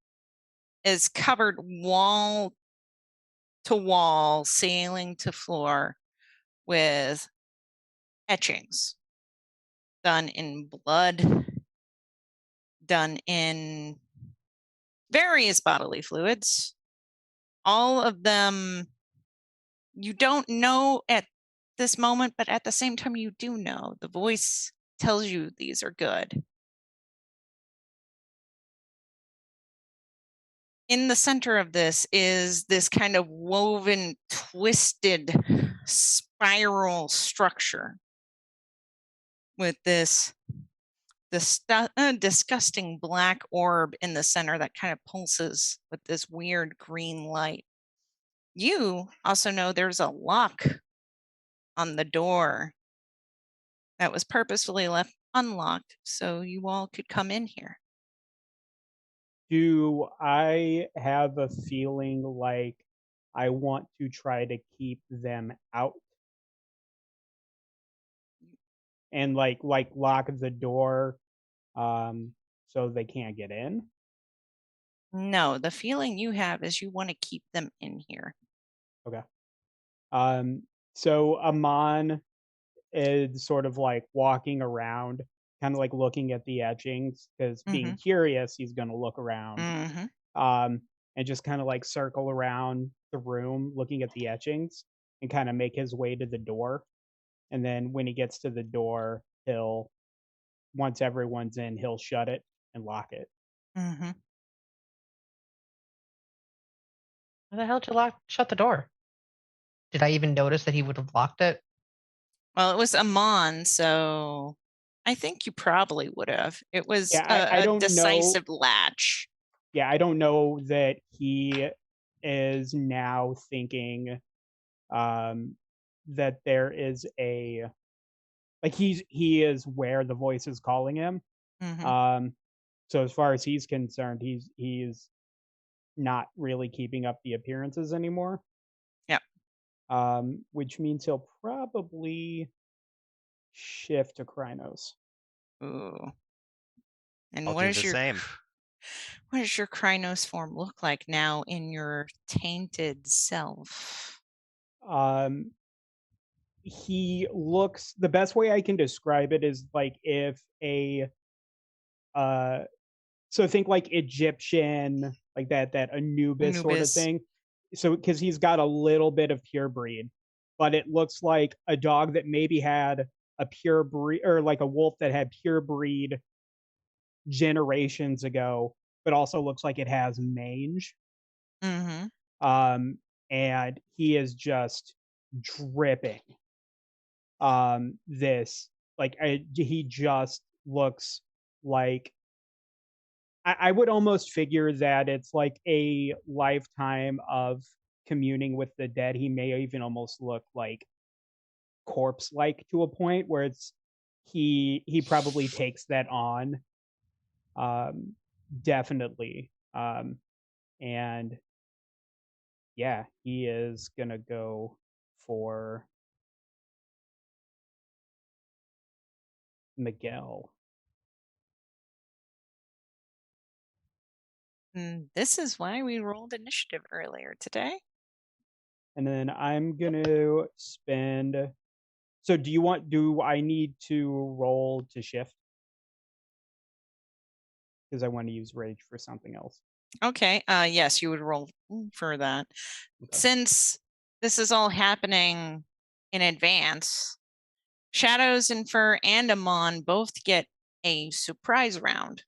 is covered wall to wall, ceiling to floor with etchings done in blood, done in various bodily fluids. All of them you don't know at this moment, but at the same time you do know. The voice tells you these are good. In the center of this is this kind of woven, twisted spiral structure with this disgusting black orb in the center that kind of pulses with this weird green light. You also know there's a lock on the door that was purposefully left unlocked so you all could come in here. Do I have a feeling like I want to try to keep them out and like lock the door so they can't get in? No, the feeling you have is you want to keep them in here. Okay. So Ammon is sort of like walking around, kind of like looking at the etchings, because being curious, he's going to look around. And just kind of like circle around the room looking at the etchings and kind of make his way to the door. And then when he gets to the door, once everyone's in, he'll shut it and lock it. Why the hell did you shut the door? Did I even notice that he would have locked it? Well, it was Ammon, so I think you probably would have. It was I a don't decisive know. latch. Yeah, I don't know that he is now thinking that there is a he is where the voice is calling him. So as far as he's concerned, he's not really keeping up the appearances anymore. Yeah. Which means he'll probably shift to Krynos. Ooh. And I'll do the same. What does your Krynos form look like now in your tainted self? He looks, the best way I can describe it is like if so think like Egyptian, like that Anubis sort of thing. So because he's got a little bit of pure breed, but it looks like a dog that maybe had a pure breed, or like a wolf that had pure breed generations ago, but also looks like it has mange. And he is just dripping this, like he just looks like, I would almost figure that it's like a lifetime of communing with the dead. He may even almost look like corpse like to a point where it's he probably takes that on. Definitely. And yeah, he is gonna go for Miguel. This is why we rolled initiative earlier today. And then I'm gonna spend. So do I need to roll to shift? Because I want to use rage for something else. Okay. Yes, you would roll for that. Okay. Since this is all happening in advance, Shadows and Fur and Ammon both get a surprise round.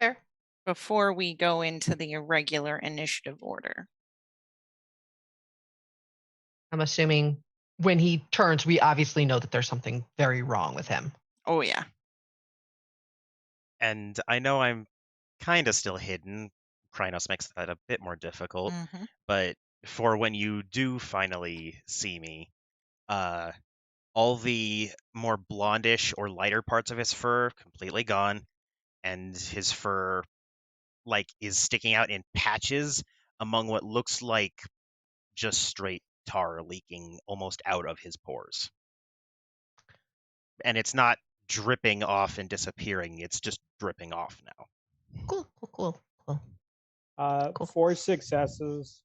Fair. Before we go into the irregular initiative order. I'm assuming when he turns, we obviously know that there's something very wrong with him. Oh, yeah. And I know I'm kind of still hidden. Krynos makes that a bit more difficult. But for when you do finally see me, all the more blondish or lighter parts of his fur completely gone, and his fur like is sticking out in patches among what looks like just straight tar leaking almost out of his pores. And it's not dripping off and disappearing, it's just dripping off now. Cool. 4 successes.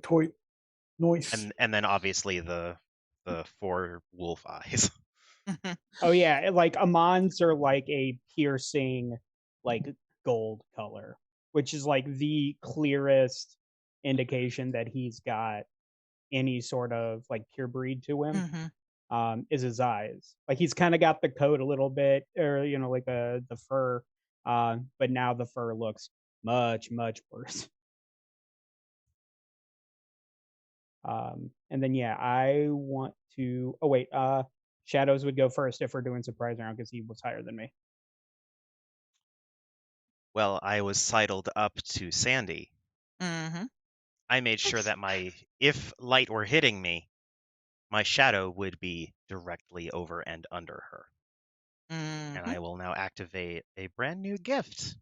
Toy. Noise. And then obviously the 4 wolf eyes. Oh yeah, like Ammon's are like a piercing, like gold color, which is like the clearest indication that he's got any sort of like pure breed to him. Is his eyes. Like he's kind of got the coat a little bit, or like the fur, but now the fur looks much worse. And then yeah, I want to. Oh wait, Shadows would go first if we're doing surprise round because he was higher than me. Well, I was sidled up to Sandy. Mm-hmm. I made sure that if light were hitting me, my shadow would be directly over and under her. And Mm-hmm. I will now activate a brand new gift.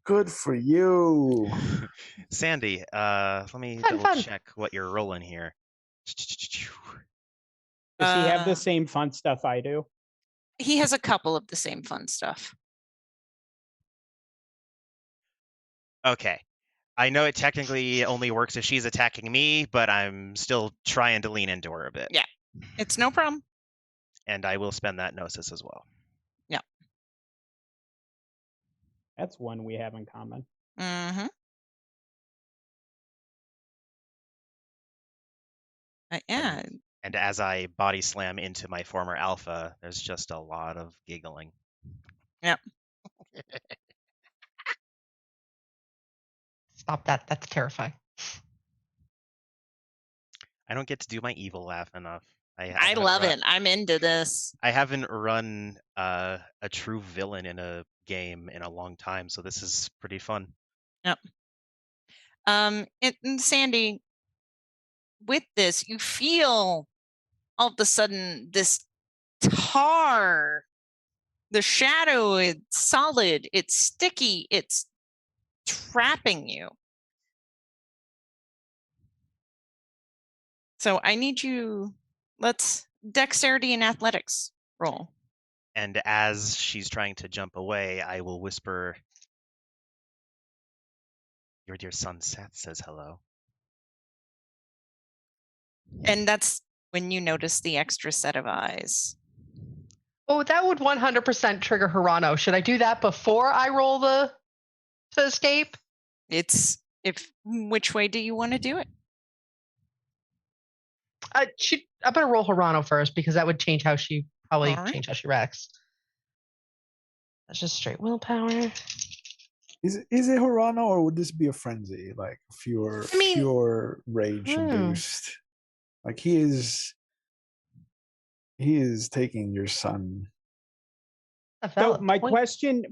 Good for you. Sandy, let me Fun, double fun. check what you're rolling here. Does he have the Uh, same fun stuff I do? He has a couple of the same fun stuff. Okay. I know it technically only works if she's attacking me, but I'm still trying to lean into her a bit. Yeah. It's no problem. And I will spend that Gnosis as well. That's one we have in common. Mm-hmm. Yeah. And as I body slam into my former alpha, there's just a lot of giggling. Yep. Stop that. That's terrifying. I don't get to do my evil laugh enough. I haven't love run- it. I'm into this. I haven't run a true villain in a game in a long time, so this is pretty fun. Yep. And Sandy, with this, you feel all of a sudden this tar. The shadow is solid. It's sticky. It's trapping you. So I need you. Let's dexterity and athletics roll. And as she's trying to jump away, I will whisper, "Your dear son Seth says hello." And that's when you notice the extra set of eyes. Oh, that would 100% trigger Hirano. Should I do that before I roll to escape? It's which way do you want to do it? I'm gonna roll Hirano first because that would change how she All right. change how she reacts. That's just straight willpower. Is it Hirano or would this be a frenzy? Like pure rage induced? Like he is taking your son. So my question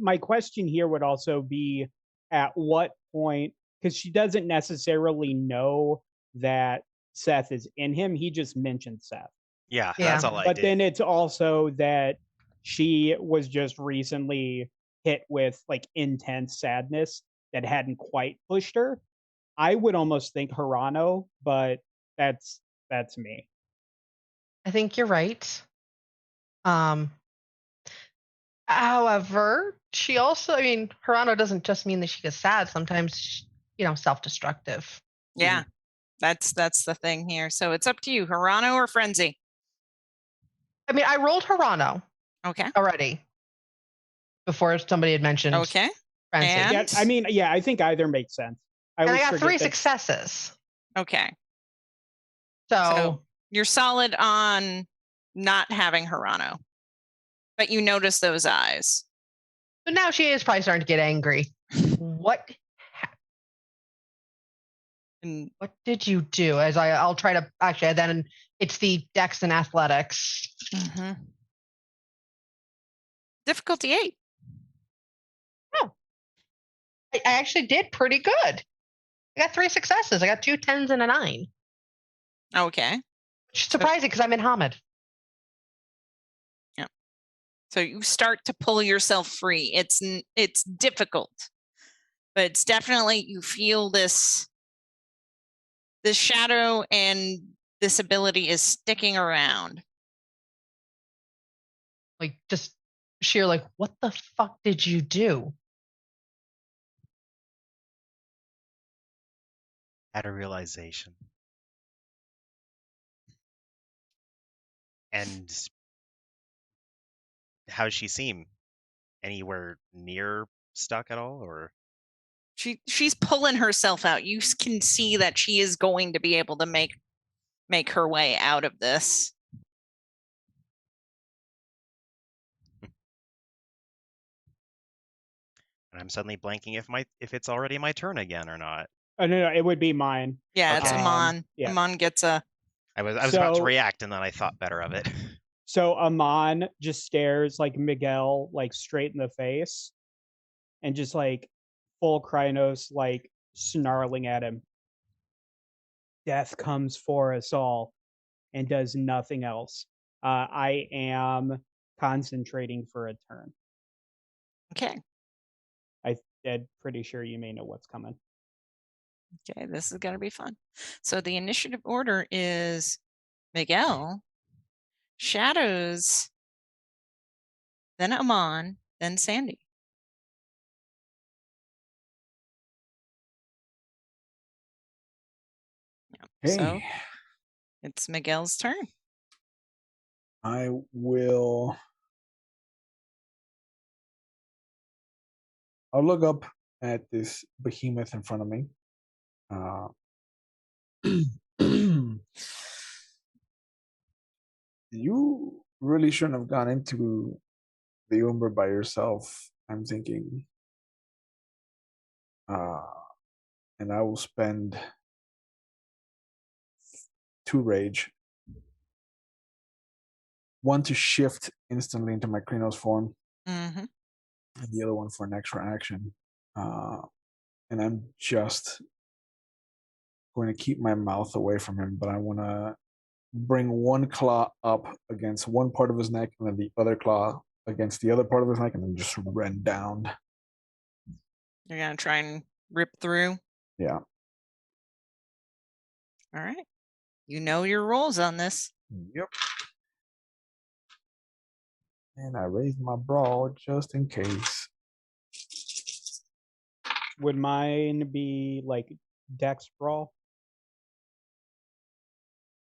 here would also be, at what point, because she doesn't necessarily know that Seth is in him. He just mentioned Seth. Yeah, that's all I But did. then it's also that she was just recently hit with like intense sadness that hadn't quite pushed her. I would almost think Hirano, but that's me. I think you're right. However, she also, Hirano doesn't just mean that she gets sad. Sometimes, self-destructive. Yeah, that's the thing here. So it's up to you, Hirano or frenzy. I rolled Hirano. Okay. Already. Before somebody had mentioned. Okay. Frenzy. And? Yeah, I think either makes sense. I got 3 successes. Okay. So you're solid on not having Hirano, but you notice those eyes. So now she is probably starting to get angry. What did you do? As I'll try to actually then it's the Dex and Athletics. Mm-hmm. Difficulty 8. Oh, I actually did pretty good. I got 3 successes. I got 2 10s and a 9. Okay. Which is surprising because I'm in Hamid. Yeah. So you start to pull yourself free. It's difficult, but it's definitely, you feel this shadow and this ability is sticking around. Like just sheer like, what the fuck did you do? Had a realization. And how does she seem? Anywhere near stuck at all, or? She's pulling herself out. You can see that she is going to be able to make her way out of this. And I'm suddenly blanking if it's already my turn again or not. Oh no, it would be mine. Yeah, it's Okay. Ammon. Yeah. Ammon gets a. I was about to So- react, and then I thought better of it. So Ammon just stares like Miguel like straight in the face, and just like full Krynos like snarling at him. Death comes for us all, and does nothing else. I am concentrating for a turn. Okay. I'm pretty sure you may know what's coming. Okay, this is going to be fun. So the initiative order is Miguel, Shadows, then Ammon, then Sandy. Hey, So it's Miguel's turn. I will. I'll look up at this behemoth in front of me. You really shouldn't have gone into the Umber by yourself, I'm thinking. And I will spend 2 rage. 1 to shift instantly into my Krynos form, Mm-hmm. and the other one for an extra action. And I'm just going to keep my mouth away from him, but I want to bring one claw up against one part of his neck, and then the other claw against the other part of his neck, and then just rend down. You're going to try and rip through. Yeah. All right. You know your rules on this. Yep. And I raised my brawl just in case. Would mine be like Dex Brawl?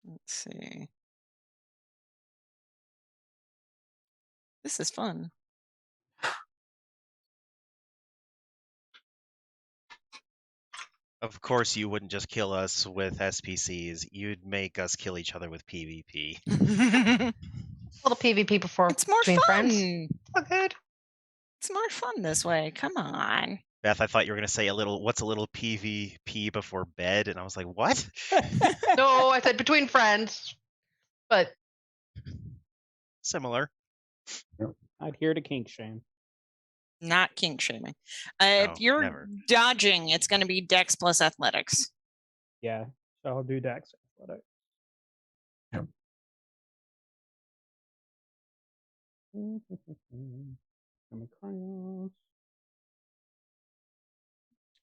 Let's see. This is fun. Of course, you wouldn't just kill us with SPCs. You'd make us kill each other with PvP. A little PvP before It's more between fun. friends. Oh, good. It's more fun this way. Come on. Beth, I thought you were going to say what's a little PvP before bed? And I was like, what? No, I said between friends. But Similar. Adhere to kink shame. Not kink shaming. No, If you're never. dodging, it's going to be Dex plus Athletics. Yeah, so I'll do Dex Athletic. Yep.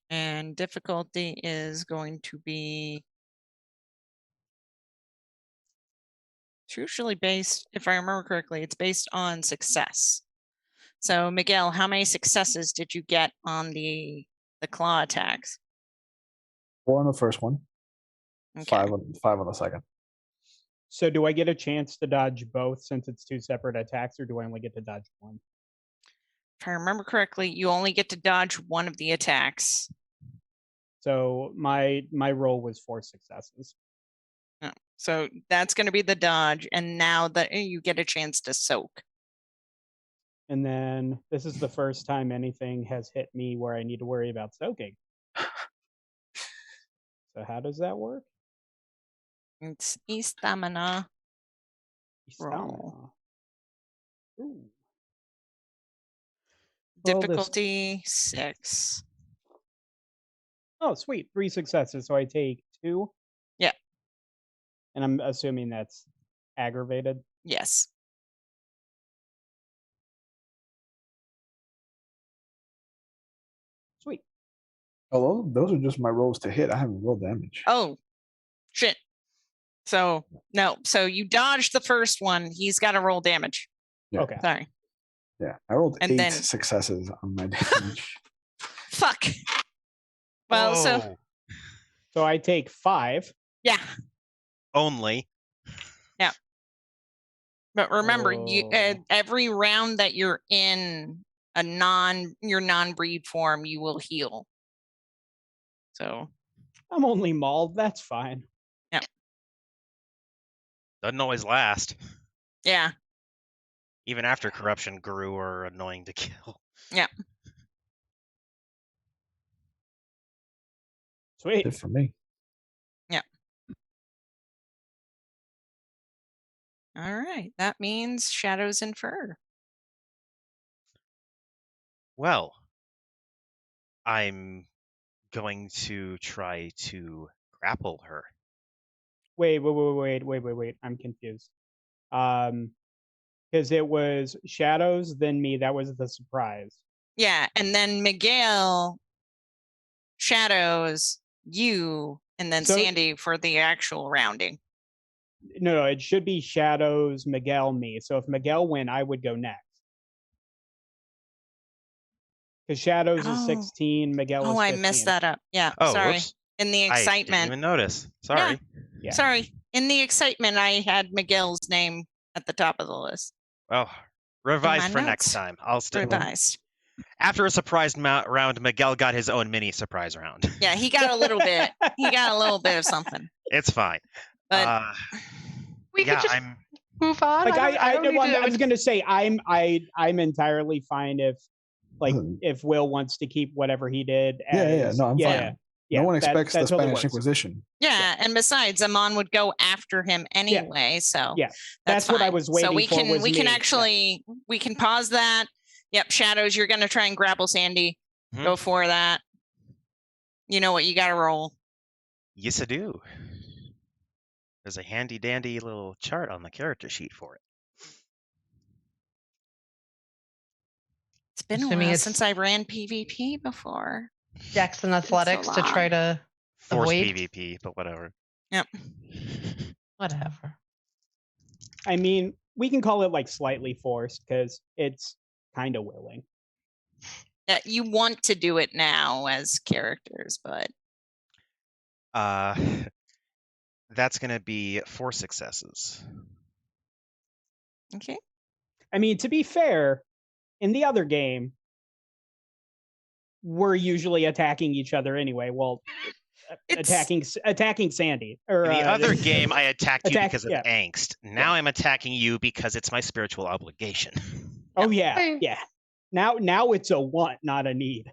And difficulty is going to be. It's usually based, if I remember correctly, it's based on success. So Miguel, how many successes did you get on the claw attacks? 4 on the first one, Okay. 5 on the second. So do I get a chance to dodge both since it's 2 separate attacks, or do I only get to dodge one? If I remember correctly, you only get to dodge one of the attacks. So my roll was 4 successes. Oh, so that's going to be the dodge, and now that you get a chance to soak. And then this is the first time anything has hit me where I need to worry about soaking. So how does that work? It's stamina. Roll. Stamina. Ooh. Well, this- Difficulty 6. Oh, sweet. 3 successes. So I take 2. Yeah. And I'm assuming that's aggravated. Yes. Sweet. Oh, those are just my rolls to hit. I haven't rolled damage. Oh, shit. So, no. So you dodged the first one. He's got to roll damage. Yeah. Okay. Sorry. Yeah, I rolled And 8 then- successes on my damage. Fuck. Well, so, Whoa. So I take 5. yeah. Only. But remember, you Oh. every round that you're in your non-breed form, you will heal. So, I'm only mauled. That's fine. Doesn't always last. yeah. Even after corruption grew are annoying to kill. Sweet. Good for me. All right. That means Shadows and Fur. Well, I'm going to try to grapple her. Wait. I'm confused. Because it was Shadows, then me. That was the surprise. Yeah. And then Miguel, Shadows, you, and then So- Sandy for the actual rounding. No, it should be Shadows, Miguel, me. So if Miguel win, I would go next. Because Shadows is Oh. 16, Miguel is 15. I messed that up. Yeah. Oh, sorry. whoops. In the I didn't excitement. even notice. Sorry. Yeah. Sorry. In the excitement, I had Miguel's name at the top of the list. Well, revise my for next notes. time. I'll still. Revised. After a surprise round, Miguel got his own mini surprise round. Yeah, he got a little bit. He got a little bit of something. It's fine. But We yeah, could just I'm. move on. Like I don't need I to- was gonna say I'm entirely fine if if Will wants to keep whatever he did. Yeah. No, I'm fine. No one expects the totally Spanish works. Inquisition. yeah, and besides, Ammon would go after him anyway. So Yeah, that's what I fine. was So waiting we for can was we can me. Yeah. actually we can pause that. Yep, Shadows, you're gonna try and grapple Sandy. Mhm. Go for that. You know what? You got to roll. Yes, I do. There's a handy dandy little chart on the character sheet for it. It's been a Assuming while it's- since I ran PvP before. Dex and athletics to try to Force avoid. PvP, but whatever. Yep. Whatever. I mean, we can call it like slightly forced because it's kind of willing. Yeah, you want to do it now as characters, but That's going to be 4 successes. okay. I mean, to be fair, in the other game, we're usually attacking each other anyway. Well, attacking Sandy. Or In the other game, I attacked you attack- because of yeah. angst. Now I'm attacking you because it's my spiritual obligation. Oh yeah, Hey. yeah. Now it's a want, not a need.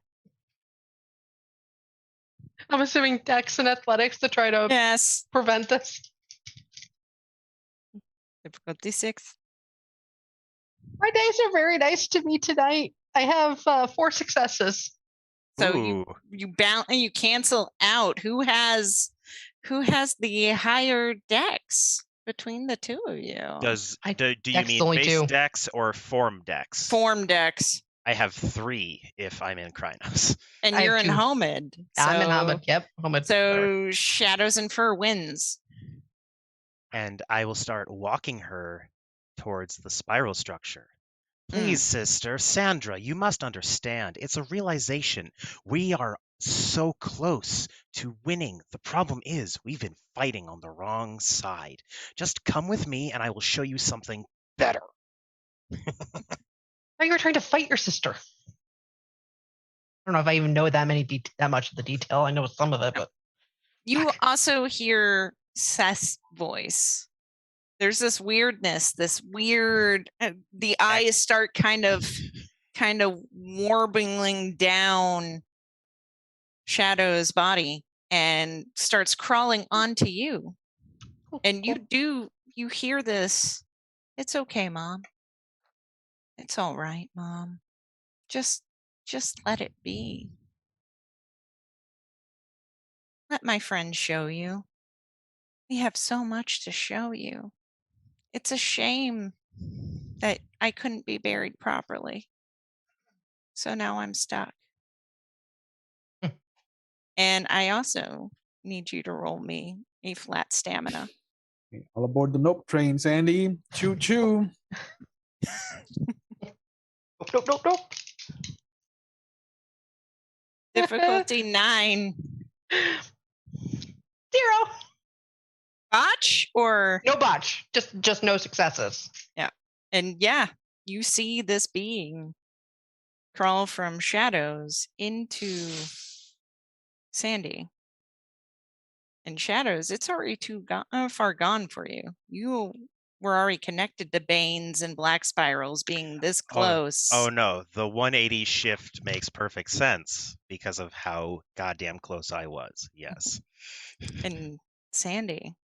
I'm assuming Dex and athletics to try to Yes. prevent this. Difficulty 6. My days are very nice to me tonight. I have 4 successes. So Ooh. you cancel out. Who has the higher dex between the two of you? do you Dex mean only base 2. dex or form dex? Form dex. I have 3 if I'm in Krynos. And I have you're in 2. Homid. I'm in so- Ammon. Yep. Homid. So Shadows and Fur wins. And I will start walking her towards the spiral structure. Please, sister, Sandra, you must understand. It's a realization. We are so close to winning. The problem is we've been fighting on the wrong side. Just come with me and I will show you something better. Now you were trying to fight your sister. I don't know if I even know that much of the detail. I know some of it, but You Fuck. also hear Seth's voice. There's this weirdness, the eyes start kind of warbling down Shadow's body and starts crawling onto you. And you hear this. It's okay, Mom. It's all right, Mom. Just let it be. Let my friend show you. We have so much to show you. It's a shame that I couldn't be buried properly. So now I'm stuck. And I also need you to roll me a flat stamina. All aboard the Nope train, Sandy. Choo choo. nope. Difficulty 9. 0. Botch or No botch. Just no successes. and yeah, you see this being crawl from Shadows into Sandy. And Shadows, it's already too far gone for you. we're already connected to Banes and Black Spirals being this close. Oh no, the 180 shift makes perfect sense because of how goddamn close I was. Yes. And Sandy,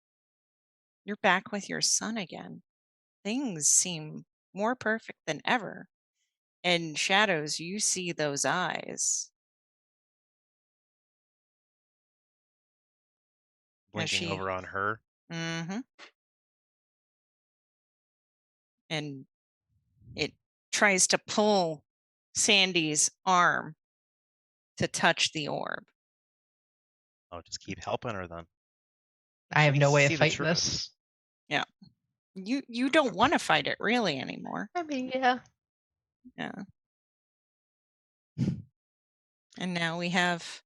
you're back with your son again. Things seem more perfect than ever. And Shadows, you see those eyes. Blinking over on her. Mm-hmm. And it tries to pull Sandy's arm to touch the orb. I'll just keep helping her then. I have no way See of the fighting truth. this. You don't want to fight it really anymore. I mean, yeah. Yeah. And now we have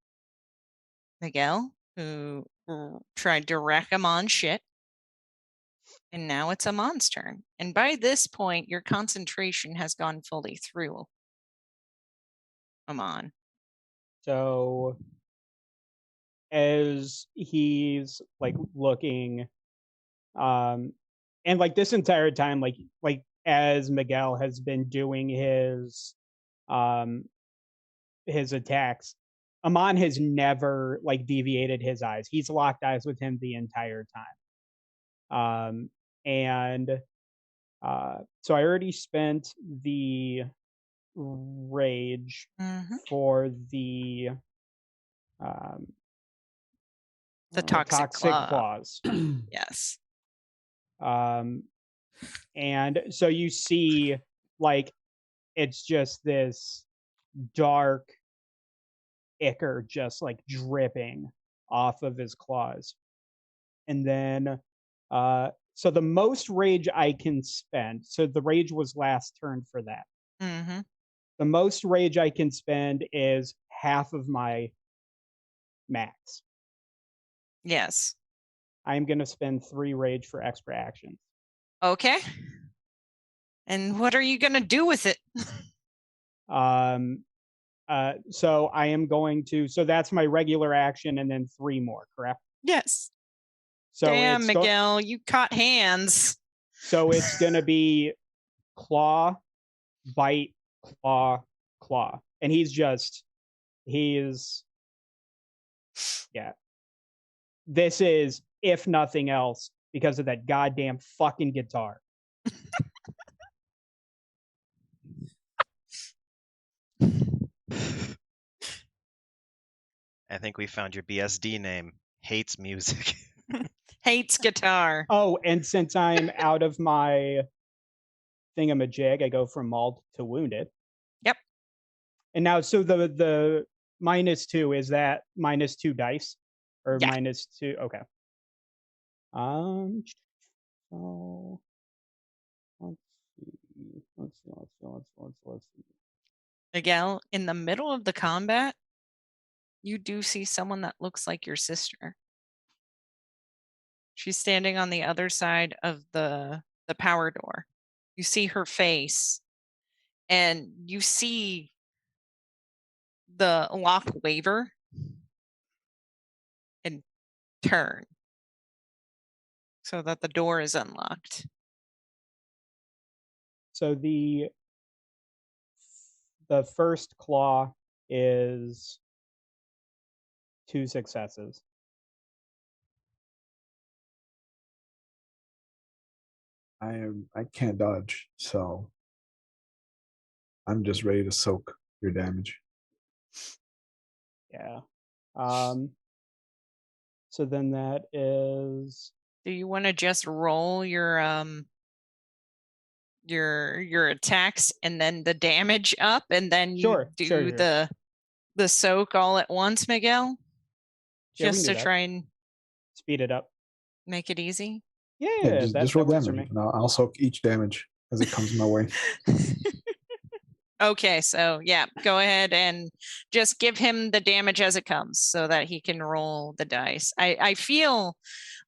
Miguel, who tried to wreck Ammon's shit. And now it's Ammon's turn. And by this point, your concentration has gone fully through Ammon. So as he's like looking, and like this entire time, like as Miguel has been doing his attacks, Ammon has never like deviated his eyes. He's locked eyes with him the entire time. So I already spent the rage for the toxic claws. Yes. And so you see, like, it's just this dark ichor just like dripping off of his claws. And then, so the most rage I can spend, so the rage was last turn for that. Mm-hmm. The most rage I can spend is half of my max. Yes. I'm going to spend 3 rage for extra actions. Okay. And what are you going to do with it? So I am going to, so that's my regular action and then 3 more, correct? Yes. So damn, Miguel, you caught hands. So it's going to be claw, bite, claw, claw. And yeah. This is, if nothing else, because of that goddamn fucking guitar. I think we found your BSD name. Hates music. Hates guitar. Oh, and since I'm out of my thingamajig, I go from mauled to wounded. Yep. And now, so the -2, is that -2 dice? Or yeah. -2? Okay. So let's see. Miguel, in the middle of the combat, you do see someone that looks like your sister. She's standing on the other side of the power door. You see her face, and you see the lock waver and turn so that the door is unlocked. So the first claw is 2 successes. I can't dodge, so I'm just ready to soak your damage. Yeah. So then that is. Do you want to just roll your attacks and then the damage up, and then you do the soak all at once, Miguel? Yeah, just to try and speed it up, make it easy. Yeah, just roll damage. And I'll soak each damage as it comes my way. Okay, so yeah, go ahead and just give him the damage as it comes so that he can roll the dice. I feel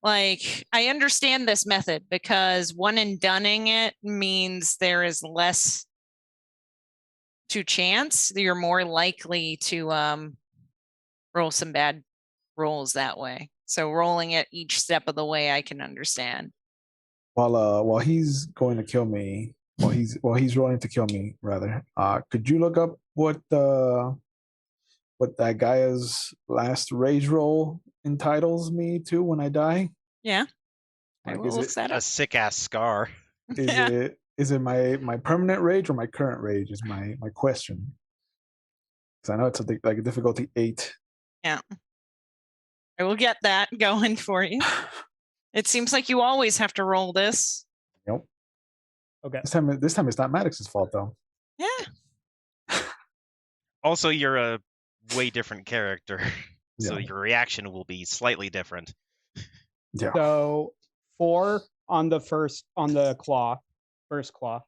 like I understand this method because one and doneing it means there is less to chance. You're more likely to roll some bad rolls that way. So rolling it each step of the way, I can understand. while he's going to kill me, while he's rolling to kill me, rather, could you look up what that guy's last rage roll entitles me to when I die? Yeah. I Like, will look that A up. sick ass scar. Is it my permanent rage or my current rage? Is my question. Because I know it's like a difficulty 8. Yeah. I will get that going for you. It seems like you always have to roll this. Nope. Okay. This time it's not Maddox's fault though. Yeah. Also, you're a way different character, so Yeah. your reaction will be slightly different. Yeah. So 4 on the first claw. First claw.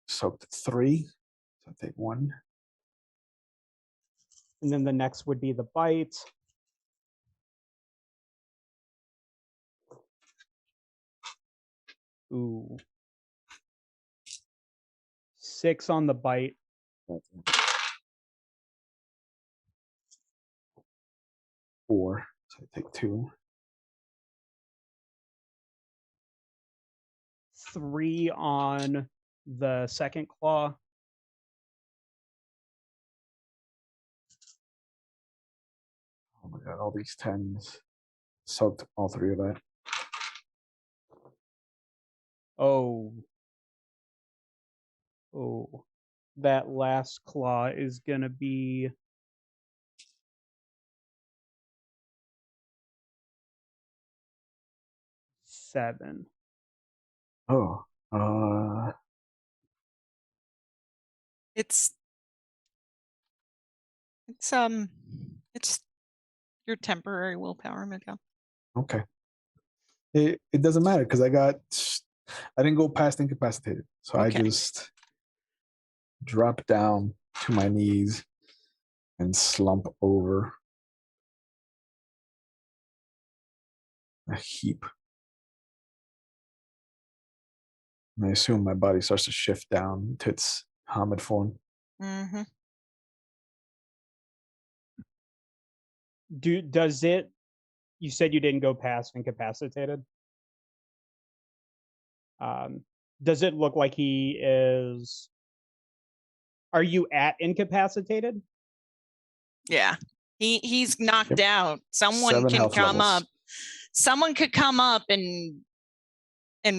Soaked 3. So I take 1. And then the next would be the bite. Ooh. 6 on the bite. 4. So I take 2. 3 on the second claw. Oh my god, all these 10s. Soaked all 3 of that. Oh. Oh. That last claw is going to be 7. Oh. It's your temporary willpower, Miguel. Okay. It doesn't matter because I didn't go past incapacitated. So Okay. I just drop down to my knees and slump over a heap. And I assume my body starts to shift down to its Hamid form. Mm-hmm. Does it, you said you didn't go past incapacitated? Does it look like he is, are you at incapacitated? Yeah. He's knocked Yep. out. Someone 7 can health come levels. up. Someone could come up and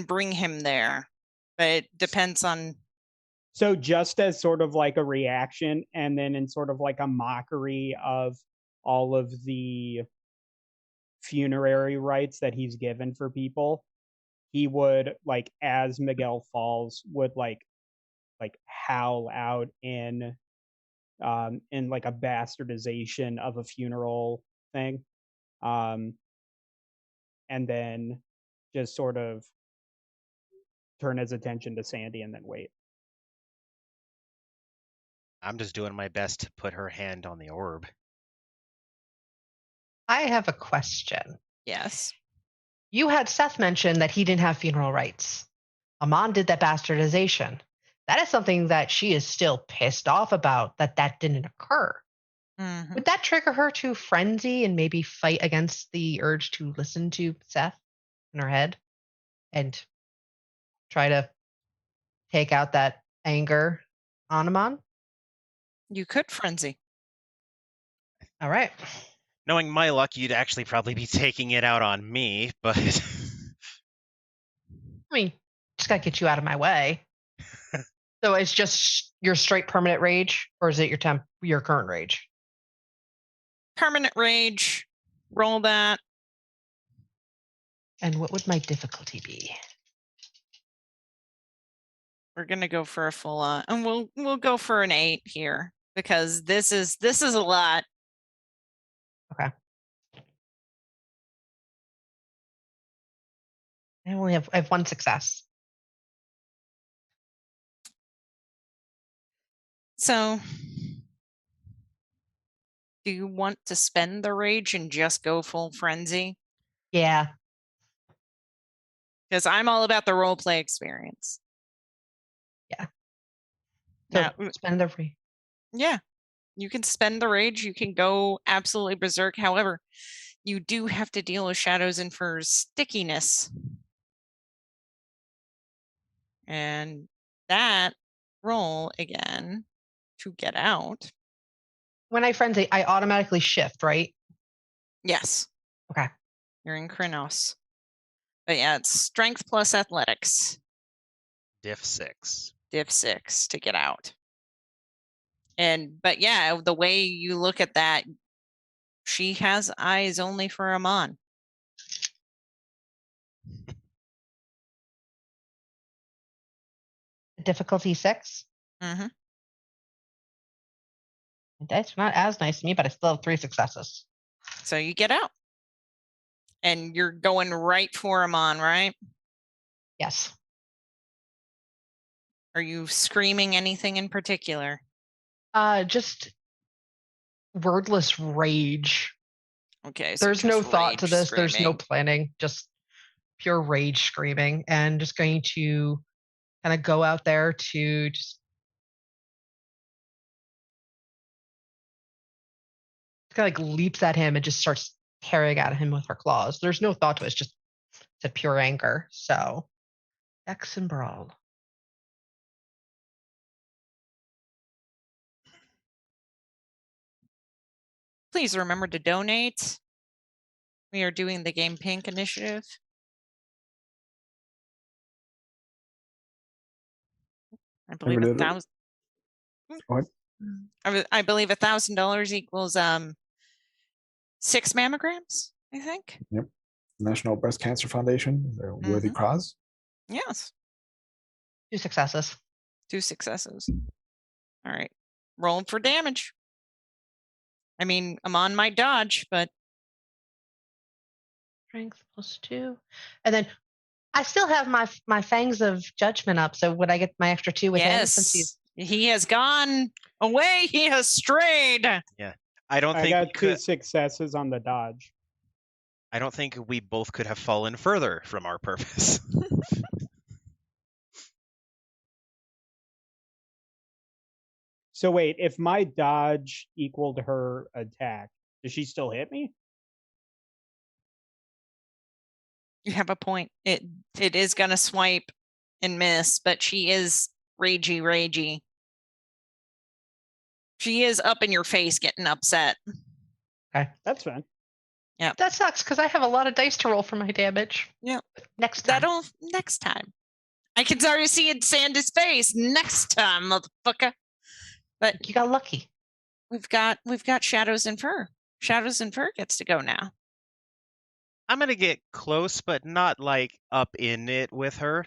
bring him there. But it depends on So just as sort of like a reaction, and then in sort of like a mockery of all of the funerary rites that he's given for people, he would, like, as Miguel falls, would like howl out in like a bastardization of a funeral thing, and then just sort of turn his attention to Sandy and then wait. I'm just doing my best to put her hand on the orb. I have a question. yes. You had Seth mention that he didn't have funeral rites. Ammon did that bastardization. That is something that she is still pissed off about, that didn't occur. Mm-hmm. Would that trigger her to frenzy and maybe fight against the urge to listen to Seth in her head and try to take out that anger on Ammon? You could frenzy. All right. Knowing my luck, you'd actually probably be taking it out on me, but I mean, just gotta get you out of my way. So it's just your straight permanent rage, or is it your current rage? Permanent rage. Roll that. And what would my difficulty be? We're gonna go for a full on, and we'll go for an 8 here because this is a lot. Okay. I have 1 success. So, do you want to spend the rage and just go full frenzy? Yeah. Because I'm all about the role play experience. So Now, spend the free. yeah, you can spend the rage. You can go absolutely berserk. However, you do have to deal with Shadows and Fur's stickiness. And that roll again to get out. When I frenzy, I automatically shift, right? Yes. Okay. You're in Kronos. But yeah, it's strength plus athletics. Diff 6. Div 6 to get out. But yeah, the way you look at that, she has eyes only for Ammon. Difficulty 6. Mm-hmm. That's not as nice to me, but I still have 3 successes. So you get out. And you're going right for Ammon, right? Yes. Are you screaming anything in particular? Just wordless rage. Okay. So There's no just thought to rage this. There's no screaming. planning. Just pure rage screaming, and just going to kind of go out there to just kind of like leaps at him and just starts tearing at him with her claws. There's no thought to it. It's just a pure anger. So, X and brawl. Please remember to donate. We are doing the Game Pink initiative. I believe Never did it. 1,000. What? I believe $1,000 equals 6 mammograms, I think. Yep. National Breast Cancer Foundation, a worthy cause. Yes. 2 successes. 2 successes. All right. Rolling for damage. I mean, Ammon might dodge, but Strength +2. And then I still have my Fangs of Judgment up, so would I get my extra 2 with him? Since he's... he has gone away. He has strayed. I don't I think got we 2 could, successes on the dodge. I don't think we both could have fallen further from our purpose. So wait, if my dodge equaled her attack, does she still hit me? You have a point. It is gonna swipe and miss, but she is ragey. She is up in your face getting upset. Okay. That's fine. Yeah. That sucks because I have a lot of dice to roll for my damage. Yeah. Next time. That'll next time. I can already see it Sandy's face. Next time, motherfucker. But you got lucky. We've got Shadows and Fur. Shadows and Fur gets to go now. I'm going to get close, but not like up in it with her.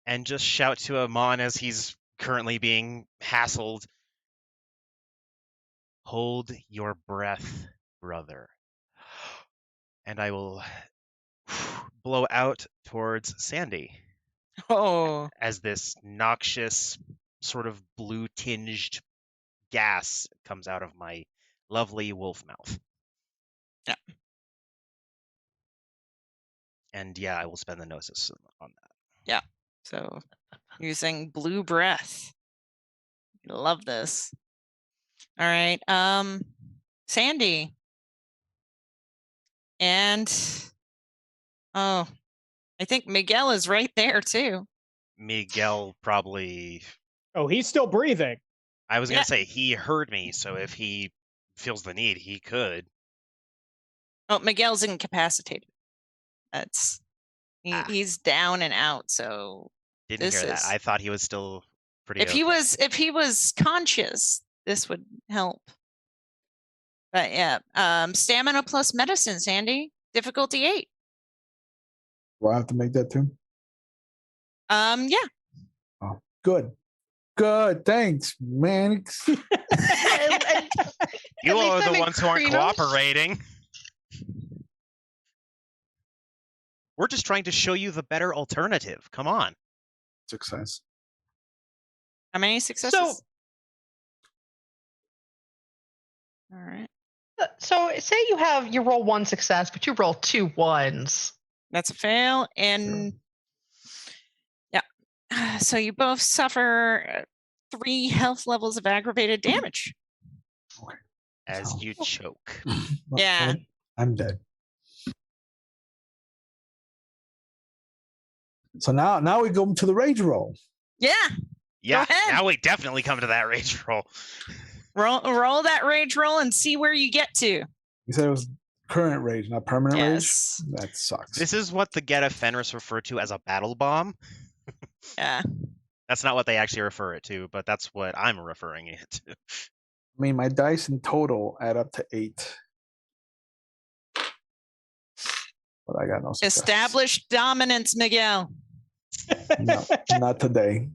And just shout to Ammon as he's currently being hassled. Hold your breath, brother. And I will blow out towards Sandy. Oh. As this noxious, sort of blue-tinged gas comes out of my lovely wolf mouth. Yeah. And yeah, I will spend the gnosis on that. Yeah. So using blue breath. Love this. All right. Sandy. And I think Miguel is right there too. Miguel probably... Oh, he's still breathing. I was going to say, he heard me, so if he feels the need, he could. Oh, Miguel's incapacitated. That's... He's down and out, so... Didn't hear that. I thought he was still pretty If he was conscious, this would help. But yeah, stamina plus medicine, Sandy. Difficulty 8. Do I have to make that too? Yeah. Oh, good. Thanks, man. You are the ones who aren't cooperating. We're just trying to show you the better alternative. Come on. Success. How many successes? So, all right. So say you roll 1 success, but you roll 2 1s. That's a fail, and yeah. So you both suffer 3 health levels of aggravated damage. Okay. As you choke. Yeah. I'm dead. So now we go to the rage roll. Yeah. Yeah, ahead. now we definitely come to that rage roll. Roll that rage roll and see where you get to. You said it was current rage, not permanent Yes. rage? That sucks. This is what the Geta Fenris refer to as a battle bomb. Yeah. That's not what they actually refer it to, but that's what I'm referring it to. I mean, my dice in total add up to 8. But I got no success. Established dominance, Miguel. No, not today.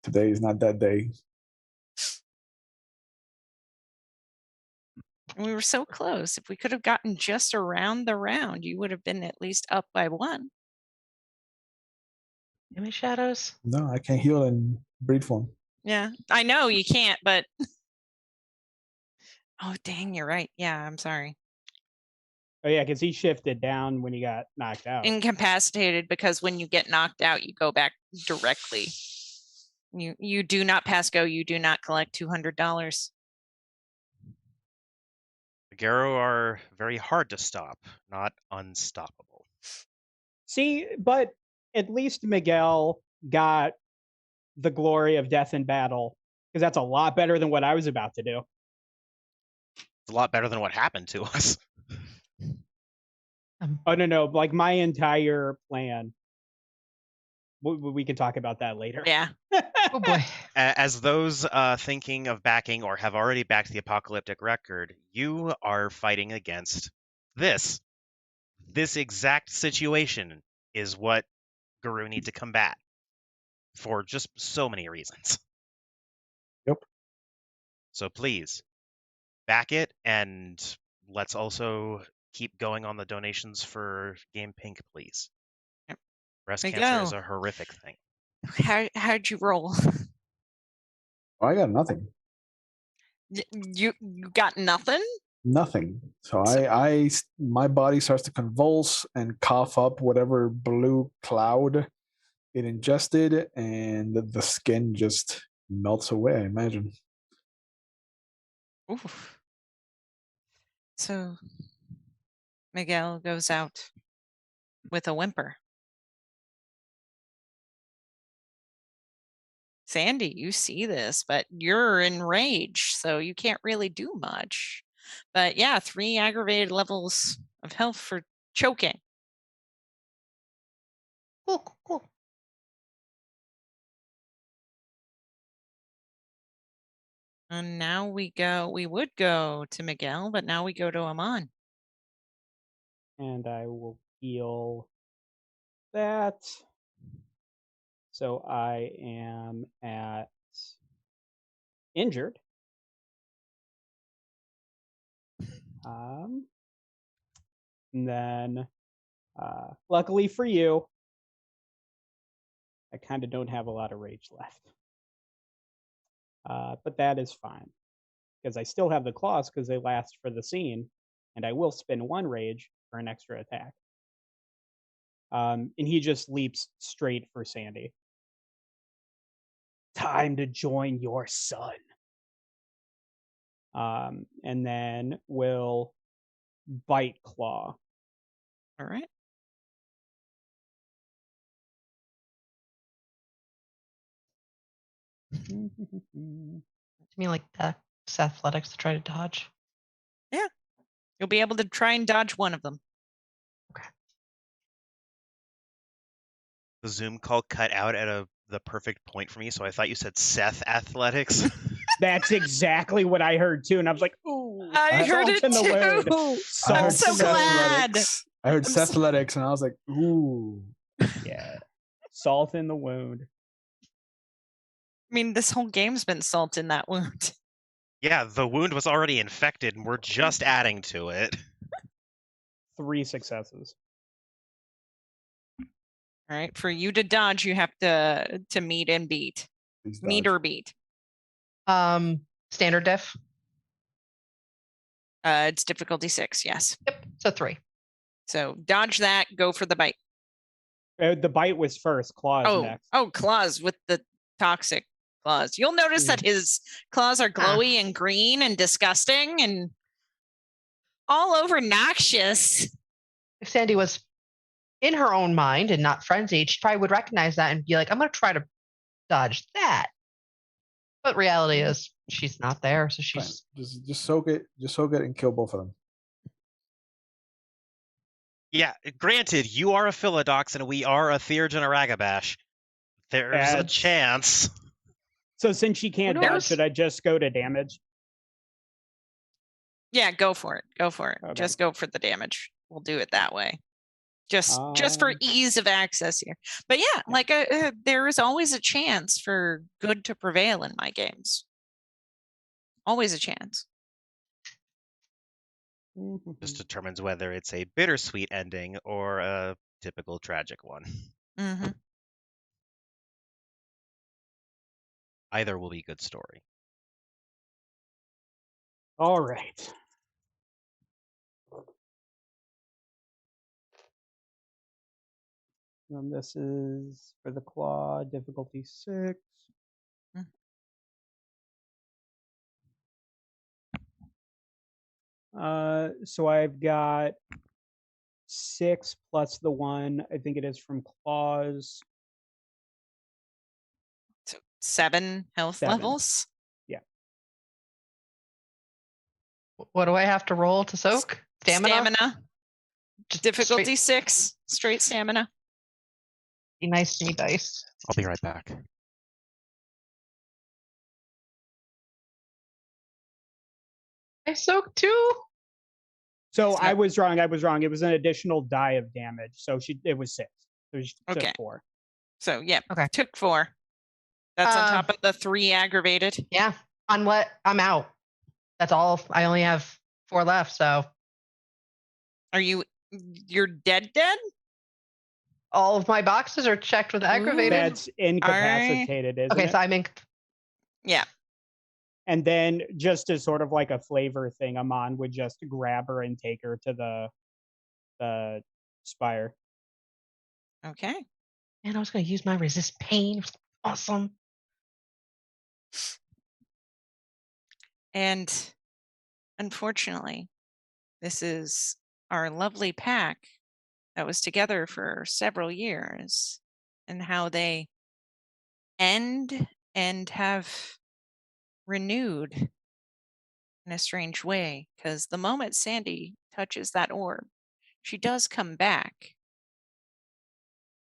Today is not that day. We were so close. If we could have gotten just around the round, you would have been at least up by 1. Give me shadows. No, I can't heal in breed form. Yeah, I know you can't, but oh dang, you're right. Yeah, I'm sorry. Oh yeah, because he shifted down when he got knocked out. Incapacitated, because when you get knocked out, you go back directly. You do not pass go. You do not collect $200. The Garo are very hard to stop, not unstoppable. See, but at least Miguel got the glory of death in battle, because that's a lot better than what I was about to do. It's a lot better than what happened to us. Oh, no, like my entire plan. We can talk about that later. Yeah. Oh boy. As those thinking of backing or have already backed the Apocalyptic Record, you are fighting against this. This exact situation is what Guru need to combat for just so many reasons. Yep. So please, back it, and let's also keep going on the donations for Game Pink, please. Yep. Breast There you cancer go. is a horrific thing. How'd you roll? Oh, I got nothing. You got nothing? Nothing. So my body starts to convulse and cough up whatever blue cloud it ingested, and the skin just melts away, I imagine. Oof. So Miguel goes out with a whimper. Sandy, you see this, but you're in rage, so you can't really do much. But yeah, 3 aggravated levels of health for choking. Cool. And now we would go to Miguel, but now we go to Ammon. And I will heal that. So I am at injured. And then, luckily for you, I kind of don't have a lot of rage left. But that is fine, because I still have the claws because they last for the scene, and I will spend 1 rage for an extra attack. And he just leaps straight for Sandy. Time to join your son. And then will bite claw. All right. To me, like that's athletics to try to dodge. You'll be able to try and dodge one of them. The Zoom call cut out at the perfect point for me, so I thought you said Seth Athletics. That's exactly what I heard too, and I was like, "Ooh!" I heard it salt in the wound. too. I I'm heard so Seth glad. Athletics. I heard I'm Sethletics, and I was like, ooh. Yeah, salt in the wound. I mean, this whole game's been salt in that wound. Yeah, the wound was already infected, and we're just adding to it. 3 successes. All right. For you to dodge, you have to meet and beat. Please Meet dodge. or beat. Standard diff. It's difficulty 6, yes. Yep. So 3. So dodge that, go for the bite. The bite was first. Claws next. Oh, claws with the toxic claws. You'll notice that his claws are glowy and green and disgusting, and all over noxious. If Sandy was in her own mind and not frenzied, she probably would recognize that and be like, I'm going to try to dodge that. But reality is she's not there, so Fine. she's Just soak it and kill both of them. Yeah, granted, you are a Philodox and we are a Theurge and a Ragabash. There's a That's- chance. So since she can't Who dodge, knows? should I just go to damage? Yeah, go for it. Go for it. Okay. Just go for the damage. We'll do it that way. Just for ease of access here. But yeah, like there is always a chance for good to prevail in my games. Always a chance. Just determines whether it's a bittersweet ending or a typical tragic one. Hmm. Either will be good story. All right. And this is for the claw, difficulty 6. So I've got 6 plus the 1. I think it is from claws. So 7 health 7. levels. what do I have to roll to soak? Stamina? Just Difficulty straight- 6. Straight stamina. Be nice to me, dice. I'll be right back. I soak too. So It's I not- was wrong. It was an additional die of damage. So it was 6. So she Okay. took 4. So yeah, Okay. took 4. That's on Uh, top of the 3 aggravated. Yeah. On what? I'm out. That's all. I only have 4 left, so Are you're dead? all of my boxes are checked with aggravated. That's incapacitated, isn't Okay, it? so I'm in. Yeah. And then just as sort of like a flavor thing, Ammon would just grab her and take her to the spire. Okay. Man, I was going to use my resist pain. Awesome. And unfortunately, this is our lovely pack that was together for several years, and how they end and have renewed in a strange way. Because the moment Sandy touches that orb, she does come back,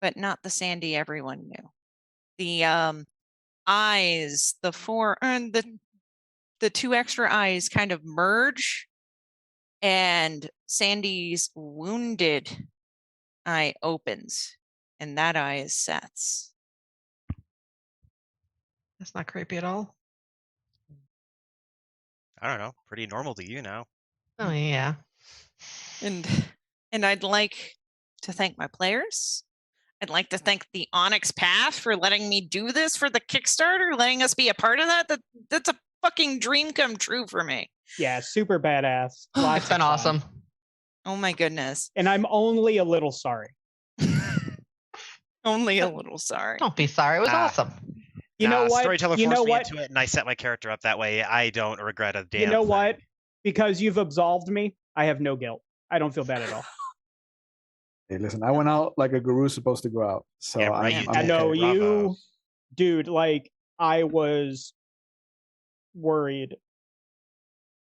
but not the Sandy everyone knew. The eyes, the 4 and the 2 extra eyes kind of merge, and Sandy's wounded eye opens, and that eye is Seth's. That's not creepy at all. I don't know. Pretty normal to you now. Oh, yeah. And I'd like to thank my players. I'd like to thank the Onyx Path for letting me do this for the Kickstarter, letting us be a part of that. That's a fucking dream come true for me. Yeah, super badass. Lots It's been of fun. awesome. Oh my goodness. And I'm only a little sorry. Only a little sorry. Don't be sorry. It was Ah. awesome. You know what? Storyteller You forced know me what? into it, and I set my character up that way. I don't regret a damn You know thing. what? Because you've absolved me, I have no guilt. I don't feel bad at all. Hey, listen, I went out like a guru's supposed to go out. So Yeah, right, I'm you I know okay. Bravo. you, dude, like, I was worried.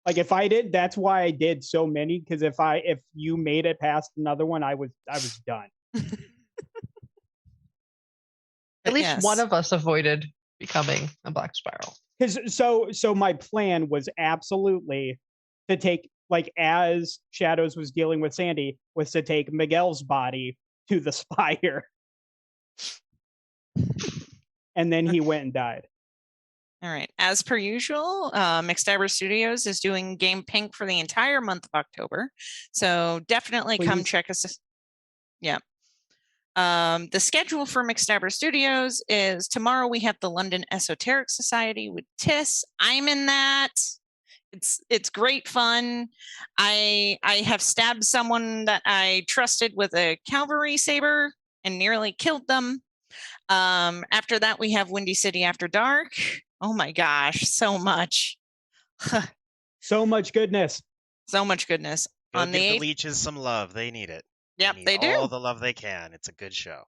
Like, if I did, that's why I did so many, because if you made it past another one, I was done. At least Yes. one of us avoided becoming a black spiral. Because so my plan was absolutely to take, like, as Shadows was dealing with Sandy, was to take Miguel's body to the spire. And then he went and died. All right. As per usual, Mixtaber Studios is doing Game Pink for the entire month of October. So definitely come Please. check us. Yeah. The schedule for Mixtaber Studios is tomorrow we have the London Esoteric Society with Tiss. I'm in that. It's great fun. I have stabbed someone that I trusted with a cavalry saber and nearly killed them. After that, we have Windy City After Dark. Oh my gosh, so much. So much goodness. So much goodness. Go On the give the 8th, leeches some love. They need it. yep, need they do. all the love they can. It's a good show.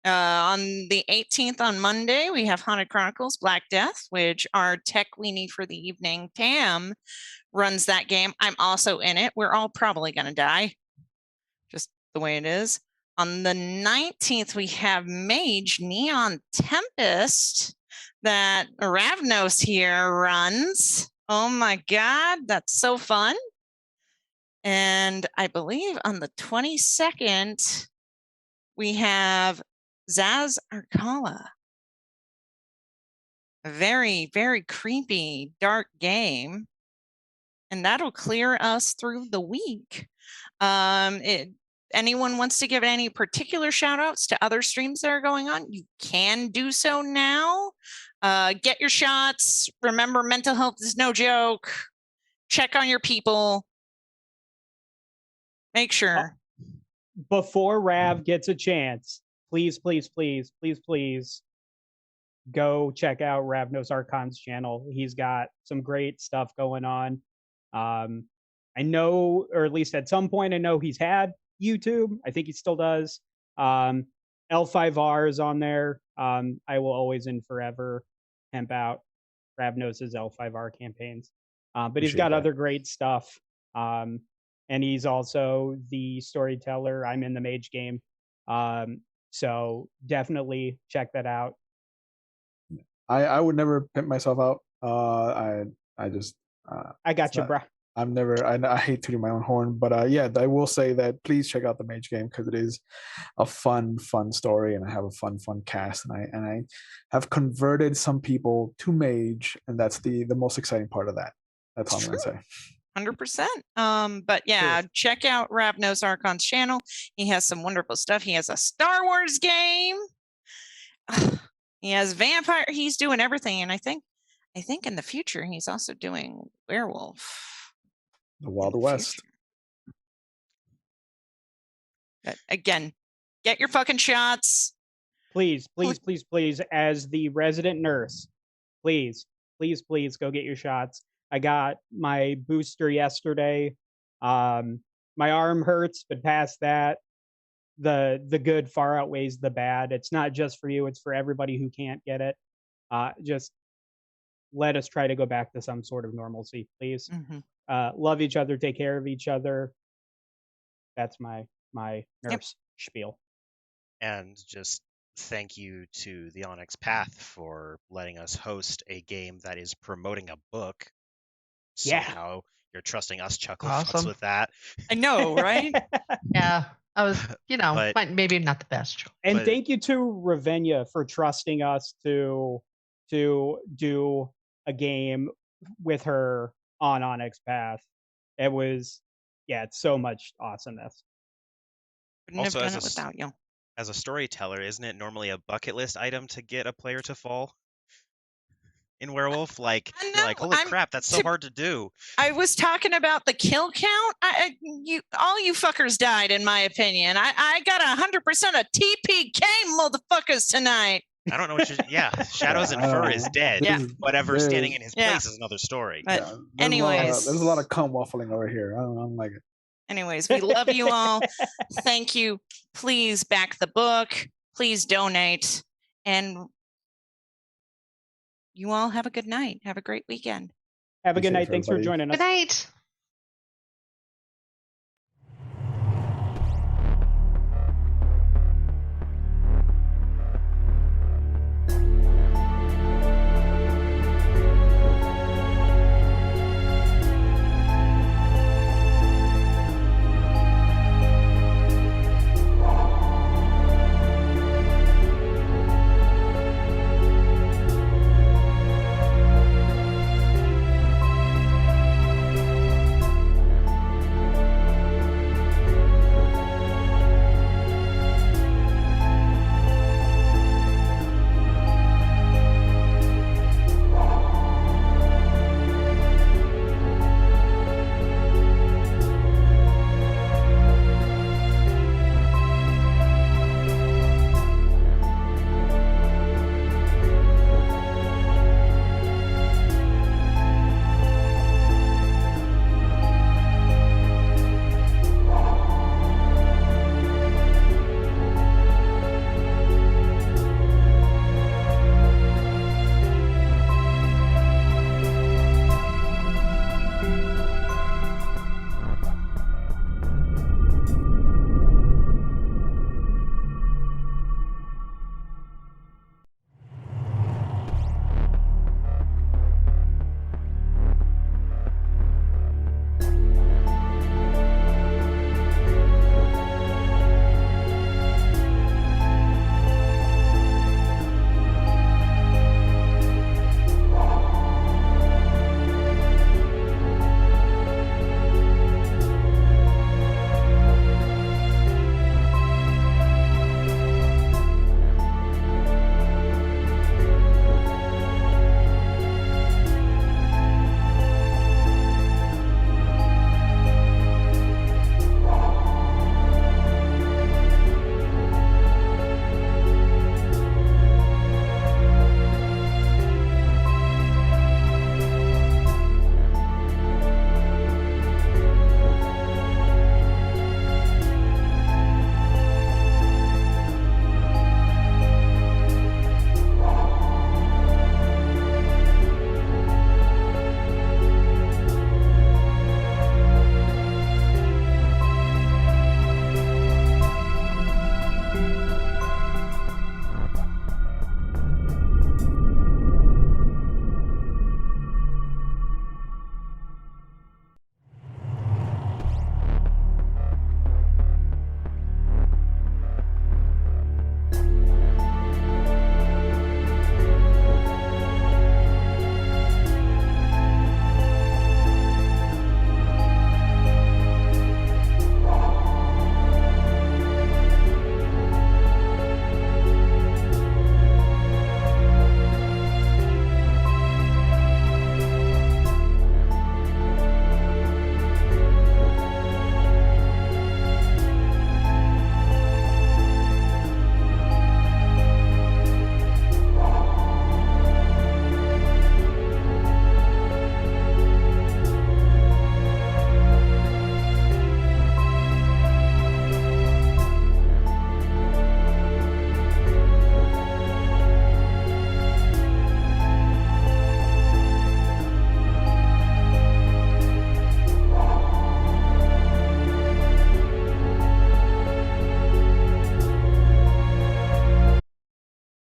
On the 18th on Monday, we have Haunted Chronicles Black Death, which our tech weenie for the evening, Tam, runs that game. I'm also in it. We're all probably going to die, just the way it is. On the 19th, we have Mage Neon Tempest that Ravnos here runs. Oh my God, that's so fun. And I believe on the 22nd, we have Zaz Arcala. A very, very creepy, dark game. And that'll clear us through the week. Anyone wants to give any particular shout outs to other streams that are going on, you can do so now. Get your shots. Remember, mental health is no joke. Check on your people. Make sure. Before Rav gets a chance, please, please, please, please, please go check out RavnosArchon's channel. He's got some great stuff going on. I know, or at least at some point, I know he's had YouTube. I think he still does. L5R is on there. I will always and forever pimp out Ravnos's L5R campaigns. But he's got other great stuff. And he's also the storyteller. I'm in the mage game. So definitely check that out. I would never pimp myself out. I just I got you, bro. I'm never. I hate tooting my own horn, but yeah, I will say that please check out the mage game because it is a fun story, and I have a fun cast, and I have converted some people to mage, and that's the most exciting part of that. That's all I'm gonna say. 100%. But yeah, check out RavnosArchon's channel. He has some wonderful stuff. He has a Star Wars game. He has vampire. He's doing everything, and I think in the future he's also doing Werewolf. The Wild West. But again, get your fucking shots. Please, please, please, please, as the resident nurse, please, please, please go get your shots. I got my booster yesterday. My arm hurts, but past that, the good far outweighs the bad. It's not just for you, it's for everybody who can't get it. Just let us try to go back to some sort of normalcy, please. Mm-hmm. Love each other, take care of each other. That's my nurse spiel. And just thank you to the Onyx Path for letting us host a game that is promoting a book. Yeah. Somehow you're trusting us chuckle Awesome. fucks with that. I know, right? Yeah, I was, But- maybe not the best choice. And But- thank you to Ravenya for trusting us to do a game with her on Onyx Path. It was, it's so much awesomeness. Couldn't have Also, done it without you. As a storyteller, isn't it normally a bucket list item to get a player to fall in Werewolf? Like, I you're know, like, holy crap, that's so hard to do. I was talking about the kill count. All you fuckers died, in my opinion. I got 100% of TPK motherfuckers tonight. I don't know what Shadows and Fur is dead. Yeah. Whatever standing in his Yeah. place is another story. But There's anyways. a lot of cum waffling over here. I don't like it. Anyways, we love you all. Thank you. Please back the book. Please donate. And you all have a good night. Have a great weekend. Have a Be good night. safe, Thanks for everybody. joining us. Good night.